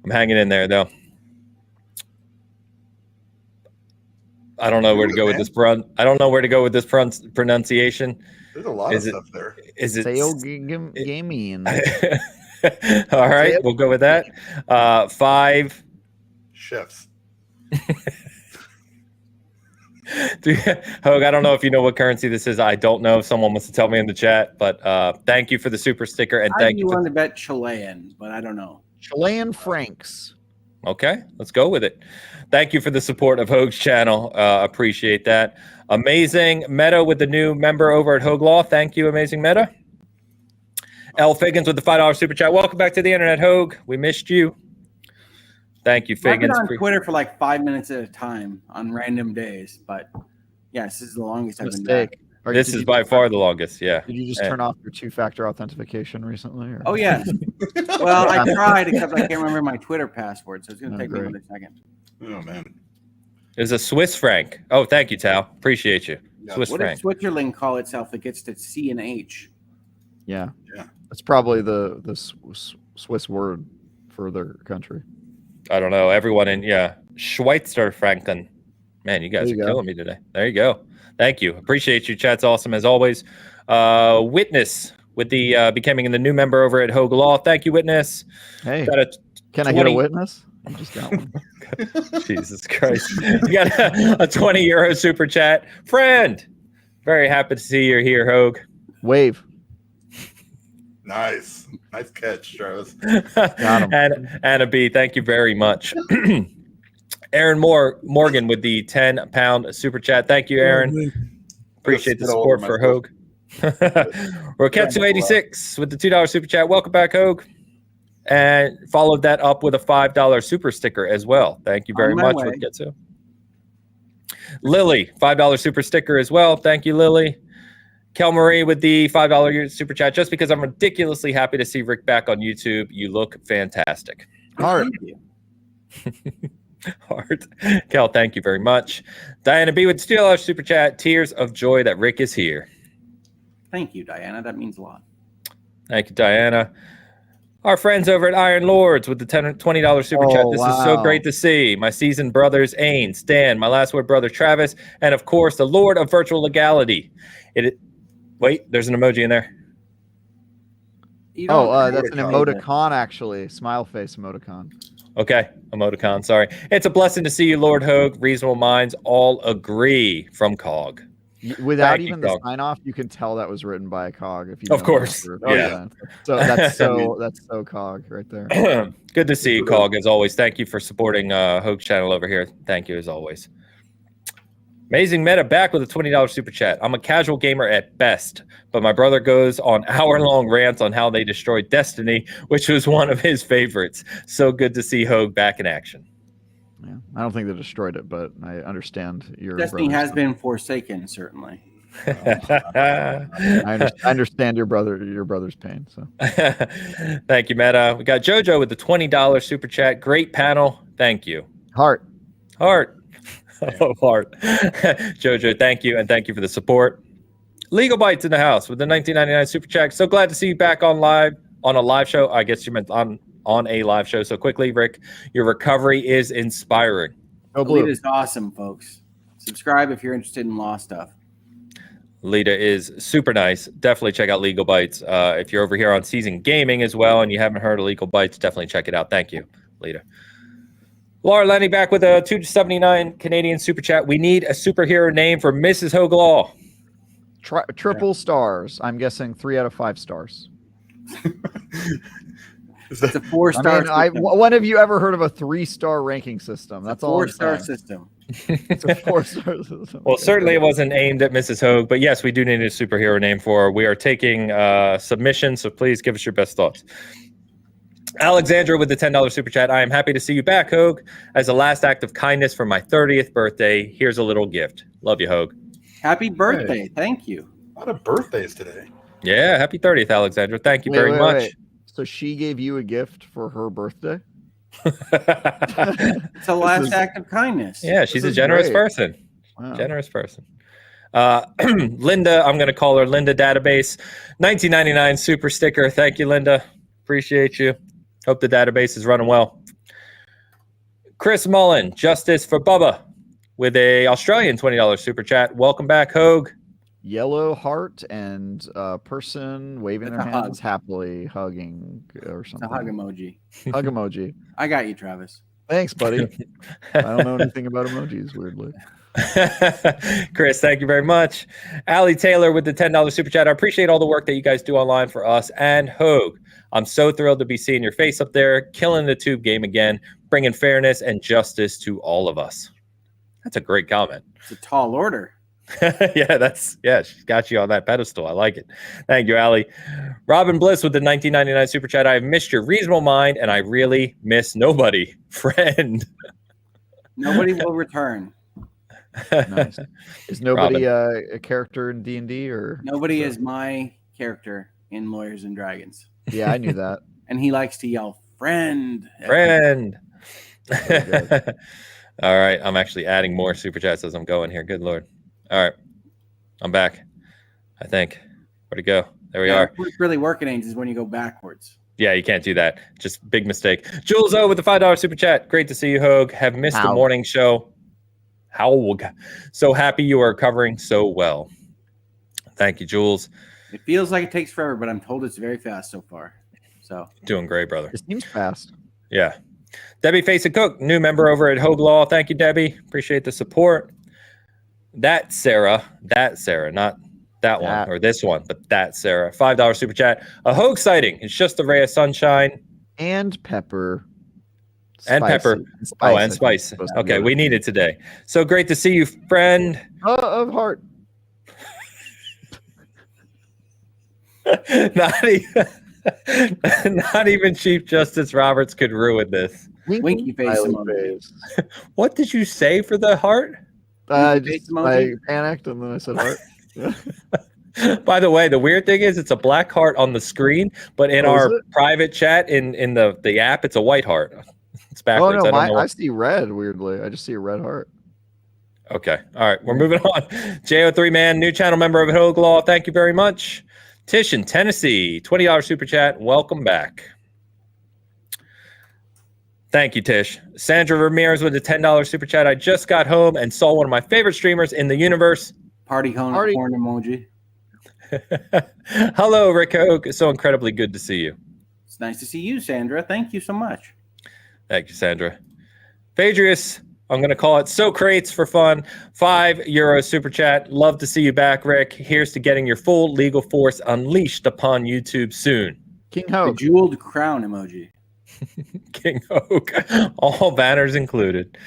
I'm hanging in there, though. I don't know where to go with this pronunciation. There's a lot of stuff there. Is it gaming? All right, we'll go with that. 5 chefs. Hogue, I don't know if you know what currency this is. I don't know. Someone wants to tell me in the chat, but thank you for the super sticker, and thank you. I want to bet Chilean, but I don't know. Chilean francs. Okay, let's go with it. Thank you for the support of Hogue's channel. Appreciate that. Amazing Meta with the new member over at Hogue Law. Thank you, Amazing Meta. L. Figgins with the $5 super chat. Welcome back to the internet, Hogue. We missed you. Thank you, Figgins. I've been on Twitter for like 5 minutes at a time on random days, but yes, this is the longest I've been back. This is by far the longest, yeah. Did you just turn off your 2-factor authentication recently? Or? Oh, yes. Well, I tried, except I can't remember my Twitter password, so it's going to take me another second. Oh, man. It's a Swiss franc. Oh, thank you, Tal. Appreciate you. Yeah. Swiss what franc. does Switzerland call itself that gets to C and H? Yeah. Yeah. That's probably the Swiss word for their country. I don't know. Everyone in, Schweizer Franken. Man, you guys are killing me today. There you go. Thank you. Appreciate you. Chat's awesome as always. Witness with the becoming the new member over at Hogue Law. Thank you, Witness. Hey, can I get a witness? I just got one. Jesus Christ. You got a 20 euro super chat. Friend, very happy to see you're here, Hogue. Wave. Nice catch, Travis. Got him. And Anna B, thank you very much. Aaron Morgan with the 10-pound super chat. Thank you, Aaron. Appreciate the support for Hogue. Roketsu86 with the $2 super chat. Welcome back, Hogue. And followed that up with a $5 super sticker as well. Thank you very much, Roketsu. Lily, $5 super sticker as well. Thank you, Lily. Kel Marie with the $5 super chat. Just because I'm ridiculously happy to see Rick back on YouTube. You look fantastic. Heart. Heart. Kel, thank you very much. Diana B with the $2 super chat. Tears of joy that Rick is here. Thank you, Diana. That means a lot. Thank you, Diana. Our friends over at Iron Lords with the $20 super chat. This is so great to see. My seasoned brothers, Ain, Stan, my last word brother, Travis, and of course, the Lord of Virtual Legality. Wait, there's an emoji in there. That's an emoticon, actually. Smile face emoticon. Okay, emoticon, sorry. It's a blessing to see you, Lord Hogue. Reasonable minds all agree from COG. Without even the sign off, you can tell that was written by a COG. If you of course, yeah. So that's so COG right there. Good to see you, COG, as always. Thank you for supporting Hogue's channel over here. Thank you as always. Amazing Meta back with a $20 super chat. I'm a casual gamer at best, but my brother goes on hour-long rants on how they destroyed Destiny, which was one of his favorites. So good to see Hogue back in action. Yeah, I don't think they destroyed it, but I understand your Destiny has been forsaken, certainly. I understand your brother's pain. So thank you, Meta. We got JoJo with the $20 super chat. Great panel. Thank you. Heart. Oh, Heart. JoJo, thank you, and thank you for the support. Legal Bites in the house with the $19.99 super chat. So glad to see you back on a live show. I guess you meant on a live show so quickly, Rick. Your recovery is inspiring. Lita is awesome, folks. Subscribe if you're interested in law stuff. Lita is super nice. Definitely check out Legal Bites. If you're over here on Season Gaming as well and you haven't heard of Legal Bites, definitely check it out. Thank you, Lita. Laura Lenny back with a $2.79 Canadian super chat. We need a superhero name for Mrs. Hogue Law. Triple stars. I'm guessing 3 out of 5 stars. It's a 4-star. When have you ever heard of a 3-star ranking system? That's all. 4-star system. It's a 4-star. Well, certainly it wasn't aimed at Mrs. Hogue, but yes, we do need a superhero name for her. We are taking submissions, so please give us your best thoughts. Alexandra with the $10 super chat. I am happy to see you back, Hogue. As a last act of kindness for my 30th birthday, here's a little gift. Love you, Hogue. Happy birthday. Thank you. A lot of birthdays today. Yeah, happy 30th, Alexandra. Thank you very much. Wait. So she gave you a gift for her birthday? It's a last act of kindness. Yeah, she's a generous person. Wow. Generous person. Linda, I'm going to call her Linda Database. 1999 super sticker. Thank you, Linda. Appreciate you. Hope the database is running well. Chris Mullen, Justice for Bubba, with a Australian $20 super chat. Welcome back, Hogue. Yellow heart and a person waving With their a hands hug. happily hugging or It's something. a hug emoji. Hug emoji. I got you, Travis. Thanks, buddy. I don't know anything about emojis, weirdly. Chris, thank you very much. Allie Taylor with the $10 super chat. I appreciate all the work that you guys do online for us and Hogue. I'm so thrilled to be seeing your face up there, killing the tube game again, bringing fairness and justice to all of us. That's a great comment. It's a tall order. She's got you on that pedestal. I like it. Thank you, Allie. Robin Bliss with the 1999 super chat. I've missed your reasonable mind, and I really miss nobody. Friend. Nobody will return. Nice. Is nobody a character in D&D or Nobody is my character in Lawyers and Dragons. Yeah, I knew that. And he likes to yell, friend. Friend. Very All right. I'm actually adding more super chats as I'm going here. Good Lord. All right. I'm back. I think. Where'd it go? There we are. What's really working is when you go backwards. Yeah, you can't do that. Just big mistake. Jules O with the $5 super chat. Great to see you, Hogue. Have missed the morning show. How so happy you are covering so well. Thank you, Jules. It feels like it takes forever, but I'm told it's very fast so far. So doing great, brother. It seems fast. Yeah. Debbie Face and Cook, new member over at Hogue Law. Thank you, Debbie. Appreciate the support. That Sarah, not that one or this one, but that Sarah. $5 super chat. A Hogue sighting. It's just a ray of sunshine. And pepper. And pepper. Spice, and spice. Okay, we need it today. So great to see you, friend. Of heart. Not even Chief Justice Roberts could ruin this. Winky face emoji. What did you say for the heart? I panicked and then I said heart. By the way, the weird thing is it's a black heart on the screen, but in our private chat in the app, it's a white heart. It's backwards. Oh no, I see red. Weirdly, I just see a red heart. Okay, all right, we're moving on. JO3 man, new channel member of Hogue Law. Thank you very much. Tish in Tennessee, $20 super chat. Welcome back. Thank you, Tish. Sandra Ramirez with a $10 super chat. I just got home and saw one of my favorite streamers in the universe. Party corn emoji. Hello, Rick Hogue. So incredibly good to see you. It's nice to see you, Sandra. Thank you so much. Thank you, Sandra. Phaedrius, I'm going to call it So Crates for fun. €5 super chat. Love to see you back, Rick. Here's to getting your full legal force unleashed upon YouTube soon. King Hogue. The jeweled crown emoji. King Hogue. All banners included.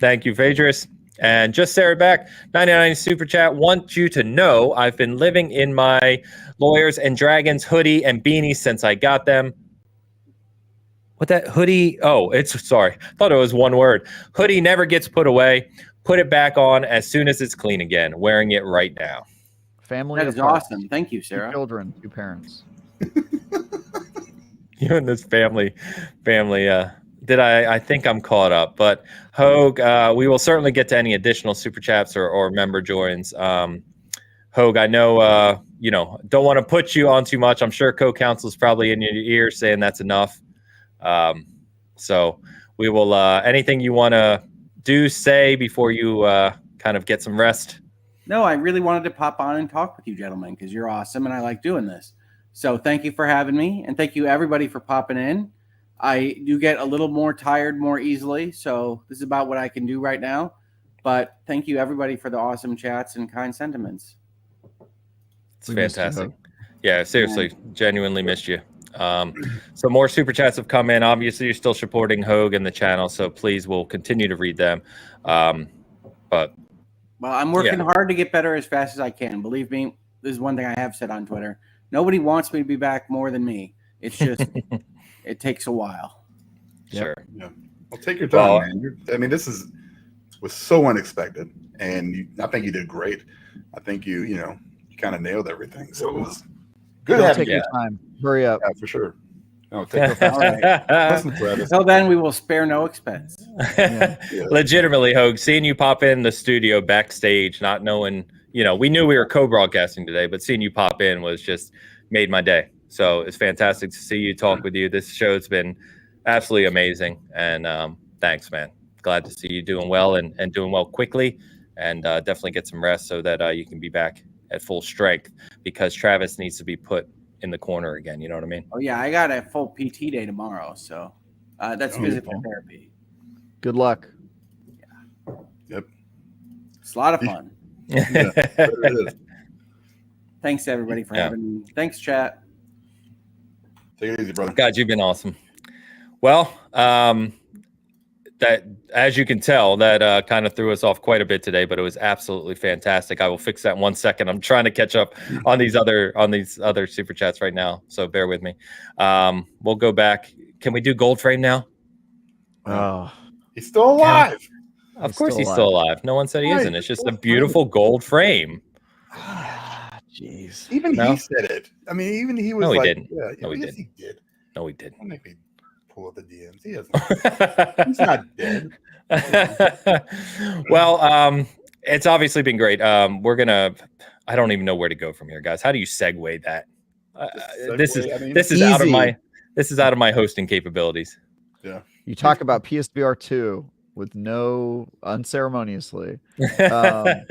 Thank you, Phaedrius. And just Sarah back, 99 super chat. Want you to know I've been living in my Lawyers and Dragons hoodie and beanie since I got them. What that hoodie? Oh, sorry. I thought it was one word. Hoodie never gets put away. Put it back on as soon as it's clean again. Wearing it right now. Family. That is awesome. Thank you, Sarah. 2 children, 2 parents. You and this family. I think I'm caught up, but Hogue, we will certainly get to any additional super chats or member joins. Hogue, I know, don't want to put you on too much. I'm sure co-counsel's probably in your ear saying that's enough. So we will, anything you want to do, say before you kind of get some rest. No, I really wanted to pop on and talk with you gentlemen because you're awesome and I like doing this. So thank you for having me and thank you everybody for popping in. I do get a little more tired more easily, so this is about what I can do right now. But thank you everybody for the awesome chats and kind sentiments. It's fantastic. Yeah, seriously, genuinely missed you. So more super chats have come in. Obviously, you're still supporting Hogue and the channel, so please, we'll continue to read them. But well, I'm working hard to get better as fast as I can. Believe me, this is one thing I have said on Twitter. Nobody wants me to be back more than me. It's just it takes a while. Sure. Yeah. Well, take your time, man. This was so unexpected, and I think you did great. I think you kind of nailed everything. So it was good. Take your time. Hurry up. Yeah, for sure. No, take your time. Listen, Travis. Until then, we will spare no expense. Legitimately, Hogue, seeing you pop in the studio backstage, not knowing, we knew we were co-broadcasting today, but seeing you pop in was just made my day. So it's fantastic to see you, talk with you. This show's been absolutely amazing. And thanks, man. Glad to see you doing well and doing well quickly, and definitely get some rest so that you can be back at full strength, because Travis needs to be put in the corner again. You know what I mean? Oh, yeah. I got a full PT day tomorrow. So that's physical therapy. Good luck. Yeah. Yep. It's a lot of fun. Yeah, it is. Thanks to everybody for having me. Thanks, chat. Take it easy, brother. God, you've been awesome. Well, that, as you can tell, that kind of threw us off quite a bit today, but it was absolutely fantastic. I will fix that in 1 second. I'm trying to catch up on these other super chats right now, so bear with me. We'll go back. Can we do Gold Frame now? Oh, he's still alive. Of course, he's still alive. No one said he isn't. It's just a beautiful gold frame. Jeez. Even he said it. I mean, even he was no, he like, didn't. Yeah, no, he yes, didn't. he did. No, he didn't. I'll make me pull up the DMs. He hasn't. He's not dead. Well, it's obviously been great. We're gonna. I don't even know where to go from here, guys. How do you segue that? This is out of my. This is out of my hosting capabilities. Yeah. You talk about PSVR 2 with no unceremoniously. I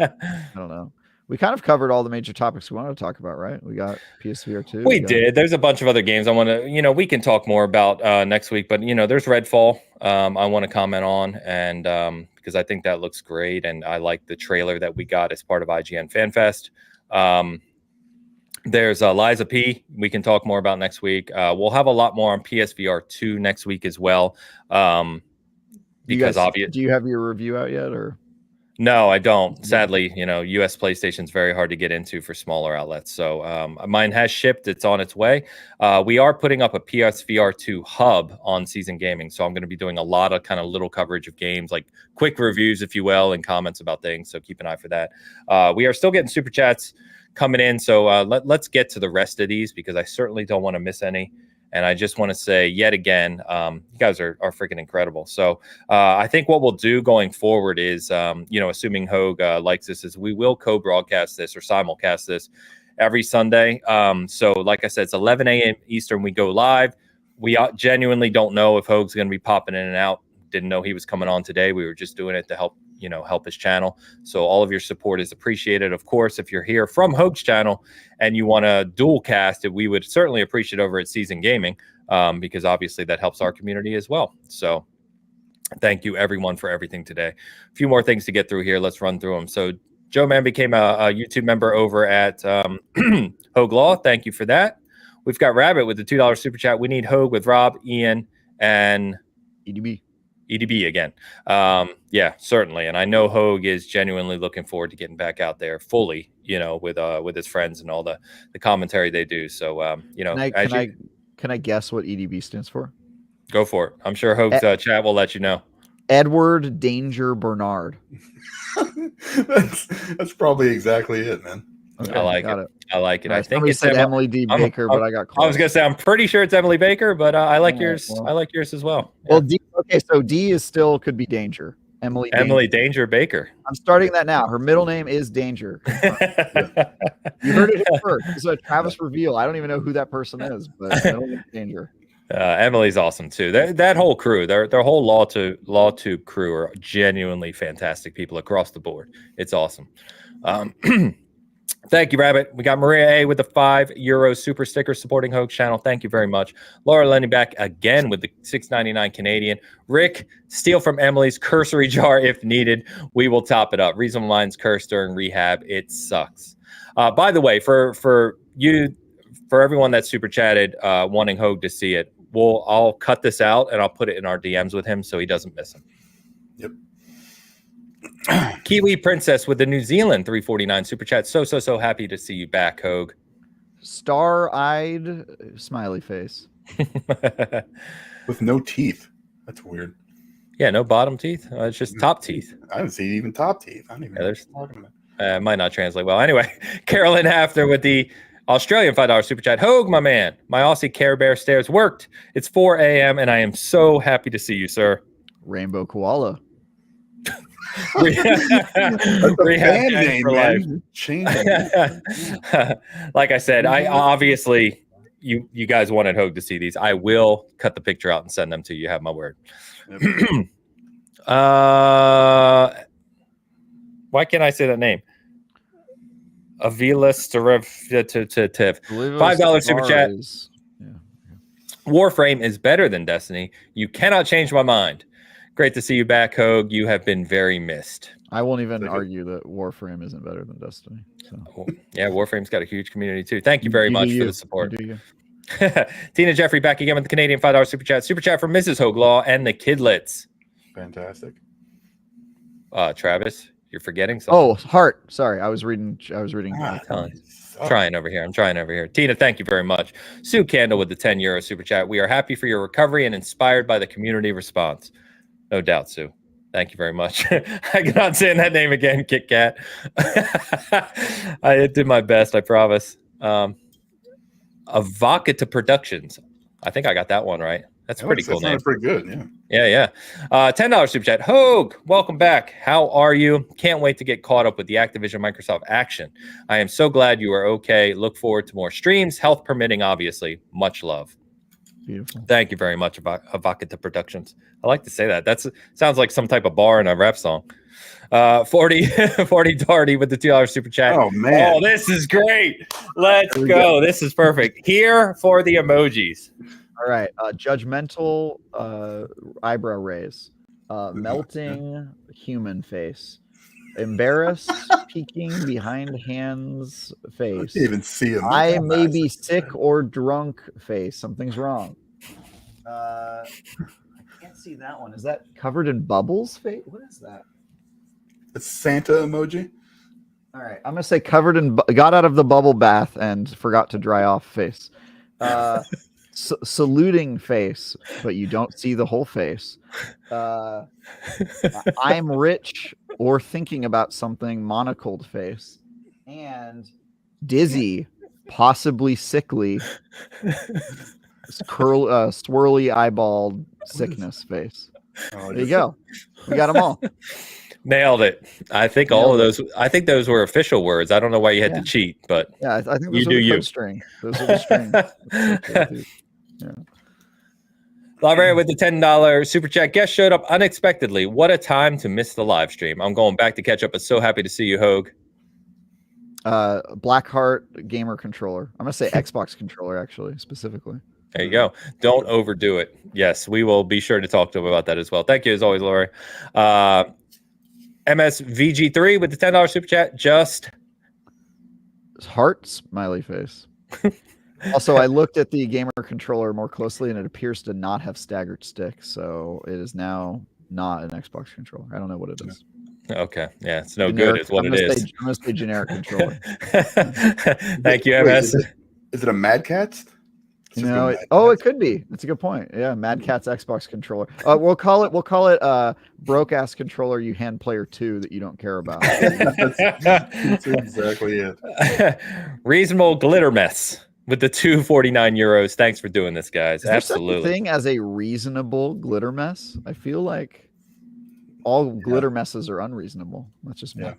don't know. We kind of covered all the major topics we wanted to talk about, right? We got PSVR 2. We did. There's a bunch of other games I want to, we can talk more about next week, but there's Redfall. I want to comment on, and because I think that looks great, and I like the trailer that we got as part of IGN FanFest. There's Liza P. We can talk more about next week. We'll have a lot more on PSVR 2 next week as well. Because obviously, do you have your review out yet, or? No, I don't. Sadly, US PlayStation's very hard to get into for smaller outlets. So mine has shipped. It's on its way. We are putting up a PSVR 2 hub on Season Gaming. So I'm going to be doing a lot of kind of little coverage of games, like quick reviews, if you will, and comments about things. So keep an eye for that. We are still getting super chats coming in. So let's get to the rest of these, because I certainly don't want to miss any. And I just want to say yet again, you guys are freaking incredible. So I think what we'll do going forward is, assuming Hogue likes this, is we will co-broadcast this or simulcast this every Sunday. So like I said, it's 11 a.m. Eastern. We go live. We genuinely don't know if Hogue's going to be popping in and out. Didn't know he was coming on today. We were just doing it to help his channel. So all of your support is appreciated. Of course, if you're here from Hogue's channel and you want to dual cast it, we would certainly appreciate it over at Season Gaming, because obviously that helps our community as well. So thank you everyone for everything today. A few more things to get through here. Let's run through them. So Joe Man became a YouTube member over at Hogue Law. Thank you for that. We've got Rabbit with the $2 super chat. We need Hogue with Rob, Ian, and EDB again. Yeah, certainly. And I know Hogue is genuinely looking forward to getting back out there fully, with his friends and all the commentary they do. So, can I guess what EDB stands for? Go for it. I'm sure Hogue's chat will let you know. Edward Danger Bernard. That's probably exactly it, man. Okay, I like it. I like it. I think it's Emily D. Baker, but I got close. I was gonna say I'm pretty sure it's Emily Baker, but I like yours. Well, I like yours as well. Well, so D is still could be Danger. Emily Danger Baker. I'm starting that now. Her middle name is Danger. You heard it here first. It's a Travis reveal. I don't even know who that person is, but middle name is Danger. Emily's awesome too. That whole crew, their whole LawTube crew are genuinely fantastic people across the board. It's awesome. Thank you, Rabbit. We got Maria A with the €5 super sticker supporting Hogue channel. Thank you very much. Laura Lenny back again with the $6.99 Canadian. Rick, steal from Emily's cursory jar if needed. We will top it up. Reason mine's cursed during rehab. It sucks. By the way, for you for everyone that super chatted, wanting Hogue to see it, I'll cut this out and I'll put it in our DMs with him so he doesn't miss him. Yep. Kiwi Princess with the New Zealand 349 super chat. So happy to see you back, Hogue. Star-eyed smiley face. With no teeth. That's weird. Yeah, no bottom teeth. It's just top teeth. I didn't see even top teeth. I don't even know what you're talking about. Might not translate well. Anyway, Carolyn Hafner with the Australian $5 super chat. Hogue, my man. My Aussie Care Bear stairs worked. It's 4 a.m. and I am so happy to see you, sir. Rainbow koala. Band name, man. Change it. Like I said, I obviously you guys wanted Hogue to see these. I will cut the picture out and send them to you. You have my word. Yep. Why can't I say that name? Avila $5 super chat. Warframe is better than Destiny. You cannot change my mind. Great to see you back, Hogue. You have been very missed. I won't even argue that Warframe isn't better than Destiny. So. Yeah, Warframe's got a huge community too. Thank you very much for the support. Tina Jeffrey back again with the Canadian $5 super chat. Super chat from Mrs. Hogue Law and the Kidlets. Fantastic. Travis, you're forgetting something. Oh, Heart. Sorry, I was reading. I'm trying over here. Tina, thank you very much. Sue Candle with the €10 super chat. We are happy for your recovery and inspired by the community response. No doubt, Sue. Thank you very much. I cannot say that name again, Kit Kat. I did my best, I promise. Avocata Productions. I think I got that one right. That's a pretty cool name. That's pretty good, yeah. Yeah. $10 super chat. Hogue, welcome back. How are you? Can't wait to get caught up with the Activision Microsoft action. I am so glad you are okay. Look forward to more streams, health permitting, obviously. Much love. Beautiful. Thank you very much, Avocata Productions. I like to say that. That sounds like some type of bar in a rap song. 40 Darty with the $2 super chat. Oh, man. Oh, this is great. Let's go. This is perfect. Here for the emojis. All right. Judgmental eyebrow raise. Melting human face. Embarrassed, peeking behind hands face. I can't even see him. I may be sick or drunk face. Something's wrong. I can't see that one. Is that covered in bubbles face? What is that? It's Santa emoji. All right. I'm going to say covered in, got out of the bubble bath and forgot to dry off face. Saluting face, but you don't see the whole face. I'm rich or thinking about something, monocled face. And dizzy, possibly sickly, swirly eyeballed sickness face. Oh, there you go. We got them all. Nailed it. I think all of those. I think those were official words. I don't know why you had to cheat, but yeah, I think you do you. String. Those are the strings. Yeah. Library with the $10 super chat. Guest showed up unexpectedly. What a time to miss the live stream. I'm going back to catch up, but so happy to see you, Hogue. Blackheart gamer controller. I'm gonna say Xbox controller, actually, specifically. There you go. Don't overdo it. Yes, we will be sure to talk to him about that as well. Thank you as always, Lori. MSVG3 with the $10 super chat. Just heart smiley face. Also, I looked at the gamer controller more closely, and it appears to not have staggered sticks, so it is now not an Xbox controller. I don't know what it is. Okay, yeah, it's no good. It's what it is. I'm going to say generic controller. Thank you, MS. Is it a Mad Catz? It could be. That's a good point. Yeah, Mad Catz Xbox controller. We'll call it broke ass controller you hand player 2 that you don't care about. That's exactly it. Reasonable glitter mess with the €249. Thanks for doing this, guys. Is there absolutely. Such a thing as a reasonable glitter mess? I feel like all glitter messes are unreasonable. That's just me.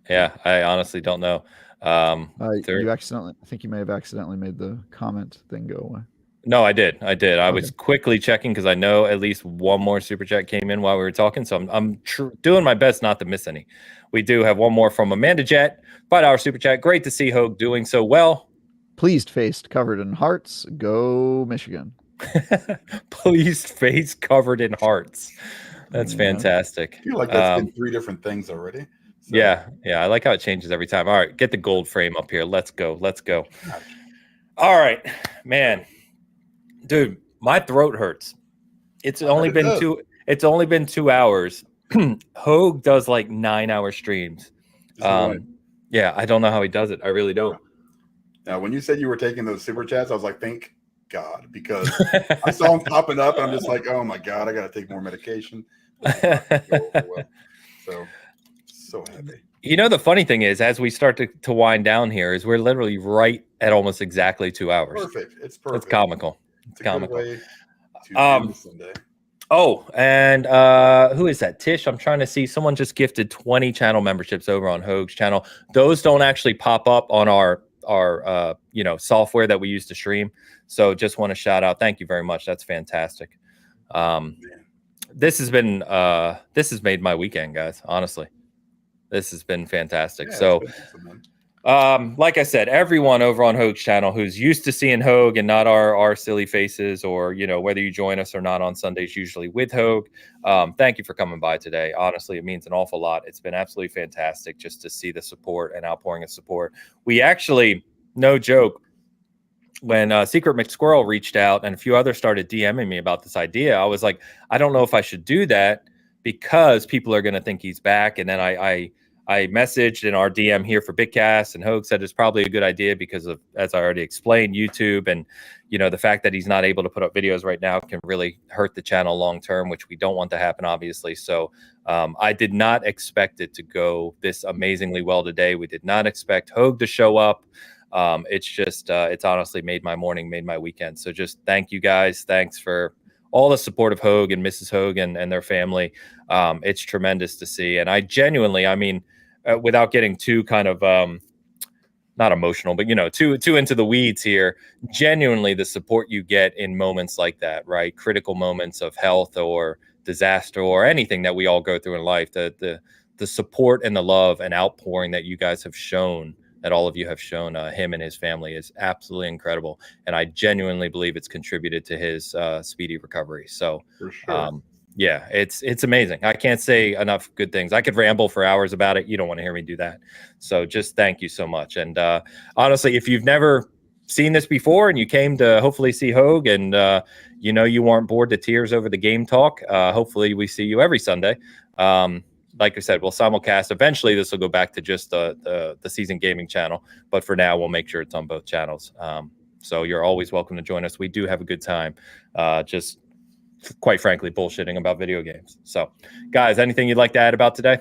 Yeah, I honestly don't know. You accidentally. I think you may have accidentally made the comment thing go away. No, I did. I was quickly checking because I know at least one more super chat came in while we were talking. So I'm doing my best not to miss any. We do have one more from Amanda Jet, $5 super chat. Great to see Hogue doing so well. Pleased faced, covered in hearts. Go Michigan. Pleased face covered in hearts. That's fantastic. I feel like that's been 3 different things already. So. Yeah. I like how it changes every time. All right, get the gold frame up here. Let's go. All right, man, dude, my throat hurts. It's only been 2 hours. Hogue does like 9-hour streams. Yeah, I don't know how he does it. I really don't. Now, when you said you were taking those super chats, I was like, thank God, because I saw them popping up, and I'm just like, oh my God, I got to take more medication. So happy. You know, the funny thing is, as we start to wind down here, is we're literally right at almost exactly 2 hours. Perfect. It's perfect. It's comical. It's comical. Way to end Sunday. Oh, and who is that? Tish, I'm trying to see. Someone just gifted 20 channel memberships over on Hogue's channel. Those don't actually pop up on our software that we use to stream. So just want to shout out. Thank you very much. That's fantastic. This has made my weekend, guys. Honestly, this has been fantastic. Yeah, so, like I said, everyone over on Hogue's channel who's used to seeing Hogue and not our silly faces, or, you know, whether you join us or not on Sundays, usually with Hogue, thank you for coming by today. Honestly, it means an awful lot. It's been absolutely fantastic just to see the support and outpouring of support. We actually, no joke, when Secret McSquirrel reached out and a few others started DMing me about this idea, I was like, I don't know if I should do that because people are going to think he's back. And then I messaged in our DM here for Bitcast, and Hogue said it's probably a good idea because of, as I already explained, YouTube, and, you know, the fact that he's not able to put up videos right now can really hurt the channel long term, which we don't want to happen, obviously. So I did not expect it to go this amazingly well today. We did not expect Hogue to show up. It's just, it's honestly made my morning, made my weekend. So just thank you guys. Thanks for all the support of Hogue and Mrs. Hogue and their family. It's tremendous to see. And I genuinely, I mean, without getting too kind of, not emotional, but, you know, too into the weeds here, genuinely the support you get in moments like that, right? Critical moments of health or disaster or anything that we all go through in life, the support and the love and outpouring that you guys have shown, that all of you have shown him and his family, is absolutely incredible. And I genuinely believe it's contributed to his speedy recovery. So, for sure. Yeah, it's amazing. I can't say enough good things. I could ramble for hours about it. You don't want to hear me do that. So just thank you so much. And honestly, if you've never seen this before and you came to hopefully see Hogue and, you know, you weren't bored to tears over the game talk, hopefully we see you every Sunday. Like I said, we'll simulcast. Eventually, this will go back to just the Season Gaming channel. But for now, we'll make sure it's on both channels. So you're always welcome to join us. We do have a good time. Just quite frankly, bullshitting about video games. So, guys, anything you'd like to add about today?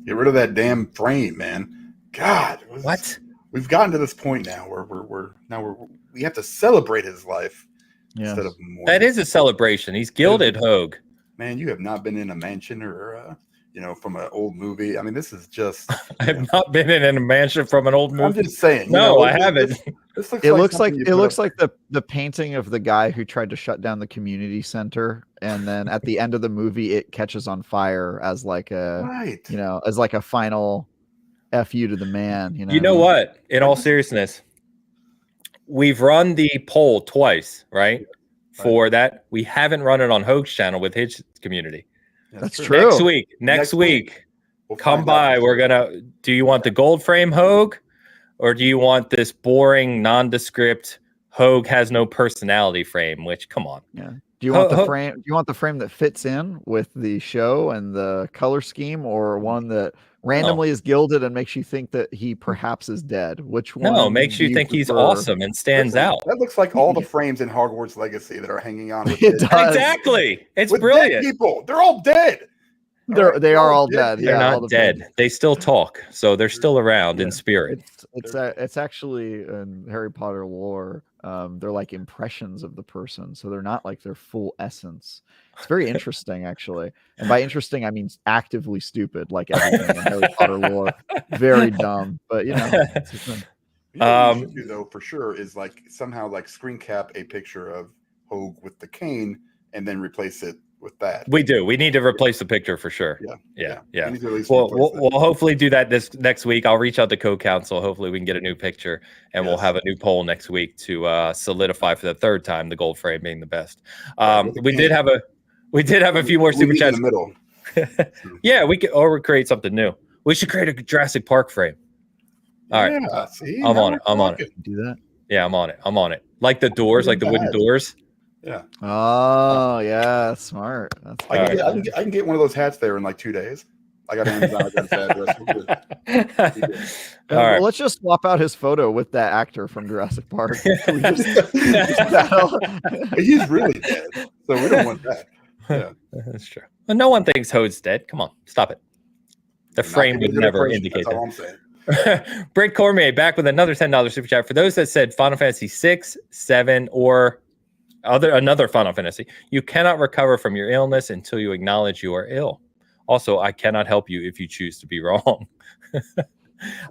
Get rid of that damn frame, man. God, what? We've gotten to this point now where we have to celebrate his life instead of mourning. That is a celebration. He's gilded, Hogue. Man, you have not been in a mansion or you know, from an old movie. I mean, this is just. I have not been in a mansion from an old movie. I'm just saying. No, I haven't. It looks like the painting of the guy who tried to shut down the community center, and then at the end of the movie, it catches on fire as like a you know, as like a final F you to the man. You know what? In all seriousness, we've run the poll twice, right? For that, we haven't run it on Hogue's channel with his community. That's true. Next week, we'll come by. We're gonna. Do you want the gold frame Hogue, or do you want this boring, nondescript Hogue has no personality frame? Which, come on. Yeah. Do you want the frame? Do you want the frame that fits in with the show and the color scheme, or one that randomly is gilded and makes you think that he perhaps is dead? Which one? No, makes you think he's awesome and stands out. That looks like all the frames in Hogwarts Legacy that are hanging on. With Exactly. It's with brilliant. Dead people, they're all dead. They are all dead. They're not dead. They still talk, so they're still around in spirit. It's actually in Harry Potter lore. They're like impressions of the person, so they're not like their full essence. It's very interesting, actually. And by interesting, I mean actively stupid, like everything in Harry Potter lore. Very dumb, but you know. What you should do, though, for sure, is like somehow like screen cap a picture of Hogue with the cane and then replace it with that. We do. We need to replace the picture for sure. Yeah. We'll hopefully do that this next week. I'll reach out to co-counsel. Hopefully we can get a new picture, and we'll have a new poll next week to solidify for the third time the gold frame being the best. We did have a few more super chats. In the middle. Yeah, we could create something new. We should create a Jurassic Park frame. All right. See, I'm on it. Do that. Yeah, I'm on it. I'm on it. Like the doors, like the wooden doors. Yeah. Oh, yeah, smart. That's I can get one of those hats there in like 2 days. I got Amazon. I got his address. We're good. All right. Let's just swap out his photo with that actor from Jurassic Park. He's really dead, so we don't want that. Yeah, that's true. Well, no one thinks Hode's dead. Come on, stop it. The frame would never indicate that. All I'm saying. Britt Cormier back with another $10 super chat. For those that said Final Fantasy 6, 7, or another Final Fantasy, you cannot recover from your illness until you acknowledge you are ill. Also, I cannot help you if you choose to be wrong.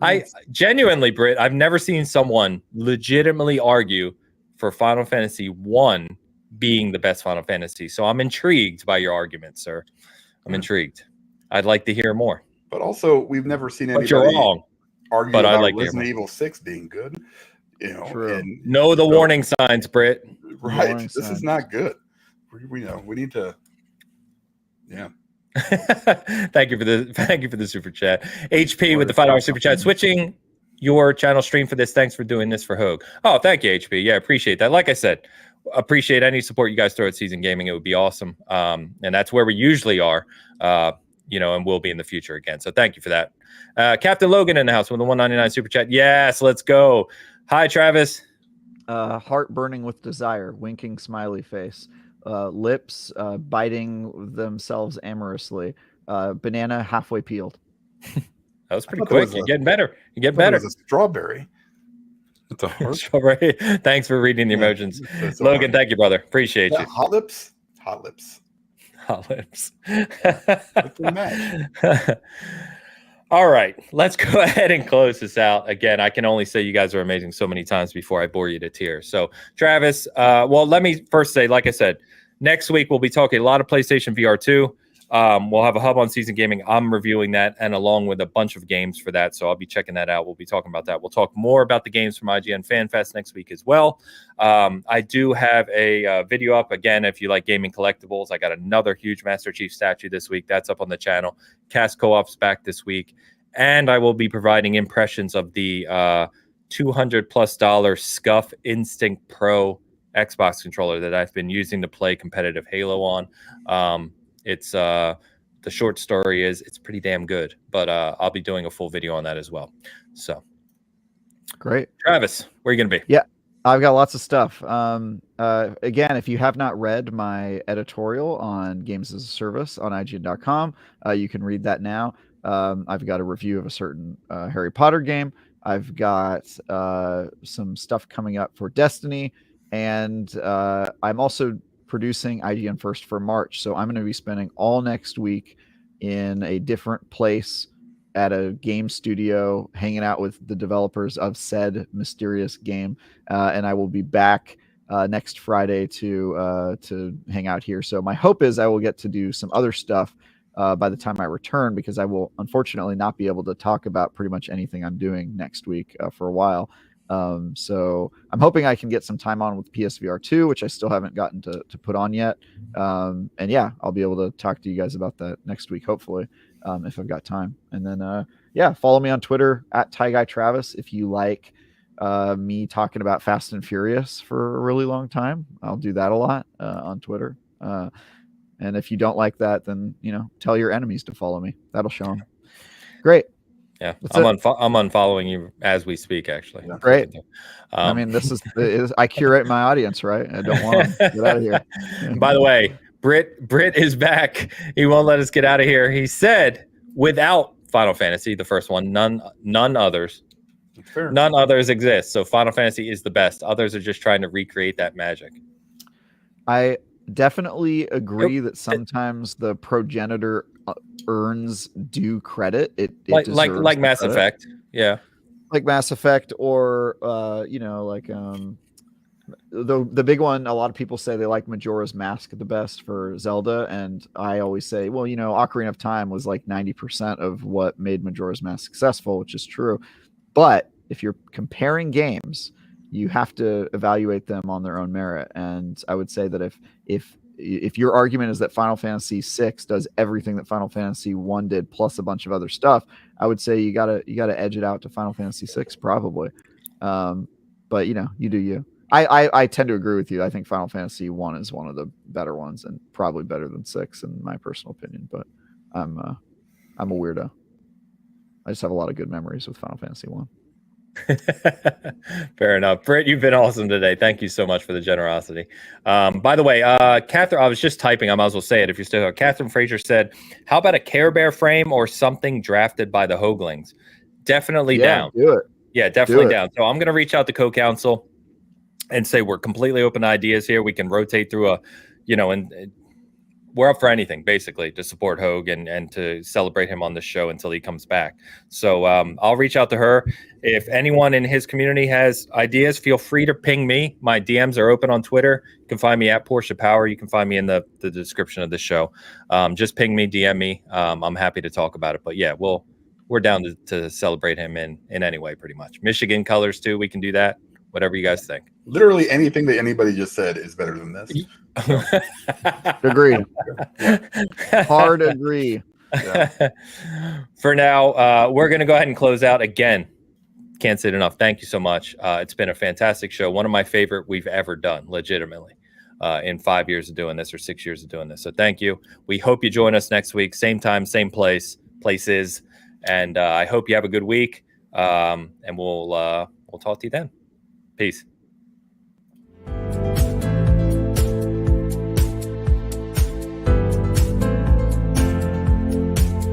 I genuinely, Britt, I've never seen someone legitimately argue for Final Fantasy 1 being the best Final Fantasy. So I'm intrigued by your argument, sir. I'm intrigued. I'd like to hear more. But also, we've never seen anybody argue about Resident Evil 6 being good. You know, and know the warning signs, Britt. Right. This is not good. We know. We need to. Yeah. Thank you for the super chat. HP with the $5 super chat. Switching your channel stream for this. Thanks for doing this for Hogue. Oh, thank you, HP. Yeah, appreciate that. Like I said, appreciate any support you guys throw at Season Gaming. It would be awesome. And that's where we usually are, and will be in the future again. So thank you for that. Captain Logan in the house with the $1.99 super chat. Yes, let's go. Hi, Travis. Heart burning with desire, winking smiley face. Lips biting themselves amorously. Banana halfway peeled. That was pretty quick. You're getting better. You get better. It was a strawberry. It's a heart. Strawberry. Thanks for reading the emotions. Logan, thank you, brother. Appreciate you. Hot lips. Hot lips. Hot lips. All right, let's go ahead and close this out. Again, I can only say you guys are amazing so many times before I bore you to tears. So, Travis, well, let me first say, like I said, next week we'll be talking a lot of PlayStation VR 2. We'll have a hub on Season Gaming. I'm reviewing that, and along with a bunch of games for that. So I'll be checking that out. We'll be talking about that. We'll talk more about the games from IGN Fanfest next week as well. I do have a video up. Again, if you like gaming collectibles, I got another huge Master Chief statue this week. That's up on the channel. Cast Co-op's back this week. And I will be providing impressions of the $200+ Scuff Instinct Pro Xbox controller that I've been using to play competitive Halo on. It's the short story is it's pretty damn good, but I'll be doing a full video on that as well. So great. Travis, where are you going to be? Yeah, I've got lots of stuff. Again, if you have not read my editorial on Games as a Service on IGN.com, you can read that now. I've got a review of a certain Harry Potter game. I've got some stuff coming up for Destiny, and I'm also producing IGN First for March. So I'm going to be spending all next week in a different place at a game studio, hanging out with the developers of said mysterious game. And I will be back next Friday to hang out here. So my hope is I will get to do some other stuff by the time I return, because I will unfortunately not be able to talk about pretty much anything I'm doing next week for a while. So I'm hoping I can get some time on with PSVR 2, which I still haven't gotten to put on yet. And yeah, I'll be able to talk to you guys about that next week, hopefully, if I've got time. And then, follow me on Twitter at TyGuyTravis. If you like me talking about Fast and Furious for a really long time, I'll do that a lot on Twitter. And if you don't like that, then, tell your enemies to follow me. That'll show them. Great. Yeah, I'm unfollowing you as we speak, actually. Yeah. Great. I mean, this is I curate my audience, right? I don't want to get out of here. By the way, Britt is back. He won't let us get out of here. He said, without Final Fantasy, the first one, none others. Fair. None others exist. So Final Fantasy is the best. Others are just trying to recreate that magic. I definitely agree that sometimes the progenitor earns due credit. It like Mass Effect, yeah, like Mass Effect, or the big one. A lot of people say they like Majora's Mask the best for Zelda, and I always say, well, Ocarina of Time was like 90% of what made Majora's Mask successful, which is true. But if you're comparing games, you have to evaluate them on their own merit. And I would say that if your argument is that Final Fantasy VI does everything that Final Fantasy 1 did plus a bunch of other stuff, I would say you gotta edge it out to Final Fantasy VI probably. But but you do you. I tend to agree with you. I think Final Fantasy 1 is one of the better ones and probably better than 6 in my personal opinion, but I'm a weirdo. I just have a lot of good memories with Final Fantasy 1. Fair enough. Britt, you've been awesome today. Thank you so much for the generosity. By the way, Catherine, I was just typing. I might as well say it if you're still here. Catherine Fraser said, how about a Care Bear frame or something drafted by the Hoaglings? Definitely down. Do it. Yeah, definitely down. So I'm going to reach out to co-counsel and say we're completely open to ideas here. We can rotate through and we're up for anything basically to support Hogue and to celebrate him on the show until he comes back. So I'll reach out to her. If anyone in his community has ideas, feel free to ping me. My DMs are open on Twitter. You can find me at Portia Power. You can find me in the description of the show. Just ping me, DM me. I'm happy to talk about it. But yeah, we're down to celebrate him in any way, pretty much. Michigan colors too. We can do that. Whatever you guys think. Literally anything that anybody just said is better than this. So. Agreed. Hard agree. Yeah. For now, we're going to go ahead and close out again. Can't say it enough. Thank you so much. It's been a fantastic show. One of my favorite we've ever done, legitimately, in 5 years of doing this or 6 years of doing this. So thank you. We hope you join us next week. Same time, same places. And I hope you have a good week. And we'll talk to you then. Peace.